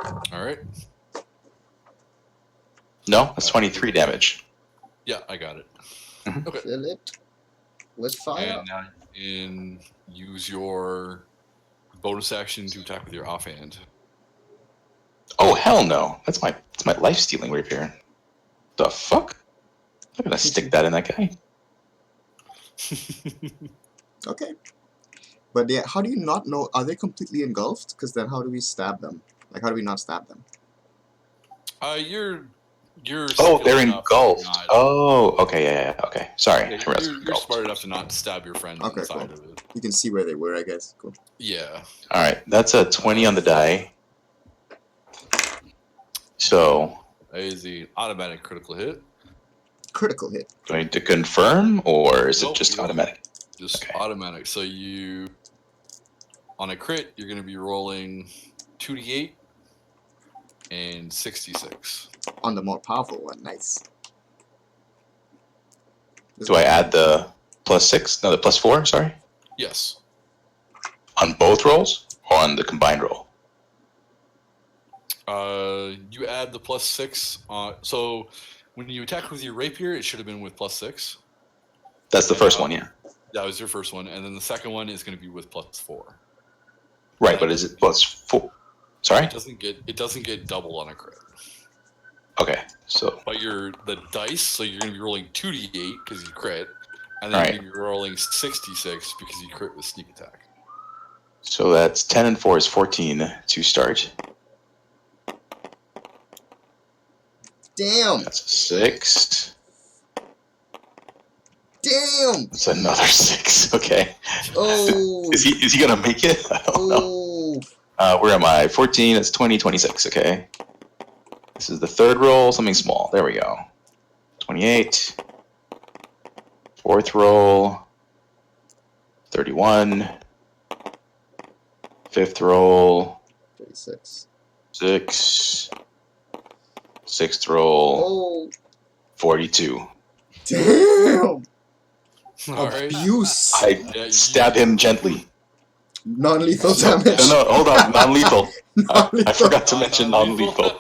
All right. No, that's 23 damage. Yeah, I got it. Mhm. Okay. Fill it with fire. And now you can use your bonus action to attack with your offhand. Oh hell no! That's my life stealing rapier. The fuck? I'm gonna stick that in that guy. Okay. But yeah, how do you not know? Are they completely engulfed? Because then how do we stab them? Like, how do we not stab them? You're Oh, skilled they're enough engulfed. not- Oh, okay, yeah. Okay, sorry. I Yeah, didn't realize you're engulfed. smart enough to not stab your friend Okay, inside cool. of it. You can see where they were, I guess. Cool. Yeah. All right, that's a 20 on the die. So, That is the automatic critical hit. Critical hit. do I need to confirm, or is it Nope, just you don't. automatic? Just Okay. automatic. So on a crit, you're going to be rolling 2d8 and 66. On the more powerful one. Nice. Do I add the +6? No, the +4. Sorry. Yes. On both rolls or on the combined roll? You add the +6. So when you attack with your rapier, it should have been with +6. That's the first one, yeah. That was your first one, and then the second one is going to be with +4. Right, but is it +4? Sorry. It doesn't get double on a crit. Okay, so But the dice, so you're going to be rolling 2d8 because you crit, and then Right. you're going to be rolling 66 because you crit with sneak attack. that's 10 and 4 is 14 to start. Damn! That's a 6. Damn! That's another 6. Okay. Oh! Is he gonna make it? I don't know. Oh! Where am I? 14. That's 20, 26. Okay. This is the third roll. Something small. There we go. 28. Fourth roll, 31. Fifth roll, 36. 6. Sixth roll, Oh, 42. damn! All right. Abuse. I Yeah, stab him gently. Non-lethal No, damage. no, hold on, non-lethal. I Non-lethal. forgot to mention non-lethal.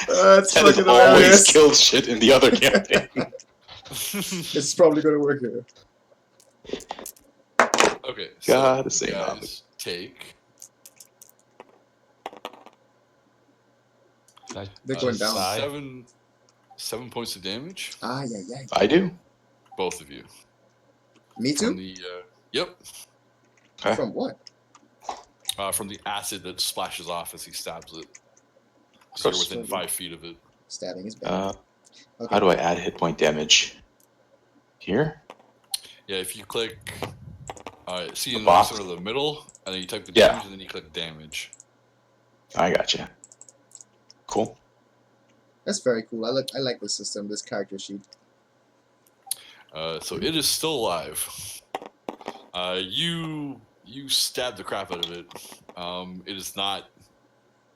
That's That has fucking always hilarious. killed shit in the other campaign. It's probably gonna work here. Okay, Gotta so say you non-lethal. guys take They're going down. Die. 7 points of damage, Ah, yeah, yeah. I do. both of you. Me From too? the yep, Okay. From what? from the acid that splashes off as he stabs it. So you're Gross. within 5 feet of it. Stabbing is bad. Uh, Okay. how do I add hit point damage? Here? Yeah, if you click, see The in the box? center of the middle, and then you type the Yeah. damage, and then you click damage. I gotcha. Cool. That's very cool. I like this system, this character sheet. So it is still alive. You stab the crap out of it. It is not.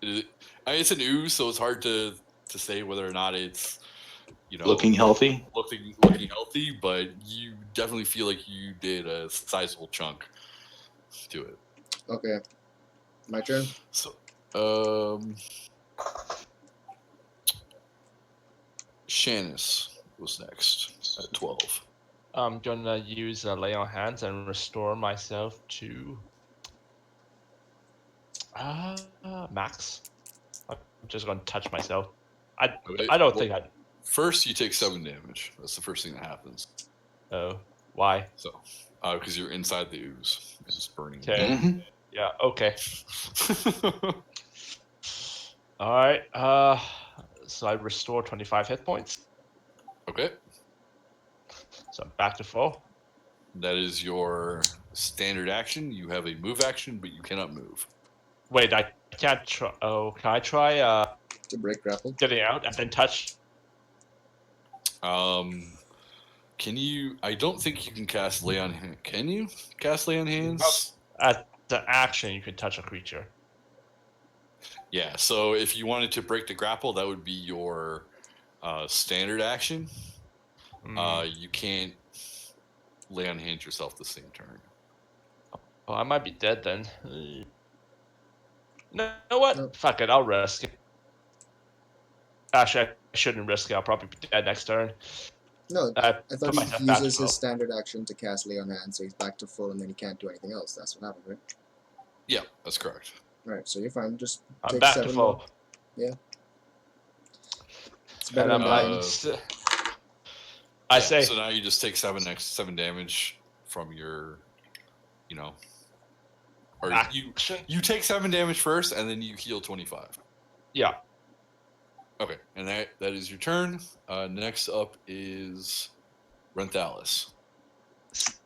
It's an ooze, so it's hard to say whether or not it's Looking healthy? looking healthy, but you definitely feel like you did a sizable chunk to it. Okay. My turn? So, Shannis was next at 12. I'm gonna use lay on hands and restore myself to max. I'm just gonna touch myself. Okay, I don't well, think I. First, you take 7 damage. That's the first thing that happens. Oh, why? So, because you're inside the ooze and it's burning. Okay. Mhm. Yeah. Okay. All right. So I restore 25 hit points. Okay, So I'm back to full. that is your standard action. You have a move action, but you cannot move. Wait, I can't try. Oh, can I try To break grapple? getting out and then touch? Can you? I don't think you can cast lay on hand. Can you cast lay on hands? As the action, you can touch a creature. Yeah. So if you wanted to break the grapple, that would be your standard action. You can't lay on hands yourself the same turn. Oh, I might be dead then. No, you know what? No. Fuck it, I'll risk it. Actually, I shouldn't risk it. I'll probably be dead next turn. No, I I thought put myself he back to uses full. his standard action to cast Lay on Hands, so he's back to full, and then he can't do anything else. That's what happened, right? Yeah, that's correct. Right, so you're fine. Just I'm take back to 7 full. more. Yeah. It's better And than I'm dying. I Yeah, say, so now you just take 7 damage from your, or action. you take 7 damage first, and then you heal 25. Yeah. Okay, and that is your turn. Next up is Renthalis.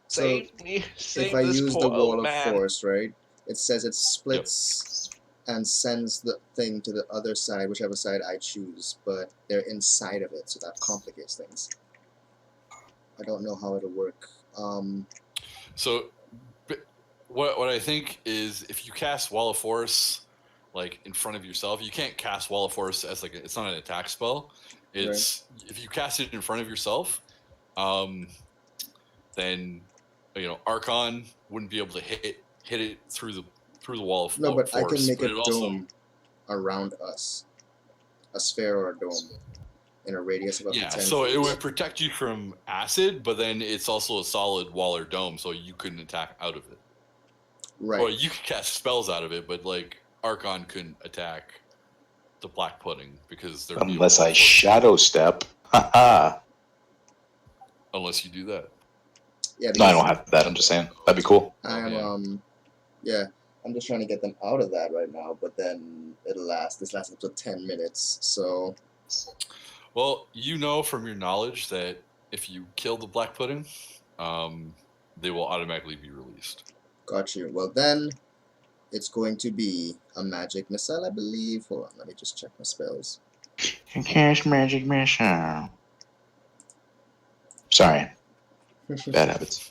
Save me. Save If I this use poor the Wall old of man. Force, right, it says it splits and sends the thing to the other side, whichever side I choose, but they're inside of it, so that complicates things. I don't know how it'll work. So, what I think is if you cast Wall of Force like in front of yourself, you can't cast Wall of Force as like it's not an attack spell. It's if you cast it in front of yourself, then Archon wouldn't be able to hit it through the Wall of No, but Force. I can make but a it also, dome around us. A sphere or a dome in a radius of up to 10 so feet. it would protect you from acid, but then it's also a solid wall or dome, so you couldn't attack out of it. Right. Well, you could cast spells out of it, but like Archon couldn't attack the Black Pudding because they're Unless I shadow step. Haha. unless you do that. Yeah, No, I because don't have that. I'm just saying. That'd be cool. I am, yeah. yeah, I'm just trying to get them out of that right now, but then this lasts up to 10 minutes, so... Well, from your knowledge that if you kill the Black Pudding, they will automatically be released. Got you. Well, then, it's going to be a magic missile, I believe. Hold on, let me just check my spells. Can cast magic missile. Sorry, bad habits.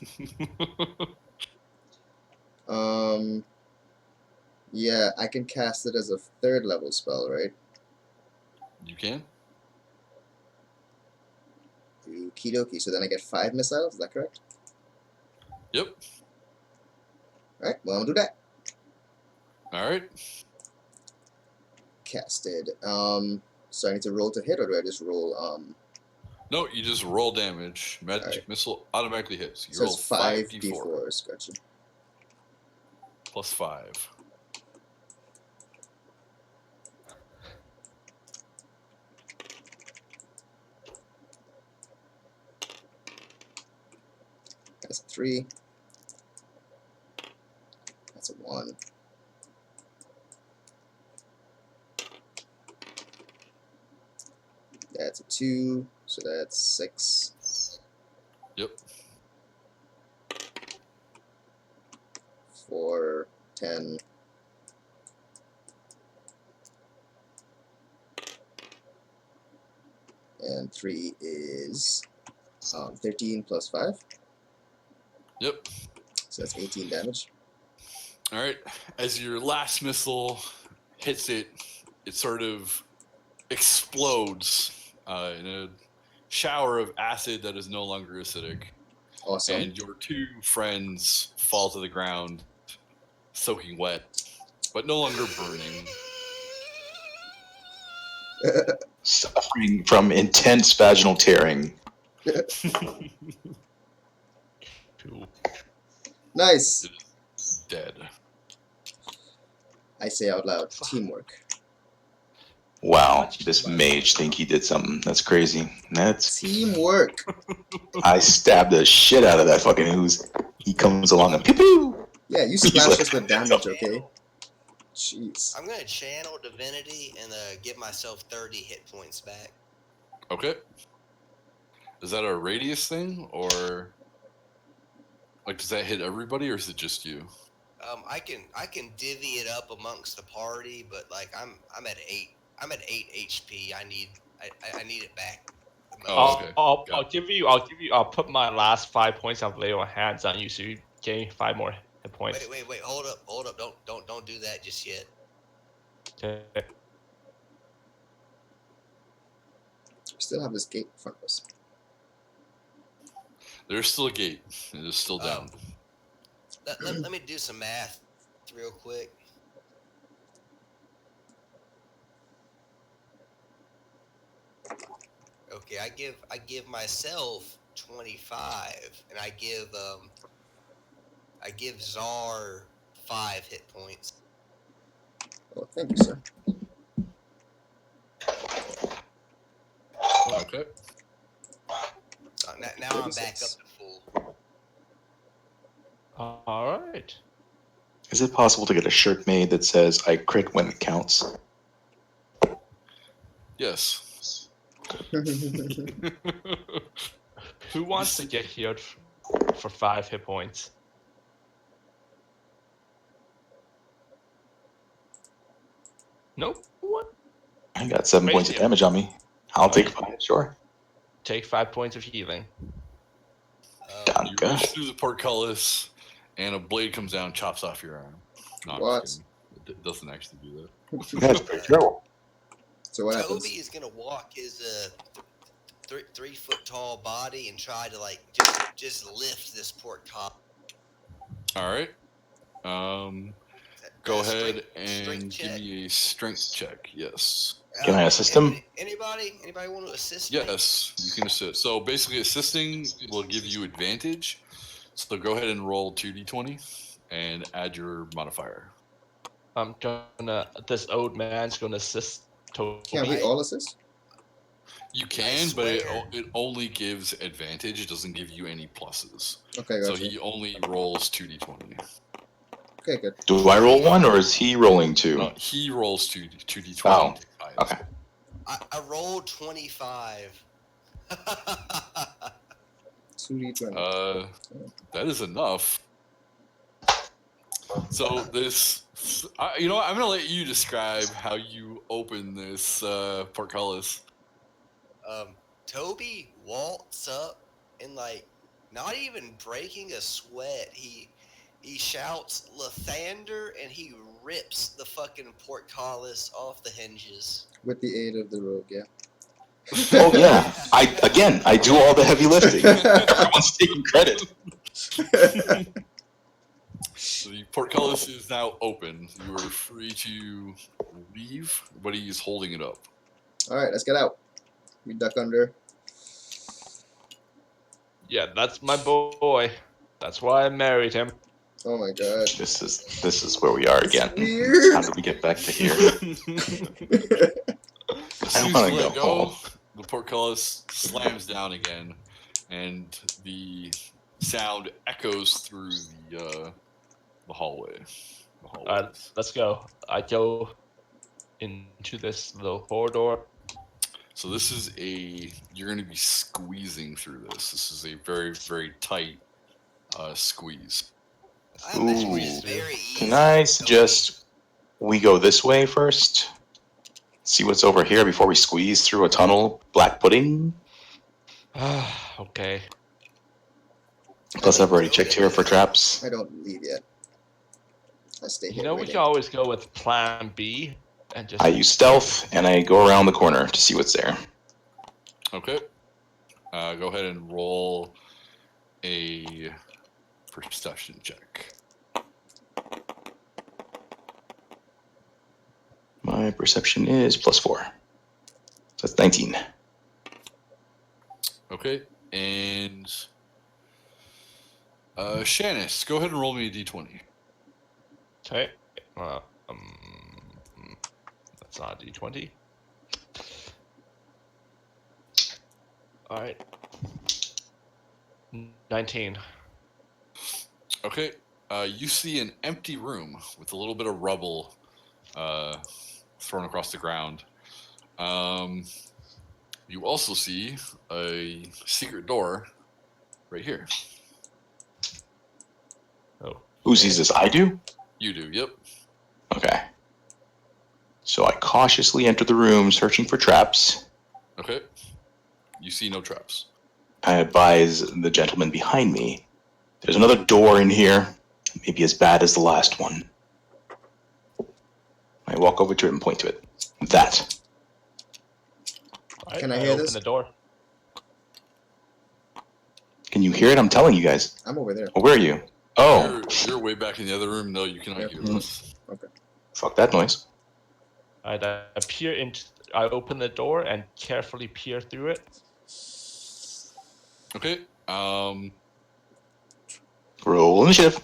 Yeah, I can cast it as a 3rd level spell, right? You can. Okie dokie. So then I get 5 missiles. Is that correct? Yep. All right. Well, I'm gonna do that. All right. Casted. So I need to roll to hit, or do I just roll? No, you just roll damage. Magic Alright. missile automatically hits. You So roll it's 5 5d4 d4s. Gotcha. plus 5. That's a 3. That's a 1. That's a 2. So that's 6. Yep. 4, 10. And 3 is 13 plus 5. Yep. So that's 18 damage. All right. As your last missile hits it, it sort of explodes in a shower of acid that is no longer acidic. Awesome. And your 2 friends fall to the ground, soaking wet, but no longer burning. Suffering from intense vaginal tearing. Cool. Nice. Dead. I say out loud, teamwork. Wow, this mage think he did something. That's crazy. That's Teamwork. I stabbed the shit out of that fucking ooze. He comes along and pew pew. Yeah, you He's splash like- us with damage, okay? Jeez. I'm gonna channel divinity and give myself 30 hit points back. Okay. Is that a radius thing, or like does that hit everybody, or is it just you? I can divvy it up amongst the party, but like I'm at 8. I'm at 8 HP. I need it back. Oh, I'll, okay. I'll, Got I'll put my last 5 points of lay on hands on you, so you gain 5 more hit points. Wait. Hold up. Don't do that just yet. Okay. We still have this gate in front of us. There's still a gate. It is still down. Let me do some math real quick. Okay, I give myself 25, and I give Czar 5 hit points. Oh, thank you, sir. Okay. So now I'm back up to full. All right. Is it possible to get a shirt made that says "I crit when it counts"? Yes. Who wants to get healed for 5 hit points? Nope. What? I got 7 points of Crazy. damage on me. I'll take 5, sure. Take 5 points of healing. You Danke. reach through the portcullis, and a blade comes down, chops off your arm. No, I'm What? just kidding. It doesn't actually do that. That's pretty terrible. So what Toby happens? is gonna walk his 3 foot tall body and try to like just lift this portcullis. All right. Go ahead and check. give me a strength check. Yes. Can I assist him? Anybody want to assist me? Yes, you can assist. So basically, assisting will give you advantage. So go ahead and roll 2d20 and add your modifier. I'm gonna. This old man's gonna assist Toby. Can't we all assist? You can, but swear. it only gives advantage. It doesn't give you any pluses. Okay, So gotcha. he only rolls 2d20. Okay, good. Do I roll 1 or is he rolling 2? He rolls 2d20. Oh, okay. I rolled 25. 2d20. That is enough. So this, you know what? I'm gonna let you describe how you open this portcullis. Toby walks up and like not even breaking a sweat, he shouts Lathander and he rips the fucking portcullis off the hinges. With the aid of the rogue, yeah. Oh yeah, I do all the heavy lifting. Everyone's taking credit. So the portcullis is now open. You are free to leave, but he's holding it up. All right, let's get out. We duck under. Yeah, that's my boy. That's why I married him. Oh my god. This is where we are It's again. weird. How did we get back to here? As I soon don't as you wanna let go go, home. the portcullis slams down again, and the sound echoes through the hallway. The hallways. Let's go. I go into this little corridor. So this is you're going to be squeezing through this. This is a very, very tight squeeze. I imagine Ooh. it's very easy. Can I going- suggest we go this way first? See what's over here before we squeeze through a tunnel. Black pudding. Okay. Plus, I've already checked here for traps. I don't leave yet. I stay You here know, we waiting. can always go with Plan B and just. I use stealth and I go around the corner to see what's there. Okay. Go ahead and roll a perception check. My perception is +4. So that's 19. Okay. And Shanice, go ahead and roll me a d20. Okay. That's not a D20. All right. 19. Okay. You see an empty room with a little bit of rubble thrown across the ground. You also see a secret door right here. Oh. Who sees this? I do? You do, yep. Okay. So I cautiously enter the room, searching for traps. Okay. You see no traps. I advise the gentleman behind me. There's another door in here, maybe as bad as the last one. I walk over to it and point to it. That. All right, Can I hear open this? the door. Can you hear it? I'm telling you guys. I'm over there. Oh, where are you? Oh, You're way back in the other room. No, you cannot Yep. hear this. fuck that noise. All right, I open the door and carefully peer through it. Okay. Roll initiative.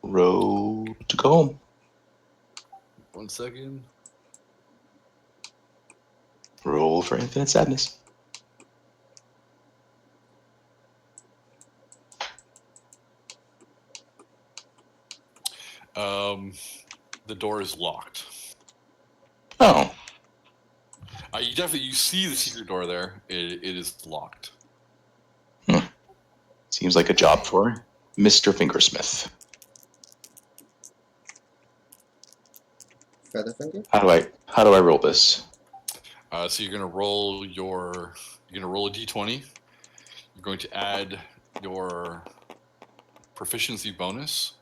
Roll to go home. 1 second. Roll for infinite sadness. The door is locked. Oh, You see the secret door there. It is locked. seems like a job for Mr. Fingersmith. Featherfinger? How do I roll this? So you're gonna roll a d20. You're going to add your proficiency bonus.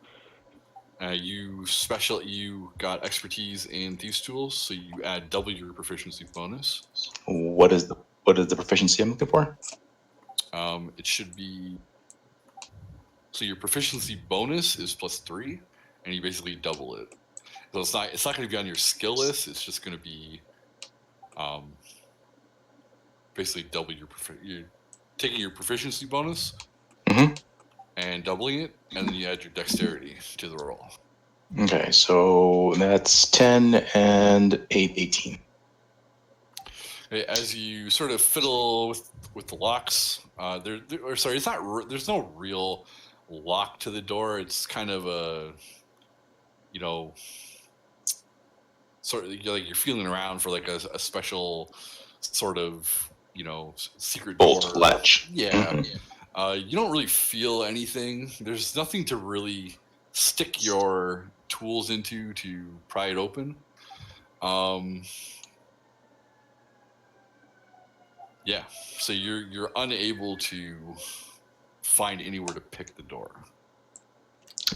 You got expertise in these tools, so you add double your proficiency bonus. What is the proficiency I'm looking for? It should be. So your proficiency bonus is +3, and you basically double it. So it's not going to be on your skill list. It's just going to be, basically double you're taking your proficiency bonus Mhm. and doubling it, and then you add your dexterity to the roll. Okay, so that's 10 and 8, 18. Okay, as you sort of fiddle with the locks, it's not. There's no real lock to the door. It's kind of a, sort of like you're feeling around for like a special sort of secret Bolt door. latch. Yeah. Mhm. You don't really feel anything. There's nothing to really stick your tools into to pry it open. Yeah. So you're unable to find anywhere to pick the door.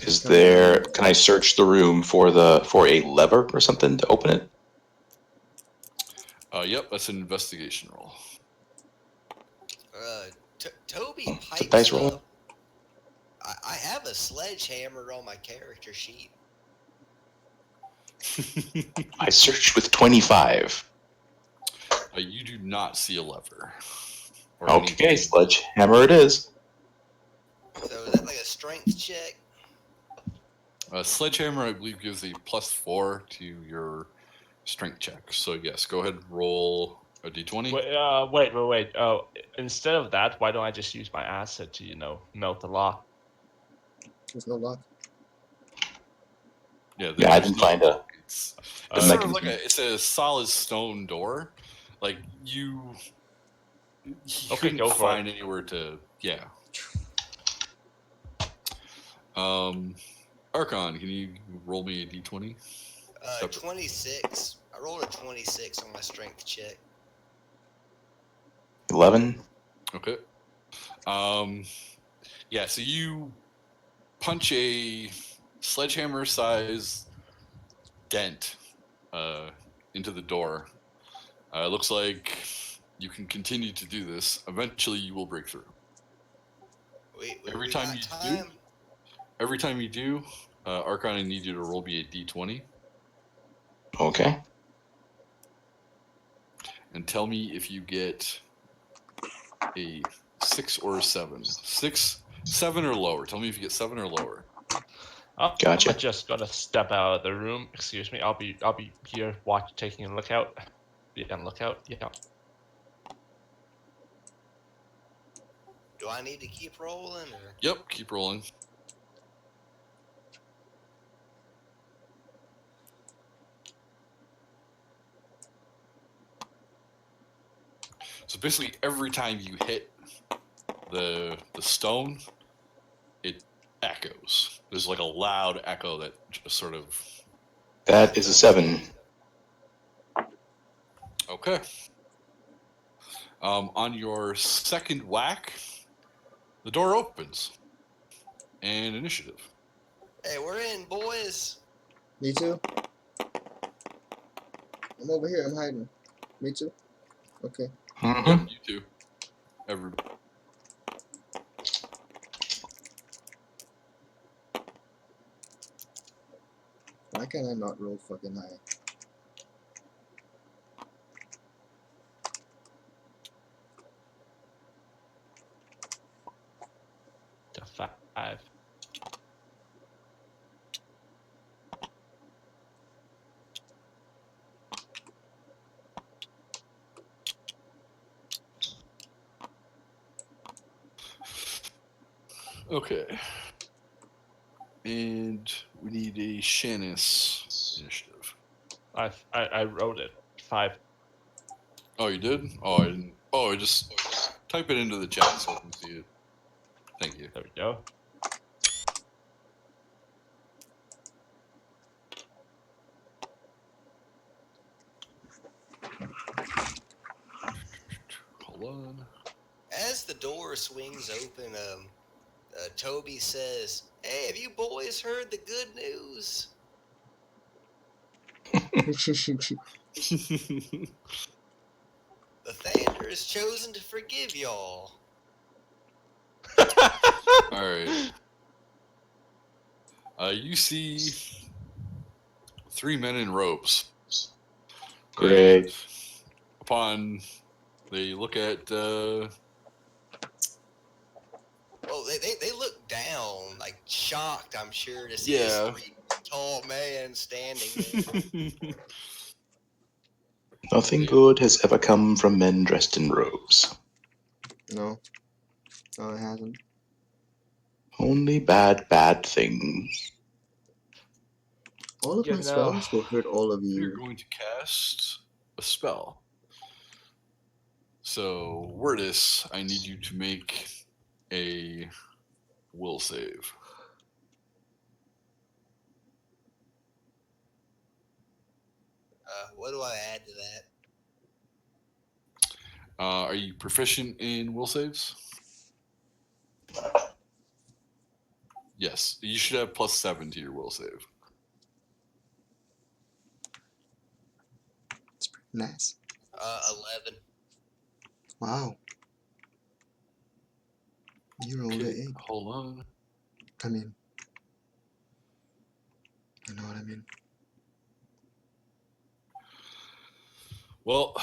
Is there? Can I search the room for a lever or something to open it? Yep, that's an investigation roll. Toby It's a pipes dice roll. up. I have a sledgehammer on my character sheet. I searched with 25. You do not see a lever. Or Okay, anything. sledgehammer it is. So is that like a strength check? Sledgehammer, I believe, gives a +4 to your strength check. So yes, go ahead and roll a d20. Wait. Oh, instead of that, why don't I just use my acid to, melt the lock? There's no lock. Yeah, Yeah, I there's didn't no find a. lock. It's the sort of mechanism. like it's a solid stone door. Like you couldn't go for find anywhere to. Yeah. Archon, can you roll me a d20? 26. I rolled a 26 on my strength check. 11. Okay. Yeah, so you punch a sledgehammer size dent into the door. It looks like you can continue to do this. Eventually you will break through. Every We time got you time. Every time you do, Archon, I need you to roll me a d20 Okay. and tell me if you get a 6 or a 7. 7 or lower. Tell me if you get 7 or lower. Gotcha. I'm just gonna step out of the room. Excuse me. I'll be here, taking a look out. Be on lookout. Yeah. Do I need to keep rolling? Or? Yep, keep rolling. So basically, every time you hit the stone, it echoes. There's like a loud echo that just sort of. That is a 7. Okay. On your second whack, the door opens. And initiative. Hey, we're in, boys. Me too. I'm over here. I'm hiding. Me too. Okay. Mm-hmm. Yep, you too. Everybody. Why can I not roll fucking high? To 5. Okay. And we need a Shannis initiative. I wrote it. 5. Oh, you did? Oh, I didn't. Oh, I just type it into the chat so I can see it. Thank you. There we go. Hold on. As the door swings open, Toby says, "Hey, have you boys heard the good news? The Thander has chosen to forgive y'all." All right. You see 3 men in robes. Great. And upon they look at Well, they look down, like shocked, I'm sure, to see Yeah. this 3 tall man standing there. Nothing good has ever come from men dressed in robes. No. No, it hasn't. Only bad things. All of my spells will hurt all of you're you. going to cast a spell. So, Wordis, I need you to make a will save. What do I add to Are you proficient in will saves? Yes. You should have +7 to your will save. It's pretty nice. 11. Wow. You rolled Okay, an 8. hold on. I mean, you know what I mean? Well,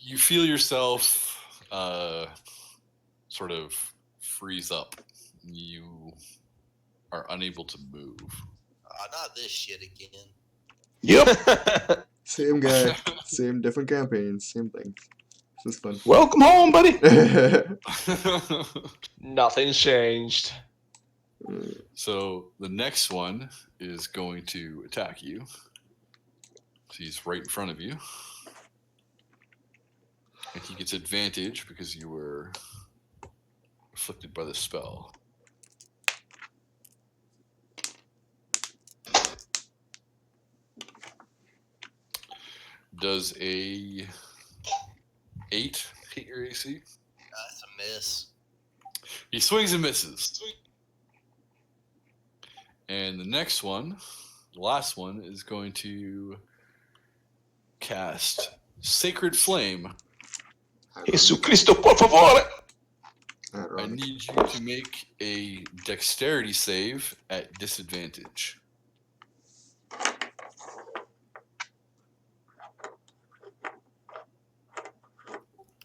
you feel yourself sort of freeze up. You are unable to move. Not this shit again. Yep. Same guy, same different campaigns, same thing. This is fun. Welcome home, buddy. Nothing's changed. So the next one is going to attack you. He's right in front of you. And he gets advantage because you were afflicted by the spell. Does a 8 hit your AC? That's a miss. He swings and misses. And the next one, the last one, is going to cast Sacred Flame. Jesucristo, por favor. I Ironic. need you to make a dexterity save at disadvantage.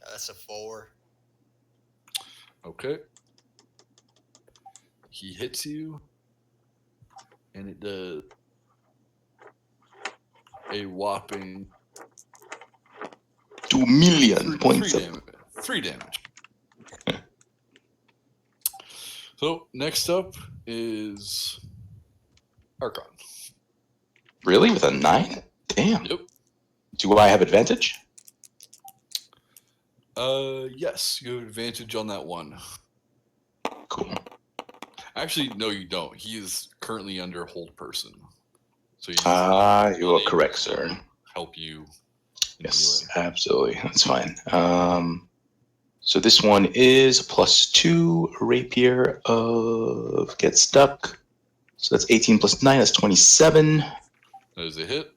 That's a 4. Okay. He hits you, and it does a whopping 2 million points. 3 damage. So next up is Archon. Really? With a 9? Damn. Yep. Do I have advantage? Yes, you have advantage on that one. Cool. Actually, no, you don't. He is currently under hold person, so he's You are unable correct, to sir. help you. in Yes, any way. absolutely. That's fine. So this one is +2 rapier of get stuck. So that's 18 plus 9. That's 27. That is a hit.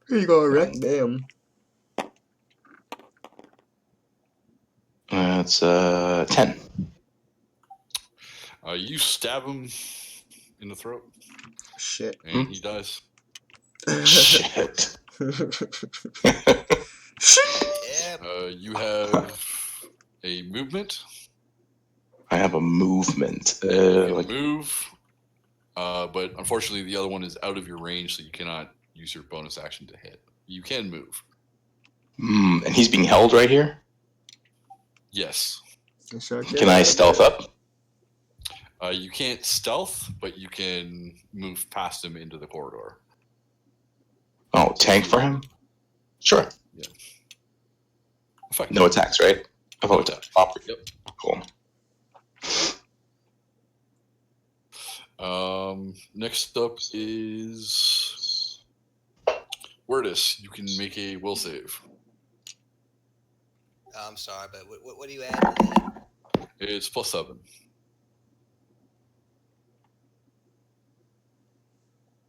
Here you go, Rick. Damn. That's 10. You stab him in the throat, Shit. and he dies. Shit. Yeah. You have a movement. I have a movement. You can Like, move, but unfortunately, the other one is out of your range, so you cannot use your bonus action to hit. You can move. and he's being held right here. Yes. Can I stealth up? You can't stealth, but you can move past him into the corridor. Oh, tank for him? Sure. Effective. No attacks, right? No Oh, attacks. Yep. Cool. Next up is Wordis. You can make a will save. I'm sorry, but what do you add to that? It's +7.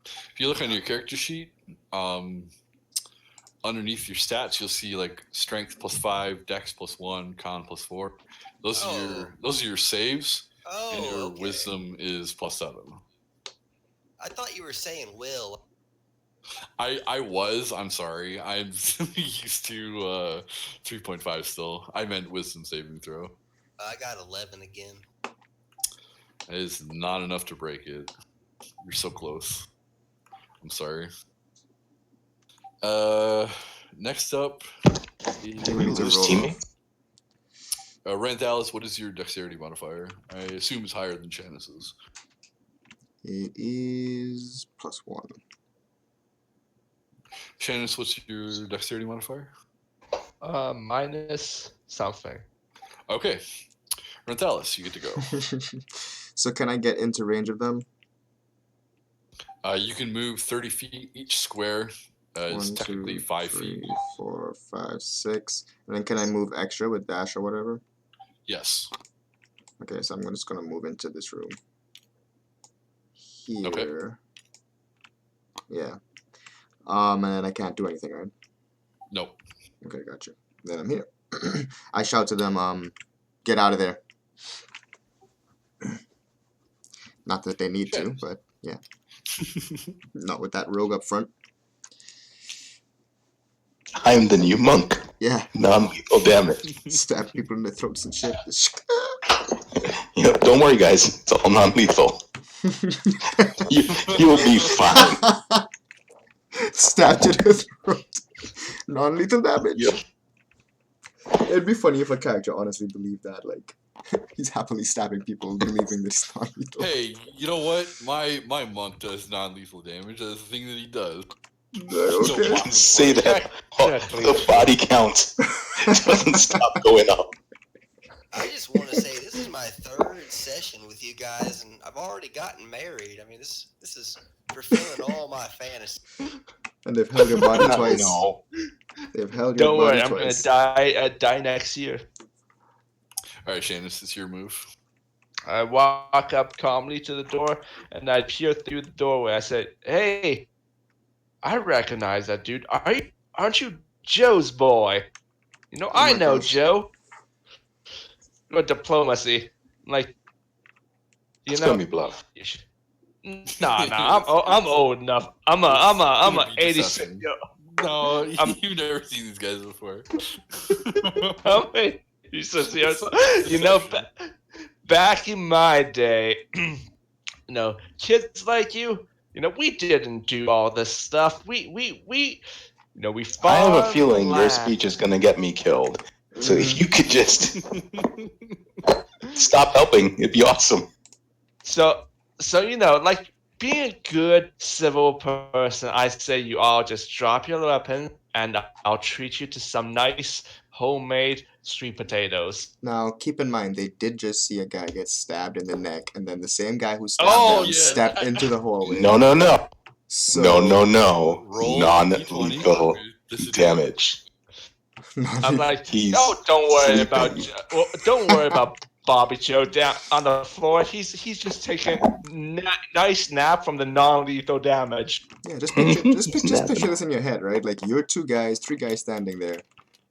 If you look on your character sheet, underneath your stats, you'll see like strength +5, dex +1, con +4. Those are your saves, and your okay. wisdom is +7. I thought you were saying will. I'm sorry. I'm used to 3.5 still. I meant wisdom saving throw. I got 11 again. That is not enough to break it. You're so close. I'm sorry. Next up Did we is lose teammate? Ranthalis. What is your dexterity modifier? I assume it's higher than Shannus's. It is +1. Shannus, what's your dexterity modifier? Minus something. Okay. Ranthalis, you get to go. So can I get into range of them? You can move 30 feet each square It's 1, technically 2, 5 3, feet. 4, 5, 6. And then can I move extra with dash or whatever? Yes. Okay, so I'm just gonna move into this room. Here. Okay. Yeah. And then I can't do anything, right? Nope. Okay, gotcha. Then I'm here. I shout to them, get out of there. Not that they need to, Shit. but yeah. Not with that rogue up front. I'm the new monk. Yeah. Non-lethal damage. Stab people in the throats and shit. Yep, don't worry, guys. It's all non-lethal. You'll be fine. Stabbed in the throat. Non-lethal damage. Yep. It'd be funny if a character honestly believed that, like, he's happily stabbing people believing that it's non-lethal. Hey, you know what? My monk does non-lethal damage. That's the thing that he does. Okay. No, Say that. Oh, the body count doesn't stop going up. I just want to say this is my 3rd session with you guys, and I've already gotten married. I mean, this is fulfilling all my fantasies. And they've held your body No, twice. no. They've held your Don't body worry, I'm gonna twice. die next year. All right, Shane, this is your move. I walk up calmly to the door, and I peer through the doorway. I said, "Hey, I recognize that dude. Aren't you Joe's boy? You know, Oh I my know gosh. Joe. With diplomacy, like, you It's know." gonna be bluff. Nah, I'm old enough. I'm a It'll be 86. deception. No, you've never seen these guys before. I'm 86 years old. You know, back in my day, you know, kids like you know, we didn't do all this stuff. We you know, we I fought. have a feeling your speech is gonna get me killed. So if you could just stop helping, it'd be awesome. So you know, like, being a good civil person, I say you all just drop your weapon, and I'll treat you to some nice homemade sweet potatoes. Now, keep in mind, they did just see a guy get stabbed in the neck, and then the same guy who stabbed Oh, them yeah. stepped into the hallway. No. So, No. Roll Non-lethal D20 with disadvantage. damage. I'm like, He's oh, don't worry about sleeping. don't worry about Bobby Joe down on the floor. He's just taking nice nap from the non-lethal damage. Yeah, just picture Snapping. this in your head, right? Like, you're 3 guys standing there.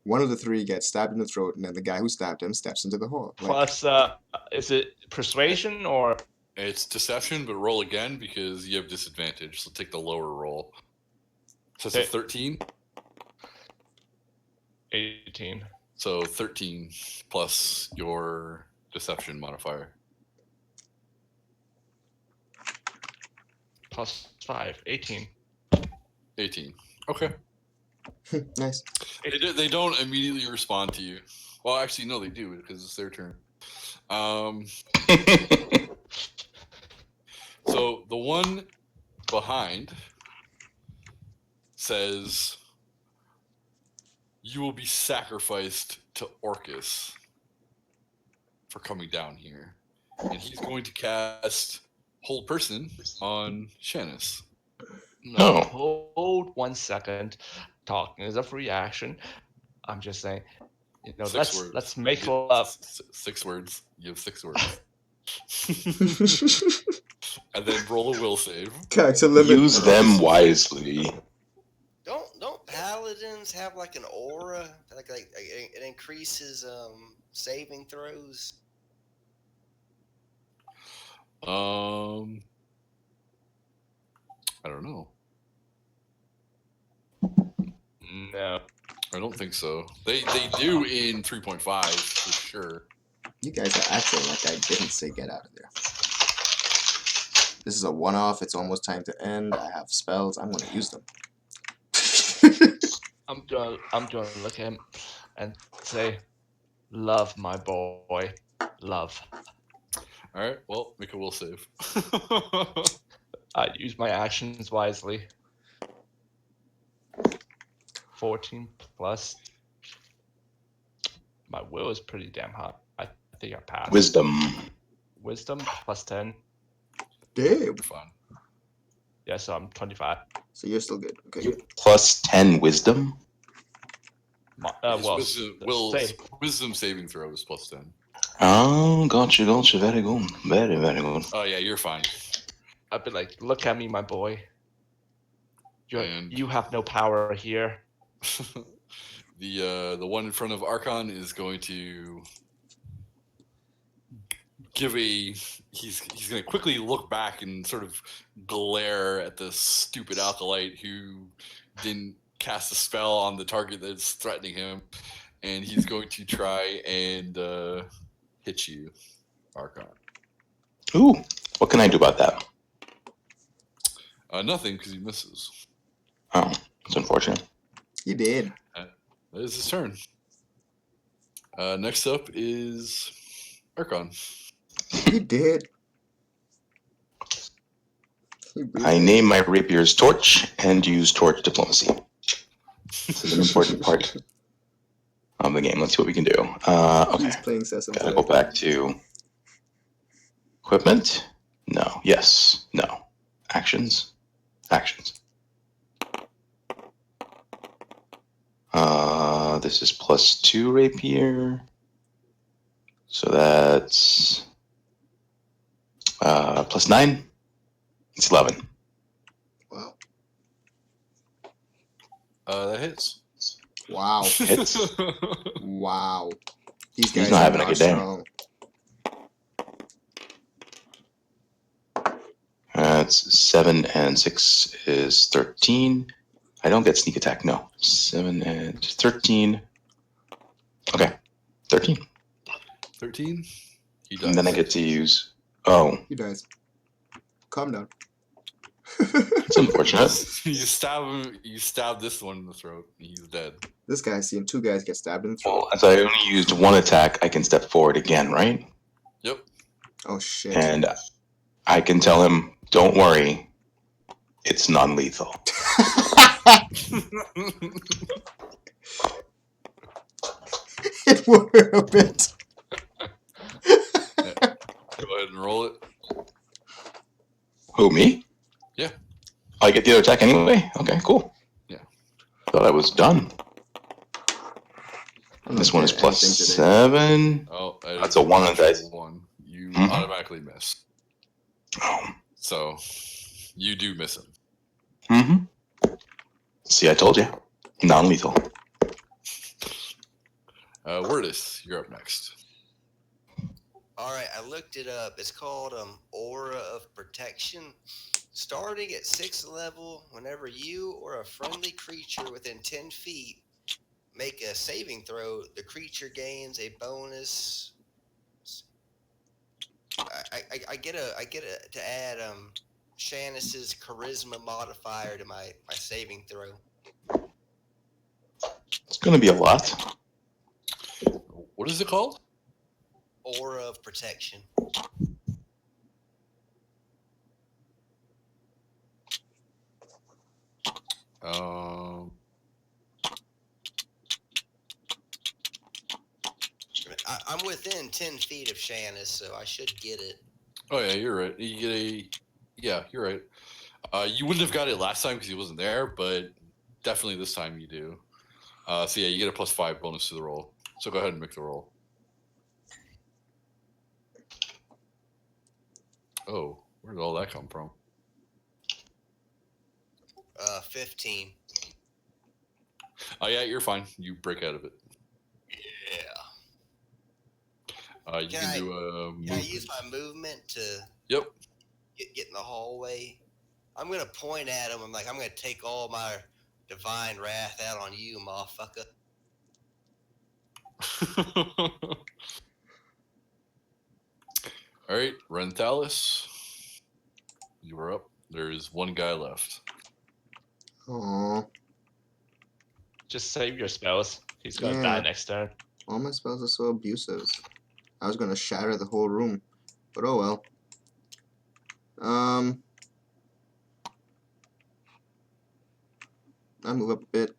One of the 3 gets stabbed in the throat, and then the guy who stabbed him steps into the hall. Like, Plus, is it persuasion or It's deception, but roll again because you have disadvantage. So take the lower roll. So it's a Okay. 13. 18 So 13 plus your deception modifier. plus 5, 18. 18. Okay. nice. They don't immediately respond to you. Well, actually, no, they do because it's their turn. So the one behind says, "You will be sacrificed to Orcus for coming down here," and he's going to cast Hold Person on Shannis. No, Oh. hold 1 second. Talking is a free action. I'm just saying, you know, 6 words. let's make You get love. 6 words. You have 6 words. And then roll a will save. Character limit. Use them wisely. Don't paladins have like an aura? Like it increases saving throws. I don't know. No. I don't think so. They do in 3.5 for sure. You guys are acting like I didn't say get out of there. This is a one-off. It's almost time to end. I have spells. I'm going to use them. I'm gonna look at him and say, "Love, my boy, love." All right. Well, make a will save. I use my actions wisely. 14 plus. My will is pretty damn high. I think I passed. Wisdom. Wisdom plus 10. Damn. Fun. Yeah, so I'm 25. So you're still good. Okay, You good. plus 10 wisdom. His Well, wisdom, wisdom saving throw is plus 10. Oh, gotcha. Very good. Very good. Oh yeah, you're fine. I'd be like, look at me, my boy. And You have no power here. the one in front of Archon is going to give a he's going to quickly look back and sort of glare at the stupid acolyte who didn't cast a spell on the target that's threatening him, and he's going to try and hit you, Archon. Ooh, what can I do about that? Nothing, because he misses. Oh, it's unfortunate. You did. That is his turn. Next up is Archon. You did. You really I did. name my rapiers Torch and use Torch diplomacy. This is an important part of the game. Let's see what we can do. Okay, He's playing Sesame gotta go back to equipment. No. Yes. No. Actions. Actions. This is +2 rapier. So that's +9. It's 11. Wow. That hits. Wow. Hits. Wow. These He's guys not are having a not good day. strong. That's 7 and 6 is 13. I don't get sneak attack. No. 7 and 13. Okay. 13. 13. He dies. And then I get to use. Oh, He dies. Calm down. it's unfortunate. you stab him. You stab this one in the throat. And he's dead. This guy's seen 2 guys get stabbed in the throat. Well, as I only used 1 attack, I can step forward again, right? Yep. Oh shit. And I can tell him, don't worry, it's non-lethal. It were a bit. Go ahead and roll it. Who, me? Yeah. I get the other attack anyway? Okay, cool. Yeah. Thought I was done. This one is +7. Oh, That's a 1 on dice. 1. You Mhm. automatically miss. Oh. So you do miss him. Mm-hmm. See, I told you. Non-lethal. Wordis, you're up next. All right, I looked it up. It's called Aura of Protection. Starting at 6th level, whenever you or a friendly creature within 10 feet make a saving throw, the creature gains a bonus. I get to add Shanice's charisma modifier to my saving throw. It's going to be a lot. What is it called? Aura of Protection. I'm within 10 feet of Shanice, so I should get it. Oh yeah, you're right. You get a. Yeah, you're right. You wouldn't have got it last time because he wasn't there, but definitely this time you do. So yeah, you get a +5 bonus to the roll. So go ahead and make the roll. Oh, where did all that come from? 15. Oh yeah, you're fine. You break out of it. Yeah. You can do a. Can I use my movement to Yep. get in the hallway? I'm gonna point at him. I'm gonna take all my divine wrath out on you, motherfucker. All right, Renthalis, you are up. There is one guy left. Aww. Just save your spells. He's gonna die next turn. All my spells are so abusive. I was gonna shatter the whole room. But oh well. I move up a bit.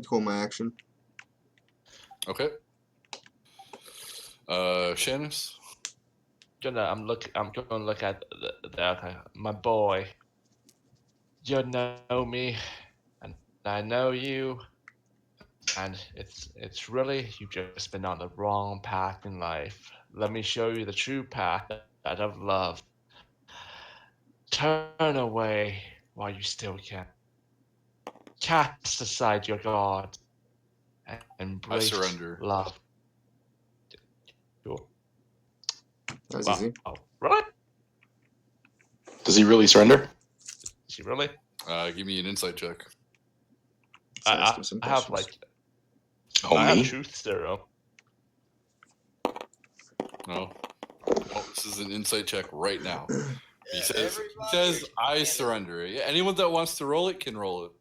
Hold my action. Okay. Shanice. I'm going to look at my boy. You know me, and I know you, and it's really you've just been on the wrong path in life. Let me show you the true path that of love. Turn away while you still can. Cast aside your God and I embrace surrender. love. Cool. That's Wow. easy. Oh, really? Does he really surrender? Is he really? Give me an insight check. Let's ask him some I have questions. Oh, I have me? truth 0. No. Oh, this is an insight check right now. He Yeah, says, everybody I can- surrender. Yeah, anyone that wants to roll it can roll it.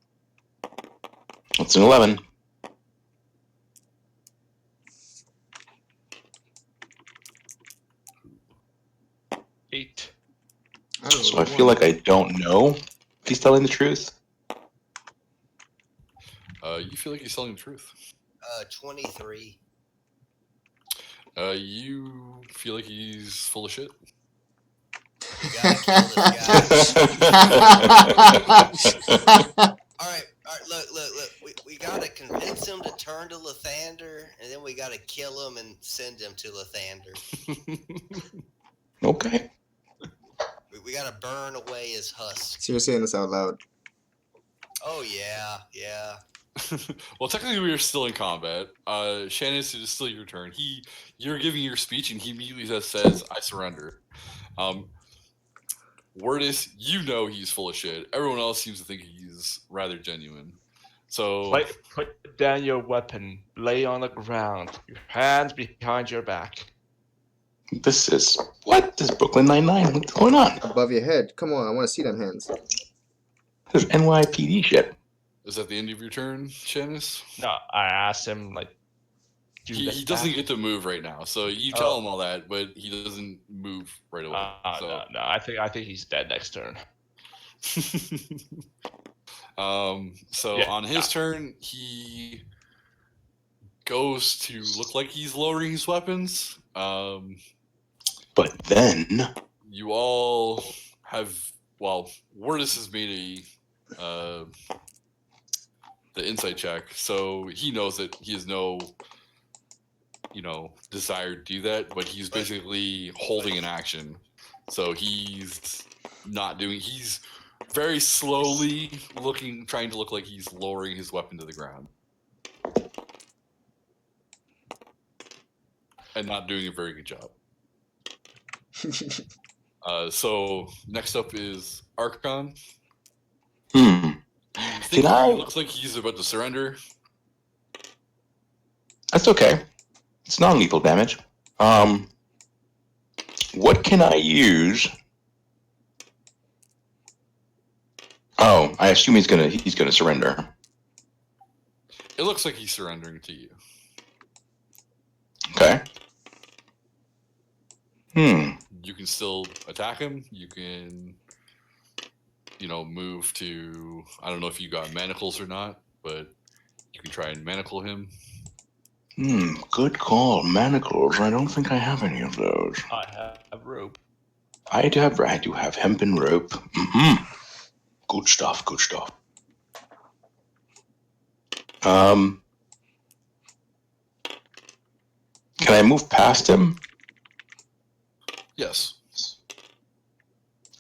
It's an 11. Eight. So I feel like I don't know if he's telling the truth. You feel like he's telling the truth. 23. You feel like he's full of shit. We gotta kill this guy. All right, look. We gotta convince him to turn to Lathander, and then we gotta kill him and send him to Lathander. Okay. We gotta burn away his husk. So you're saying this out loud. Oh yeah. Well, technically, we are still in combat. Shannon, it is still your turn. You're giving your speech, and he immediately says, "I surrender." Wordis, you know he's full of shit. Everyone else seems to think he's rather genuine. So Put down your weapon. Lay on the ground. Your hands behind your back. This is what? This is Brooklyn Nine-Nine. What's going on? Above your head. Come on, I want to see them hands. This is NYPD shit. is that the end of your turn, Shannis? No, I asked him He doesn't get to move right now, so you tell him all that, but he doesn't move right away. So. No. I think he's dead next turn. On his turn, he goes to look like he's lowering his weapons. But then You all have Wordis has made the insight check, so he knows that he has no desire to do that, but he's basically holding an action. So he's not doing. He's very slowly trying to look like he's lowering his weapon to the ground, and not doing a very good job. So next up is Archon. Hmm. I think he looks like he's about to surrender. That's okay. It's non-lethal damage. What can I use? Oh, I assume he's gonna surrender. It looks like he's surrendering to you. Okay. You can still attack him. You can, move to. I don't know if you got manacles or not, but you can try and manacle him. Good call. Manacles. I don't think I have any of those. I have rope. I do have hempen rope. Good stuff. Can I move past him? Yes.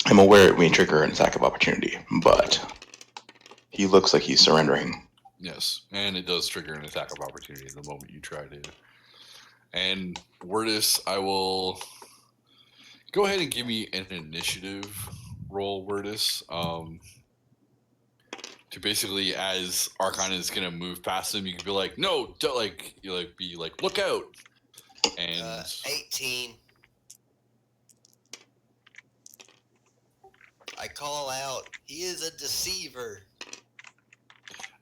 I'm aware it may trigger an attack of opportunity, but he looks like he's surrendering. Yes, and it does trigger an attack of opportunity the moment you try to. And Wordis, I will go ahead and give me an initiative roll, Wordis. To basically, as Archon is gonna move past him, you can be like, "No, don't be like, look out!" And 18. I call out, he is a deceiver.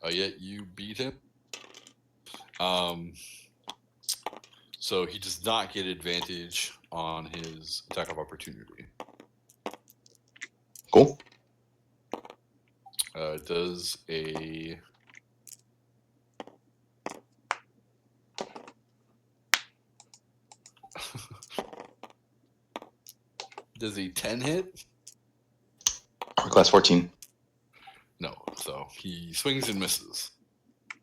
Yet you beat him. So he does not get advantage on his attack of opportunity. Cool. Does a Does a 10 hit? Armor class 14. No. So he swings and misses.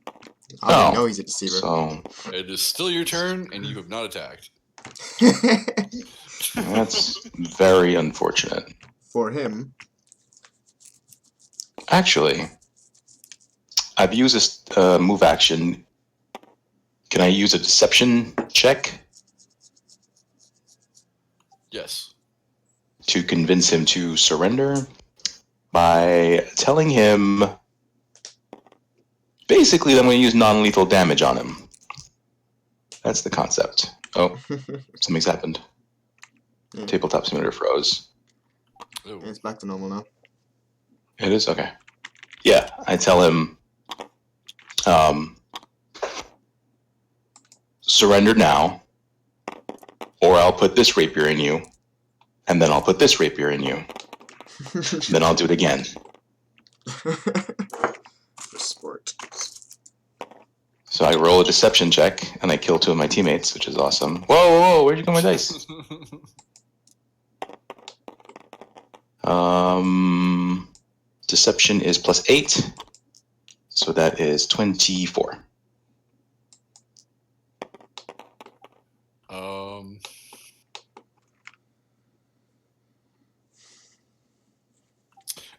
I didn't Oh, know he's a deceiver. So It is still your turn, and you have not attacked. that's very unfortunate. For him, Actually, I've used this move action. Can I use a deception check Yes. to convince him to surrender by telling him basically that I'm going to use non-lethal damage on him. That's the concept. Oh, something's happened. Yeah. Tabletop Simulator froze. Ooh. it's back to normal now. It is? Okay. Yeah, I tell him, surrender now, or I'll put this rapier in you, and then I'll put this rapier in you, then I'll do it again. For sport. So I roll a deception check, and I kill 2 of my teammates, which is awesome. Whoa, where'd you get my dice? Deception is +8, so that is 24.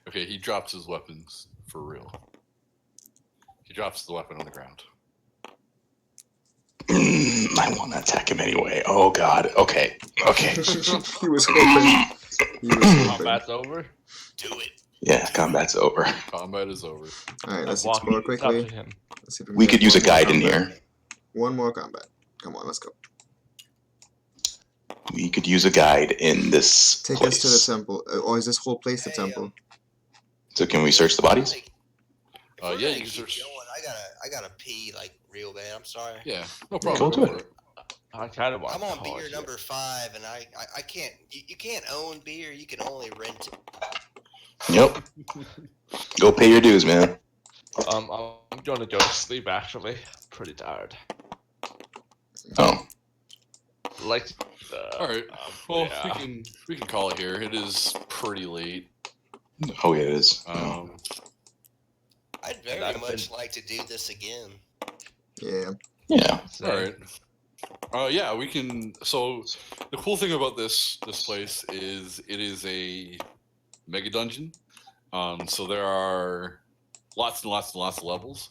Okay, he drops his weapons for real. He drops the weapon on the ground. I want to attack him anyway. Oh god. Okay. Okay. He was hoping. He was hoping. Combat's over. Do it. Yeah, combat's over. Combat is over. Alright, let's Walk explore up quickly. to him. Let's see if We can could get use a one more guide in combat. here. One more combat. Come on, let's go. We could use a guide in this Take place. us to the temple. Or is this whole place the Hey, temple? So can we search the bodies? Like, if we're Yeah, gonna you can keep search. going, I gotta pee like real bad. I'm sorry. Yeah, no Go problem. do Go it. for it. I kind of want. I'm on to beer call it number 5, and I can't. You can't own beer. You can only rent it. Yep. Go pay your dues, man. here. I'm gonna go to sleep. Actually, pretty tired. Oh. Like. All right. Well, yeah. we can call it here. It is pretty late. Oh, yeah, it is. I'd very I've much like to do this again. Yeah. Yeah. So, All right. Yeah, we can. So the cool thing about this place is it is a mega dungeon. So there are lots and lots and lots of levels.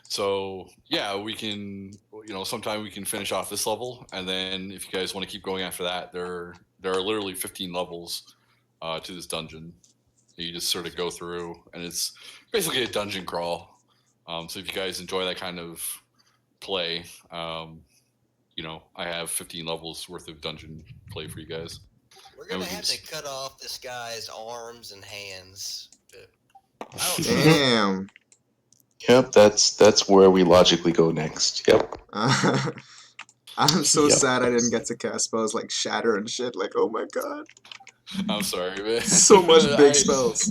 So yeah, we can. Sometime we can finish off this level, and then if you guys want to keep going after that, there are literally 15 levels to this dungeon. You just sort of go through, and it's basically a dungeon crawl. So if you guys enjoy that kind of play, I have 15 levels worth of dungeon play for you guys. We're gonna we can have to cut off this guy's arms and hands. But I don't. Damn. Yep, that's where we logically go next. Yep. I'm so Yep. sad I didn't get to cast spells like Shatter and shit. Like, oh my god. I'm sorry, man. So much big spells.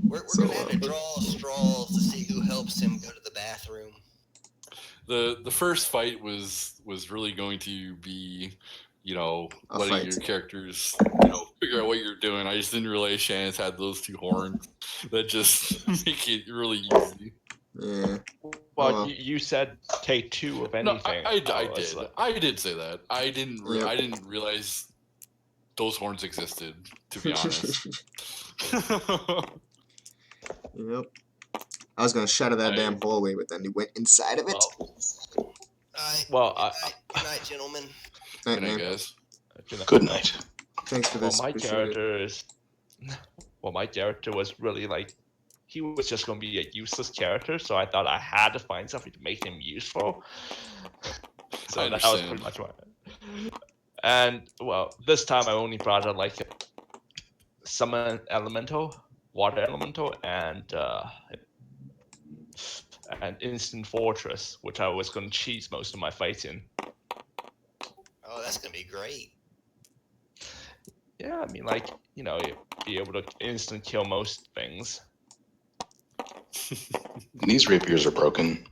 We're gonna have to draw straws to see who helps him go to the bathroom. The first fight was really going to be, letting fight. your characters, figure out what you're doing. I just didn't realize Shannon's had those 2 horns that just make it really easy. Yeah. well, you said take 2 of No, anything. I was did. like- I did say that. I didn't. Yep. I didn't realize those horns existed. To be honest. Yep. I was gonna shatter that I- damn hallway, but then he went inside of it. Well, Good night, gentlemen. Alright, Good night, man. guys. Good night. Thanks for Well, this. my Appreciate it. character is. Well, my character was really like. He was just going to be a useless character, so I thought I had to find something to make him useful. So I that was understand. pretty much what. And well, this time I only brought a summon elemental, water elemental, and instant fortress, which I was going to cheese most of my fights in. Oh, that's gonna be great. Yeah, I mean, be able to instant kill most things. These rapiers are broken.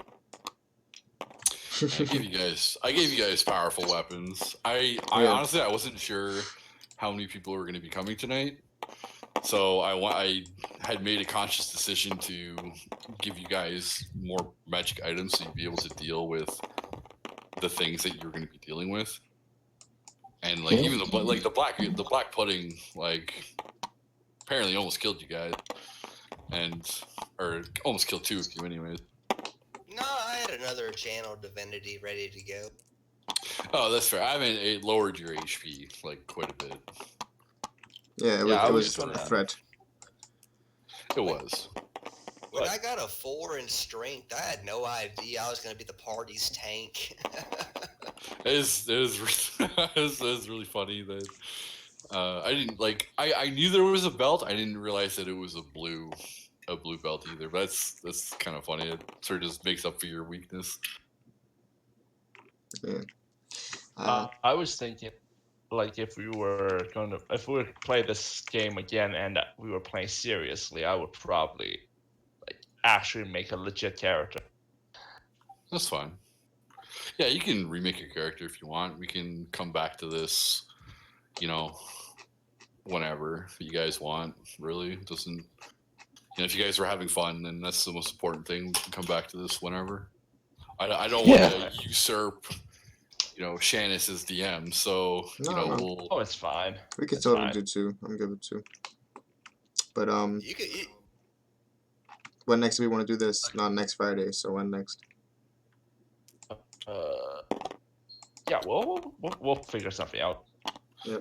I gave you guys powerful weapons. I Yeah. honestly I wasn't sure how many people were going to be coming tonight, so I had made a conscious decision to give you guys more magic items so you'd be able to deal with the things that you're going to be dealing with, and like even the black pudding like apparently almost killed you guys, or almost killed 2 of you anyways. No, I had another channel divinity ready to go. Oh, that's fair. I mean, it lowered your HP like quite a bit. Yeah, I it was was gonna- a threat. It was. When What? I got a 4 in strength, I had no idea I was going to be the party's tank. It was really funny that I didn't like. I knew there was a belt. I didn't realize that it was a blue belt either. But that's kind of funny. It sort of just makes up for your weakness. I was thinking, like, if we were to play this game again and we were playing seriously, I would probably like actually make a legit character. That's fine. Yeah, you can remake your character if you want. We can come back to this, whenever you guys want. Really, it doesn't. If you guys are having fun, then that's the most important thing. We can come back to this whenever. I don't want to usurp, Shanice as DM. So No. we'll. Oh, it's fine. We could It's totally fine. do 2. I'm good with 2. But you could, when next do we want to do this? Not next Friday. So when next? Yeah, we'll figure something out.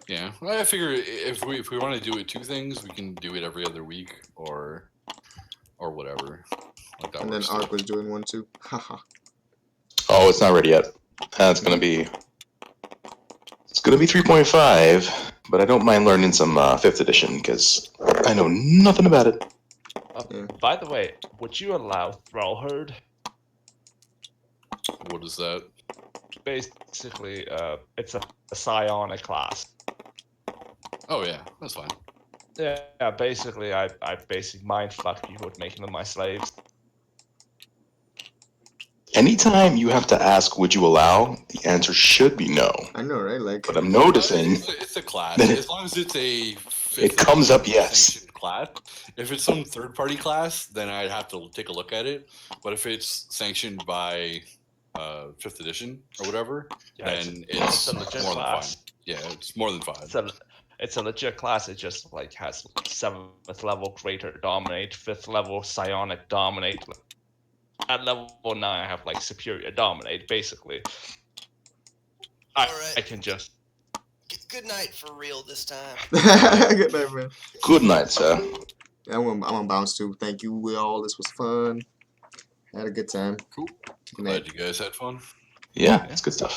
Yeah, well, I figure if we want to do it 2 things, we can do it every other week or whatever. Like that And then works Ark too. was doing 1 too. Haha. Oh, it's not ready yet. It's gonna be 3.5, but I don't mind learning some 5th edition because I know nothing about it. Yeah. By the way, would you allow Thrallherd? What is that? Basically, it's a psionic class. Oh yeah, that's fine. Yeah, basically, I basically mindfuck people with making them my slaves. Anytime you have to ask, would you allow? The answer should be no. I know, right? Like, But I'm noticing It's a class. that As long as it's a it comes up yes. sanctioned class. If it's some third-party class, then I'd have to take a look at it. But if it's sanctioned by 5th edition or whatever, Yeah, then it's it's a legit more than class. fine. Yeah, it's more than 5. It's a legit class. It just like has 7th level greater dominate, 5th level psionic dominate. At level 9, I have like superior dominate. Basically, Alright. I can just. good night for real this time. good night, man. Good night, sir. Yeah, I'm gonna bounce too. Thank you, all. This was fun. Had a good time. Cool. Good night. Glad you guys had fun. Yeah, it's good stuff.